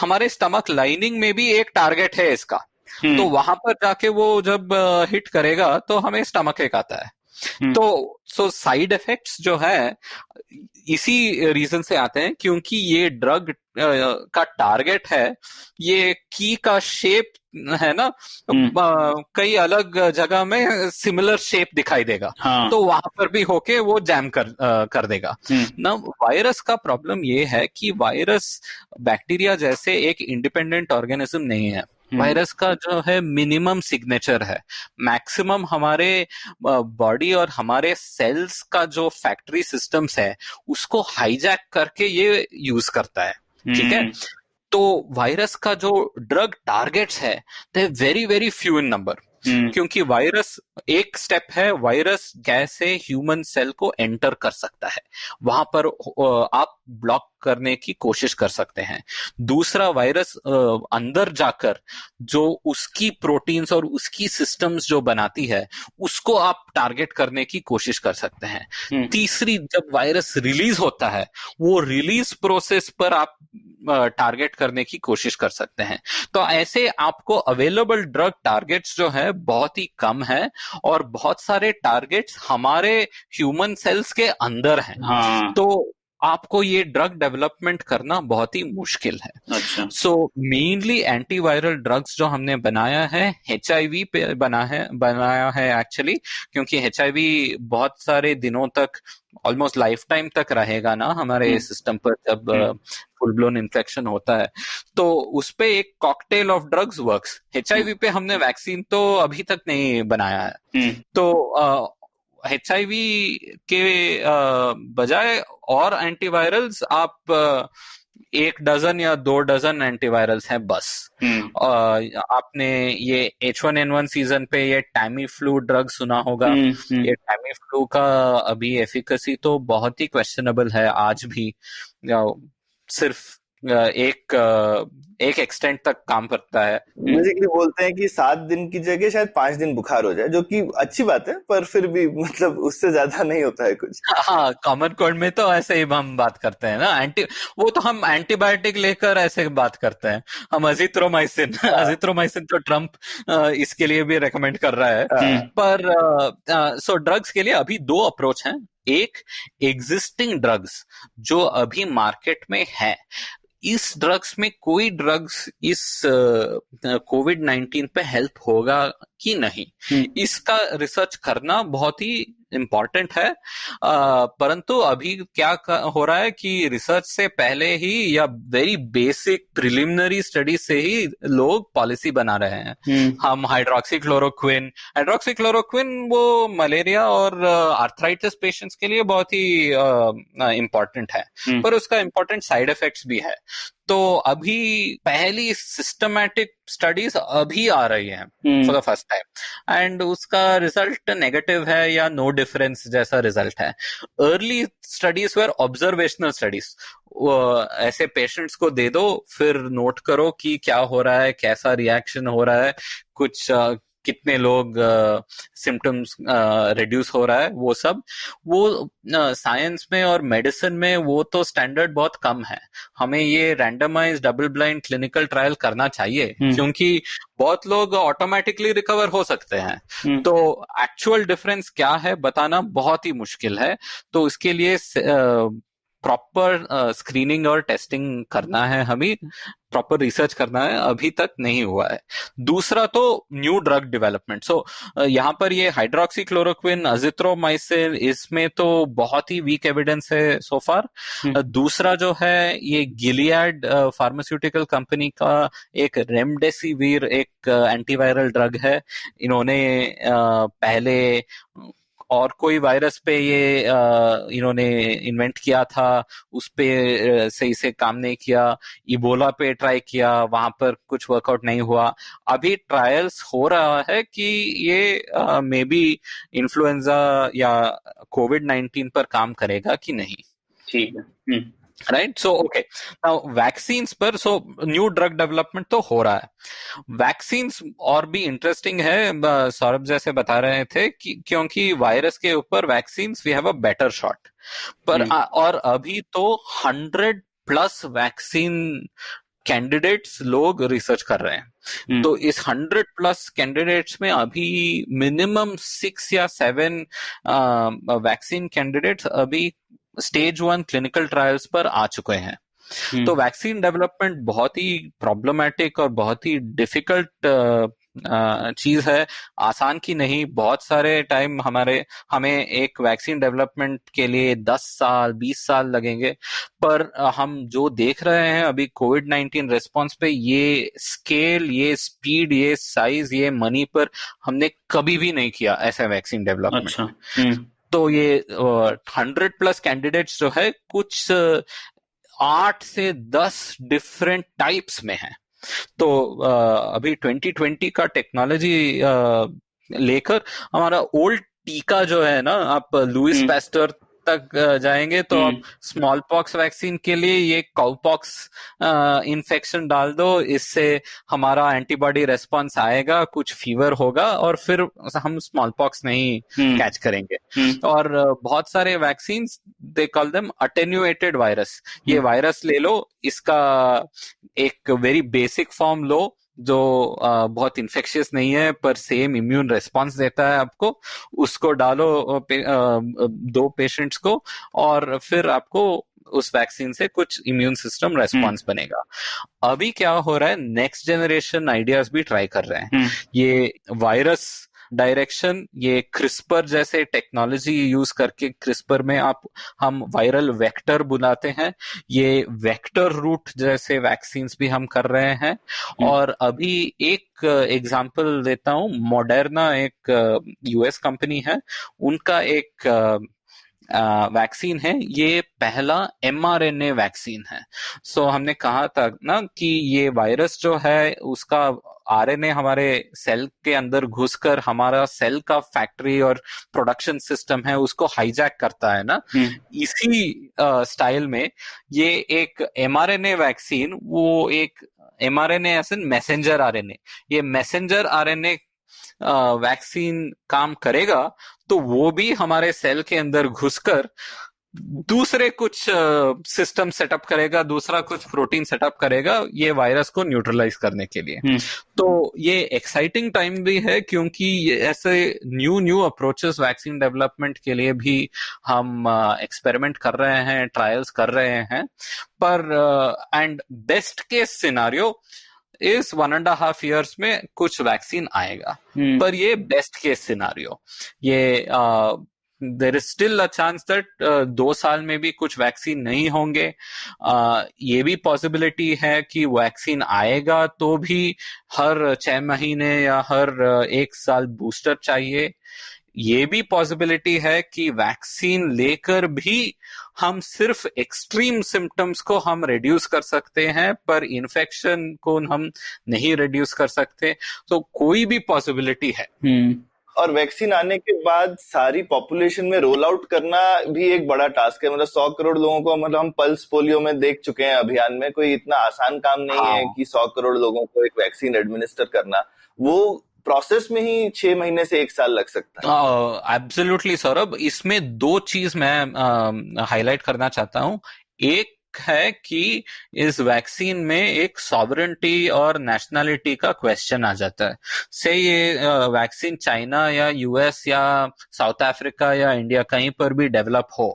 हमारे स्टमक लाइनिंग में भी एक टारगेट है इसका। तो वहां पर जाके वो जब हिट करेगा तो हमें स्टमक एक आता है। तो साइड इफेक्ट्स जो है इसी रीजन से आते हैं, क्योंकि ये ड्रग का टारगेट है, ये की का शेप है ना, कई अलग जगह में सिमिलर शेप दिखाई देगा, तो वहां पर भी होके वो जैम कर देगा ना। वायरस का प्रॉब्लम ये है कि वायरस बैक्टीरिया जैसे एक इंडिपेंडेंट ऑर्गेनिज्म नहीं है। वायरस का जो है मिनिमम सिग्नेचर है, मैक्सिमम हमारे बॉडी और हमारे सेल्स का जो फैक्ट्री सिस्टम्स है उसको हाईजैक करके ये यूज करता है, ठीक है। तो वायरस का जो ड्रग टारगेट्स है they very very few in number, क्योंकि वायरस एक स्टेप है, वायरस कैसे ह्यूमन सेल को एंटर कर सकता है, वहां पर आप ब्लॉक करने की कोशिश कर सकते हैं। दूसरा, वायरस अंदर जाकर जो उसकी प्रोटीन्स और उसकी सिस्टम्स जो बनाती है उसको आप टारगेट करने की कोशिश कर सकते हैं। तीसरी, जब वायरस रिलीज होता है वो रिलीज प्रोसेस पर आप टारगेट करने की कोशिश कर सकते हैं। तो ऐसे आपको अवेलेबल ड्रग टारगेट्स जो है बहुत ही कम है, और बहुत सारे टारगेट्स हमारे ह्यूमन सेल्स के अंदर हैं। तो आपको ये ड्रग डेवलपमेंट करना बहुत ही मुश्किल है। अच्छा। सो मेनली एंटीवायरल ड्रग्स जो हमने बनाया है HIV पे बनाया है एक्चुअली, क्योंकि HIV बहुत सारे दिनों तक, ऑलमोस्ट लाइफ टाइम तक रहेगा ना हमारे सिस्टम पर, जब फुल ब्लोन इन्फेक्शन होता है। तो उस पे एक cocktail of drugs works. HIV पे हमने वैक्सीन तो अभी तक नहीं बनाया है। तो HIV के बजाय और एंटीवायरल्स आप 1 डजन या 2 डजन एंटीवायरल्स हैं बस। आपने ये H1N1 सीजन पे ये टैमी फ्लू ड्रग सुना होगा। ये टैमी फ्लू का अभी एफिकेसी तो बहुत ही क्वेश्चनेबल है आज भी, सिर्फ एक एक्सटेंट तक काम करता है। बेसिकली बोलते हैं कि 7 दिन की जगह शायद 5 दिन बुखार हो जाए, जो कि अच्छी बात है, पर फिर भी मतलब उससे ज्यादा नहीं होता है कुछ। हाँ, कॉमन कोल्ड में तो ऐसे ही हम बात करते हैं ना, वो तो हम एंटीबायोटिक लेकर ऐसे बात करते हैं। हम अजिथ्रोमाइसिन तो ट्रम्प इसके लिए भी रेकमेंड कर रहा है। पर सो ड्रग्स के लिए अभी 2 अप्रोच हैं। एक, एग्जिस्टिंग ड्रग्स जो अभी मार्केट में है, इस ड्रग्स में कोई ड्रग्स इस कोविड-19 पे हेल्प होगा कि नहीं, इसका रिसर्च करना बहुत ही इम्पोर्टेंट है। परंतु अभी क्या हो रहा है कि रिसर्च से पहले ही या वेरी बेसिक प्रिलिमिनरी स्टडी से ही लोग पॉलिसी बना रहे हैं। हम हाइड्रोक्सीक्लोरोक्विन वो मलेरिया और आर्थराइटिस पेशेंट्स के लिए बहुत ही इम्पोर्टेंट है, पर उसका इम्पोर्टेंट साइड इफेक्ट्स भी है। तो अभी पहली सिस्टमैटिक स्टडीज अभी आ रही हैं for the first time, and उसका रिजल्ट नेगेटिव है या नो डिफरेंस जैसा रिजल्ट है। Early studies were observational studies, ऐसे पेशेंट्स को दे दो, फिर नोट करो कि क्या हो रहा है, कैसा रिएक्शन हो रहा है, कुछ कितने लोग सिम्टम्स रिड्यूस हो रहा है, वो साइंस में और मेडिसिन में वो तो स्टैंडर्ड बहुत कम है। हमें ये randomise double blind clinical trial करना चाहिए, क्योंकि बहुत लोग ऑटोमेटिकली रिकवर हो सकते हैं। तो एक्चुअल डिफरेंस क्या है बताना बहुत ही मुश्किल है। तो इसके लिए प्रॉपर स्क्रीनिंग और टेस्टिंग करना है, हमें प्रॉपर रिसर्च करना है, अभी तक नहीं हुआ है। दूसरा तो न्यू ड्रग डेवलपमेंट। सो यहाँ पर ये हाइड्रोक्सीक्लोरोक्विन, अजिथ्रोमाइसिन, इसमें तो बहुत ही वीक एविडेंस है सो फार। दूसरा जो है ये गिलियड फार्मास्यूटिकल कंपनी का एक रेमडेसिविर एक एंटीवायरल ड्रग है। इन्होंने पहले और कोई वायरस पे ये इन्होंने इन्वेंट किया था, उस पे सही से काम नहीं किया। इबोला पे ट्राई किया, वहां पर कुछ वर्कआउट नहीं हुआ। अभी ट्रायल्स हो रहा है कि ये मे बी इन्फ्लुएंजा या कोविड-19 पर काम करेगा कि नहीं। ठीक है, right. So okay, now vaccines पर न्यू ड्रग डेवलपमेंट तो हो रहा है। वैक्सीन्स और भी इंटरेस्टिंग है, सौरभ जैसे बता रहे थे कि क्योंकि वायरस के ऊपर vaccines we have a better shot. पर और अभी तो 100+ वैक्सीन कैंडिडेट्स लोग रिसर्च कर रहे हैं। तो इस 100+ कैंडिडेट्स में अभी मिनिमम 6 या 7 वैक्सीन कैंडिडेट्स अभी स्टेज 1 क्लिनिकल ट्रायल्स पर आ चुके हैं। तो वैक्सीन डेवलपमेंट बहुत ही प्रॉब्लमेटिक और बहुत ही डिफिकल्ट चीज है, आसान की नहीं। बहुत सारे टाइम हमें एक वैक्सीन डेवलपमेंट के लिए 10 साल 20 साल लगेंगे, पर हम जो देख रहे हैं अभी कोविड-19 रिस्पॉन्स पे, ये स्केल, ये स्पीड, ये साइज, ये मनी पर हमने कभी भी नहीं किया ऐसा वैक्सीन डेवलपमेंट। अच्छा। तो ये 100+ कैंडिडेट्स जो है कुछ 8 से 10 डिफरेंट टाइप्स में है। तो अभी 2020 का टेक्नोलॉजी लेकर हमारा ओल्ड टीका जो है ना, आप लुइस पैस्टर तक जाएंगे तो आप स्मॉल पॉक्स वैक्सीन के लिए ये काउपॉक्स इन्फेक्शन डाल दो, इससे हमारा एंटीबॉडी रेस्पॉन्स आएगा, कुछ फीवर होगा और फिर हम स्मॉल पॉक्स नहीं कैच करेंगे। और बहुत सारे vaccine they call them attenuated virus. ये वायरस ले लो, इसका एक वेरी बेसिक फॉर्म लो जो बहुत इन्फेक्शियस नहीं है पर सेम इम्यून रेस्पॉन्स देता है आपको, उसको डालो 2 पेशेंट्स को और फिर आपको उस वैक्सीन से कुछ इम्यून सिस्टम रेस्पॉन्स बनेगा। अभी क्या हो रहा है, नेक्स्ट जनरेशन आइडियाज भी ट्राई कर रहे हैं। ये वायरस डायरेक्शन, ये क्रिस्पर जैसे टेक्नोलॉजी यूज करके, क्रिस्पर में हम वायरल वेक्टर बुलाते हैं, ये वेक्टर रूट जैसे वैक्सीन्स भी हम कर रहे हैं। और अभी एक एग्जांपल देता हूं, मॉडर्ना एक यूएस कंपनी है, उनका एक वैक्सीन है, ये पहला mRNA वैक्सीन है। सो हमने कहा था ना कि ये वायरस जो है उसका आरएनए हमारे सेल के अंदर घुसकर हमारा सेल का फैक्ट्री और प्रोडक्शन सिस्टम है उसको हाईजैक करता है ना, इसी स्टाइल में ये एक mRNA वैक्सीन, वो एक mRNA as in messenger RNA, ये मैसेंजर आरएनए वैक्सीन काम करेगा तो वो भी हमारे सेल के अंदर घुसकर दूसरे कुछ सिस्टम सेटअप करेगा, दूसरा कुछ प्रोटीन सेटअप करेगा ये वायरस को न्यूट्रलाइज करने के लिए। तो ये एक्साइटिंग टाइम भी है क्योंकि ऐसे न्यू अप्रोचेस वैक्सीन डेवलपमेंट के लिए भी हम एक्सपेरिमेंट कर रहे हैं, ट्रायल्स कर रहे हैं। पर एंड बेस्ट केस सिनारियो इस 1.5 years में कुछ वैक्सीन आएगा, पर ये बेस्ट केस सिनारियो, ये there is still a chance that 2 साल में भी कुछ वैक्सीन नहीं होंगे। ये भी पॉसिबिलिटी है कि वैक्सीन आएगा तो भी हर 6 महीने या हर 1 साल बूस्टर चाहिए। ये भी पॉसिबिलिटी है कि वैक्सीन लेकर भी हम सिर्फ एक्सट्रीम सिम्टम्स को हम रिड्यूस कर सकते हैं पर इन्फेक्शन को हम नहीं रिड्यूस कर सकते। तो कोई भी पॉसिबिलिटी है। और वैक्सीन आने के बाद सारी पॉपुलेशन में रोल आउट करना भी एक बड़ा टास्क है। मतलब 100 करोड़ लोगों को, मतलब हम पल्स पोलियो में देख चुके हैं अभियान में, कोई इतना आसान काम नहीं है कि 100 करोड़ लोगों को एक वैक्सीन एडमिनिस्टर करना। वो प्रोसेस में ही 6 महीने से 1 साल लग सकता है। एब्सोल्युटली सौरभ, इसमें 2 चीज मैं हाईलाइट करना चाहता हूँ। एक है कि इस वैक्सीन में एक सॉवरेनिटी और नेशनलिटी का क्वेश्चन आ जाता है। से ये वैक्सीन चाइना या यूएस या साउथ अफ्रीका या इंडिया कहीं पर भी डेवलप हो,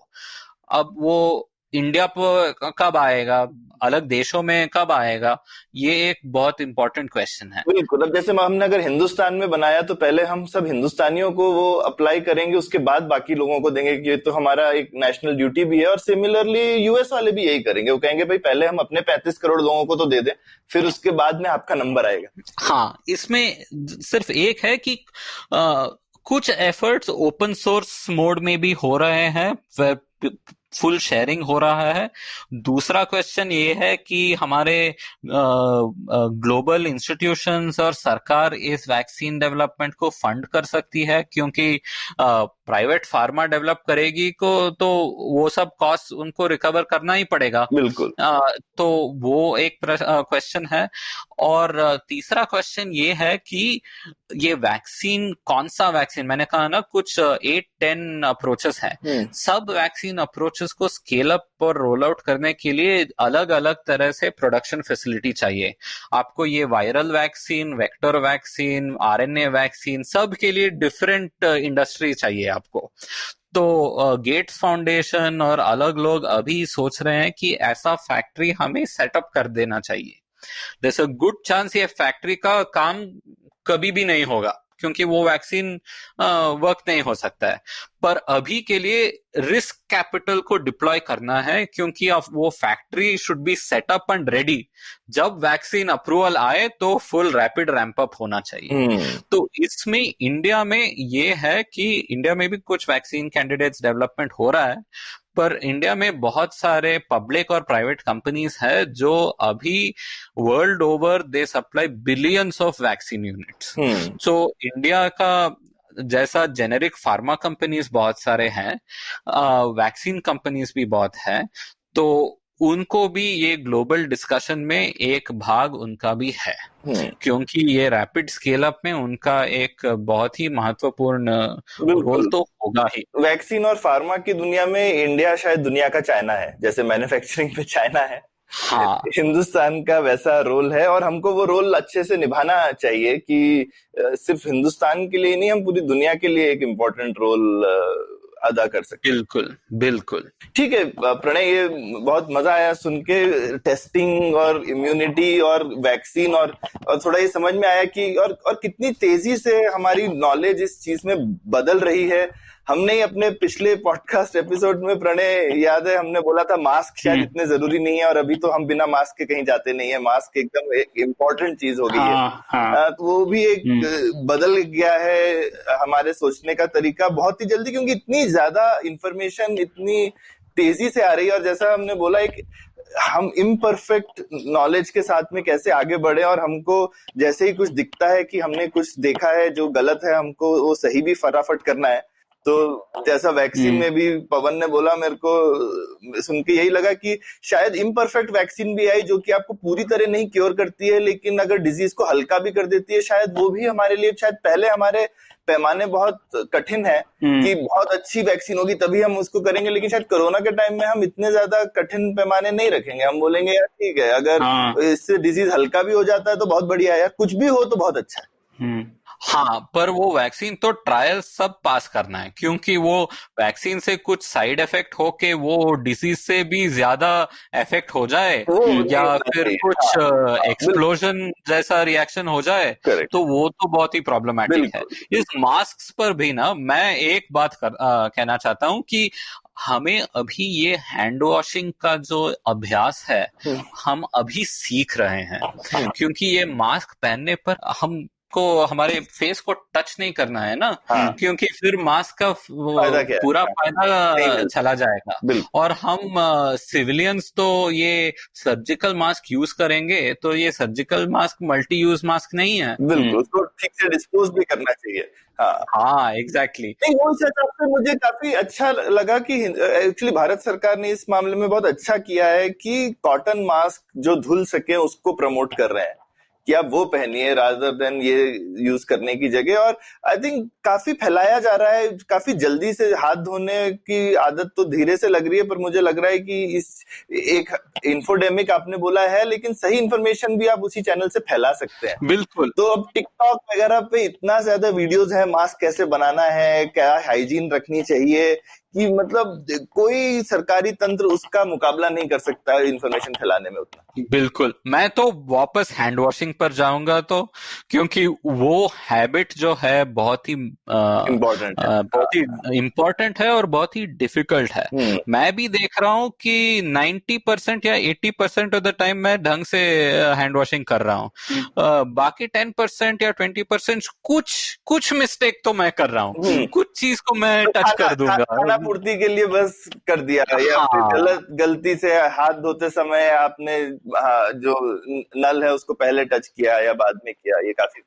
अब वो इंडिया पर कब आएगा, अलग देशों में कब आएगा, ये एक बहुत इंपॉर्टेंट क्वेश्चन है। बिल्कुल। अब जैसे हमने अगर हिंदुस्तान में बनाया तो पहले हम सब हिंदुस्तानियों को वो अप्लाई करेंगे, उसके बाद बाकी लोगों को देंगे कि ये तो हमारा एक नेशनल ड्यूटी भी है। और सिमिलरली यूएस वाले भी यही करेंगे, वो कहेंगे भाई पहले हम अपने 35 करोड़ लोगों को तो दे दें, फिर उसके बाद में आपका नंबर आएगा। हाँ, इसमें सिर्फ एक है कि कुछ एफर्ट्स ओपन सोर्स मोड में भी हो रहे हैं, फुल शेयरिंग हो रहा है। दूसरा क्वेश्चन ये है कि हमारे ग्लोबल इंस्टीट्यूशंस और सरकार इस वैक्सीन डेवलपमेंट को फंड कर सकती है, क्योंकि प्राइवेट फार्मा डेवलप करेगी को तो वो सब कॉस्ट उनको रिकवर करना ही पड़ेगा। बिल्कुल। तो वो एक क्वेश्चन है। और तीसरा क्वेश्चन ये है कि ये वैक्सीन, कौन सा वैक्सीन, मैंने कहा ना कुछ 8-10 अप्रोचेस हैं, सब वैक्सीन अप्रोचेस को स्केल अप और रोल आउट करने के लिए अलग अलग तरह से प्रोडक्शन फैसिलिटी चाहिए आपको। ये viral vaccine, vector vaccine, RNA vaccine, सब के लिए डिफरेंट इंडस्ट्री चाहिए आपको। तो गेट्स फाउंडेशन और अलग लोग अभी सोच रहे हैं कि ऐसा फैक्ट्री हमें सेटअप कर देना चाहिए। there's a good chance ये फैक्ट्री का काम कभी भी नहीं होगा क्योंकि वो वैक्सीन वर्क नहीं हो सकता है, पर अभी के लिए रिस्क कैपिटल को डिप्लॉय करना है क्योंकि वो factory should be set up and ready. जब वैक्सीन अप्रूवल आए तो फुल रैपिड रैंप अप होना चाहिए। तो इसमें इंडिया में ये है कि इंडिया में भी कुछ वैक्सीन कैंडिडेट्स डेवलपमेंट हो रहा है, पर इंडिया में बहुत सारे पब्लिक और प्राइवेट कंपनीज है जो अभी world over they supply billions of vaccine units. So India का जैसा जेनेरिक फार्मा कंपनीज बहुत सारे हैं, वैक्सीन कंपनीज भी बहुत है, तो उनको भी ये ग्लोबल डिस्कशन में एक भाग उनका भी है क्योंकि ये रैपिड स्केल अप में उनका एक बहुत ही महत्वपूर्ण रोल तो होगा ही। वैक्सीन और फार्मा की दुनिया में इंडिया शायद दुनिया का चाइना है, जैसे मैन्युफैक्चरिंग पे चाइना है। हाँ, हिंदुस्तान का वैसा रोल है और हमको वो रोल अच्छे से निभाना चाहिए कि सिर्फ हिंदुस्तान के लिए नहीं, हम पूरी दुनिया के लिए एक इम्पोर्टेंट रोल अदा कर सकते। बिल्कुल बिल्कुल। ठीक है प्रणय, ये बहुत मजा आया सुन के, टेस्टिंग और इम्यूनिटी और वैक्सीन और थोड़ा ये समझ में आया कि और कितनी तेजी से हमारी नॉलेज इस चीज में बदल रही है। हमने ही अपने पिछले पॉडकास्ट एपिसोड में, प्रणय याद है, हमने बोला था मास्क शायद इतने जरूरी नहीं है और अभी तो हम बिना मास्क के कहीं जाते नहीं है। मास्क एकदम एक इम्पोर्टेंट चीज हो गई है। तो वो भी एक बदल गया है हमारे सोचने का तरीका बहुत ही जल्दी, क्योंकि इतनी ज्यादा इंफॉर्मेशन इतनी तेजी से आ रही है। और जैसा हमने बोला, एक हम इम्परफेक्ट नॉलेज के साथ में कैसे आगे बढ़े, और हमको जैसे ही कुछ दिखता है कि हमने कुछ देखा है जो गलत है, हमको वो सही भी फटाफट करना है। तो जैसा वैक्सीन में भी पवन ने बोला, मेरे को सुन के यही लगा कि शायद इम्परफेक्ट वैक्सीन भी आई जो कि आपको पूरी तरह नहीं क्योर करती है, लेकिन अगर डिजीज को हल्का भी कर देती है, शायद वो भी हमारे लिए, शायद पहले हमारे पैमाने बहुत कठिन है कि बहुत अच्छी वैक्सीन होगी तभी हम उसको करेंगे, लेकिन शायद कोरोना के टाइम में हम इतने ज्यादा कठिन पैमाने नहीं रखेंगे। हम बोलेंगे यार ठीक है, अगर इससे डिजीज हल्का भी हो जाता है तो बहुत बढ़िया है, यार कुछ भी हो तो बहुत अच्छा है। हाँ, पर वो वैक्सीन तो ट्रायल सब पास करना है क्योंकि वो वैक्सीन से कुछ साइड इफेक्ट होके वो डिजीज से भी ज्यादा इफेक्ट हो जाए या फिर कुछ एक्सप्लोजन जैसा रिएक्शन हो जाए, तो वो तो बहुत ही प्रॉब्लमैटिक है। इस मास्क पर भी ना मैं एक बात कहना चाहता हूँ कि हमें अभी ये हैंड वॉशिंग का जो अभ्यास है हम अभी सीख रहे हैं, क्योंकि ये मास्क पहनने पर हम को हमारे फेस को टच नहीं करना है ना, क्योंकि फिर मास्क का पूरा फायदा चला जाएगा। और हम सिविलियंस तो ये सर्जिकल मास्क यूज करेंगे, तो ये surgical mask multi use mask नहीं है। बिल्कुल, उसको ठीक से डिस्पोज भी करना चाहिए। हाँ एग्जैक्टली। नहीं, वो इस हिसाब से मुझे काफी अच्छा लगा कि एक्चुअली भारत सरकार ने इस मामले में बहुत अच्छा किया है कि कॉटन मास्क जो धुल सके उसको प्रमोट कर रहे हैं कि आप वो पहनिए रादर देन ये यूज करने की जगह। और आई थिंक काफी फैलाया जा रहा है, काफी जल्दी से हाथ धोने की आदत तो धीरे से लग रही है, पर मुझे लग रहा है कि इस एक इन्फोडेमिक आपने बोला है, लेकिन सही इन्फॉर्मेशन भी आप उसी चैनल से फैला सकते हैं। बिल्कुल। तो अब टिकटॉक वगैरह पे इतना ज्यादा वीडियोज है, मास्क कैसे बनाना है, क्या हाइजीन रखनी चाहिए, कि मतलब कोई सरकारी तंत्र उसका मुकाबला नहीं कर सकता इन्फॉर्मेशन फैलाने में उतना। बिल्कुल, मैं तो वापस हैंड वॉशिंग पर जाऊंगा, तो क्योंकि वो हैबिट जो है बहुत ही इम्पोर्टेंट है और बहुत ही डिफिकल्ट है। मैं भी देख रहा हूँ कि 90% या 80% ऑफ द टाइम मैं ढंग से हैंड वॉशिंग कर रहा हूँ, बाकी 10% या 20% कुछ मिस्टेक तो मैं कर रहा हूँ, कुछ चीज को मैं टच कर दूंगा। पूर्ति के लिए बस कर दिया, या फिर गलती से हाथ धोते समय आपने जो नल है उसको पहले टच किया या बाद में किया, ये काफी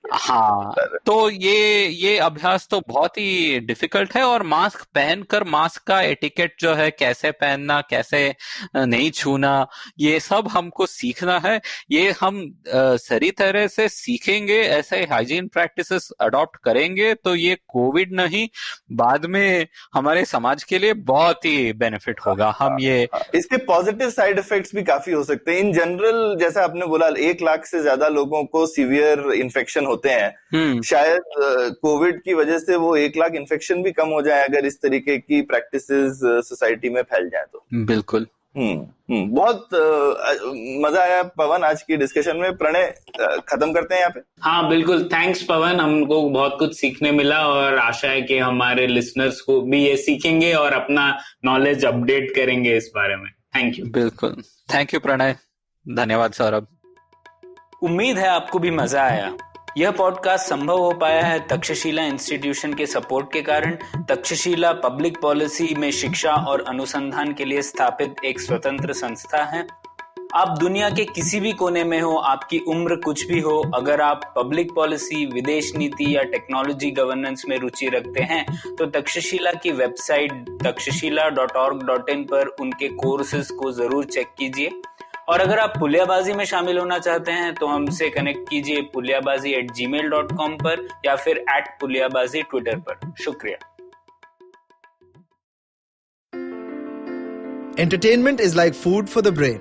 तो ये अभ्यास तो बहुत ही डिफिकल्ट है। और मास्क पहनकर मास्क का एटिकेट जो है, कैसे पहनना, कैसे नहीं छूना, ये सब हमको सीखना है। ये हम सही तरह से सीखेंगे, ऐसे हाइजीन प्रैक्टिसेस अडॉप्ट करेंगे तो ये कोविड नहीं, बाद में हमारे समाज के लिए बहुत ही बेनिफिट होगा। हम ये इसके पॉजिटिव साइड इफेक्ट्स भी काफी हो सकते हैं। इन जनरल जैसा आपने बोला 1 लाख से ज्यादा लोगों को सीवियर इन्फेक्शन होते हैं, शायद कोविड की वजह से वो 1 लाख इन्फेक्शन भी कम हो जाए अगर इस तरीके की प्रैक्टिसेस सोसाइटी में फैल जाए तो। बिल्कुल। बहुत मजा आया पवन आज की डिस्कशन में। प्रणय, खत्म करते हैं यहाँ पे। हाँ बिल्कुल, थैंक्स पवन, हमको बहुत कुछ सीखने मिला और आशा है कि हमारे लिसनर्स को भी ये सीखेंगे और अपना नॉलेज अपडेट करेंगे इस बारे में। Thank you. बिल्कुल, थैंक यू प्रणय, धन्यवाद सौरभ। उम्मीद है आपको भी मजा आया। यह पॉडकास्ट संभव हो पाया है तक्षशिला इंस्टीट्यूशन के सपोर्ट के कारण। तक्षशिला पब्लिक पॉलिसी में शिक्षा और अनुसंधान के लिए स्थापित एक स्वतंत्र संस्था है। आप दुनिया के किसी भी कोने में हो, आपकी उम्र कुछ भी हो, अगर आप पब्लिक पॉलिसी, विदेश नीति या टेक्नोलॉजी गवर्नेंस में रुचि रखते हैं तो तक्षशिला की वेबसाइट takshashila.org.in पर उनके कोर्सेज को जरूर चेक कीजिए। और अगर आप पुलियाबाजी में शामिल होना चाहते हैं तो हमसे कनेक्ट कीजिए puliyabazi@gmail.com पर या फिर @puliyabazi ट्विटर पर। शुक्रिया। Entertainment is like food for the brain.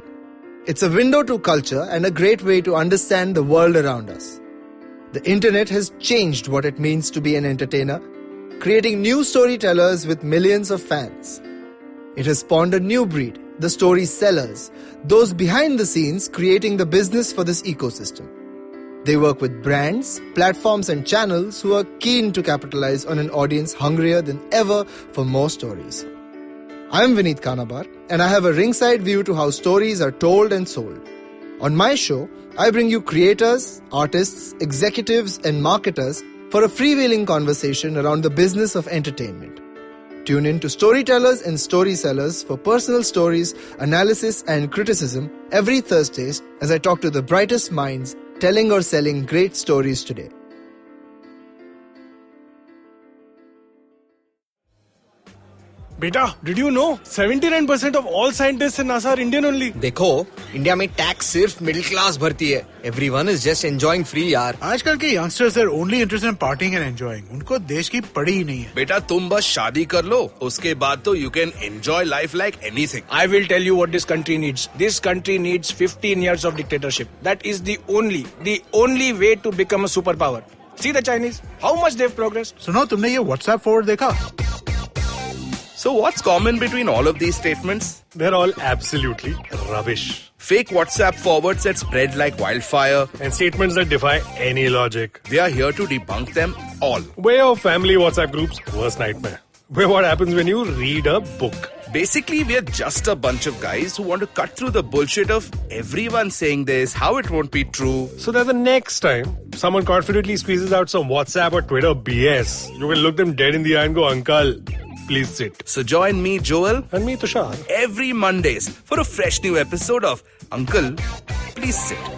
It's a window to culture and a great way to understand the world around us. The internet has changed what it means to be an entertainer, creating new storytellers with millions of fans. It has spawned a new breed, the storytellers, those behind the scenes creating the business for this ecosystem. They work with brands, platforms and channels who are keen to capitalize on an audience hungrier than ever for more stories. I'm Vineet Kanabar and I have a ringside view to how stories are told and sold. On my show, I bring you creators, artists, executives and marketers for a freewheeling conversation around the business of entertainment. Tune in to Storytellers and Storysellers for personal stories, analysis and criticism every Thursdays as I talk to the brightest minds telling or selling great stories today. बेटा, did you know 79% of all scientists in NASA are Indian only? देखो, India में tax सिर्फ middle class भरती है. Everyone is just enjoying free यार. आजकल के youngsters are only interested in partying and enjoying. उनको देश की पड़ी ही नहीं है. बेटा, तुम बस शादी कर लो, उसके बाद तो you can enjoy life like anything. I will tell you what this country needs. This country needs 15 years of dictatorship. That is the only way to become a superpower. See the Chinese, how much they've progressed. सुनो, तुमने ये WhatsApp forward देखा? So what's common between all of these statements? They're all absolutely rubbish. Fake WhatsApp forwards that spread like wildfire. And statements that defy any logic. We are here to debunk them all. Way of family WhatsApp groups, worst nightmare. Where what happens when you read a book. Basically, we're just a bunch of guys who want to cut through the bullshit of everyone saying this, how it won't be true. So that the next time someone confidently squeezes out some WhatsApp or Twitter BS, you can look them dead in the eye and go, Uncle, please sit. So join me, Joel. And me, Tushar. Every Mondays for a fresh new episode of Uncle, Please Sit.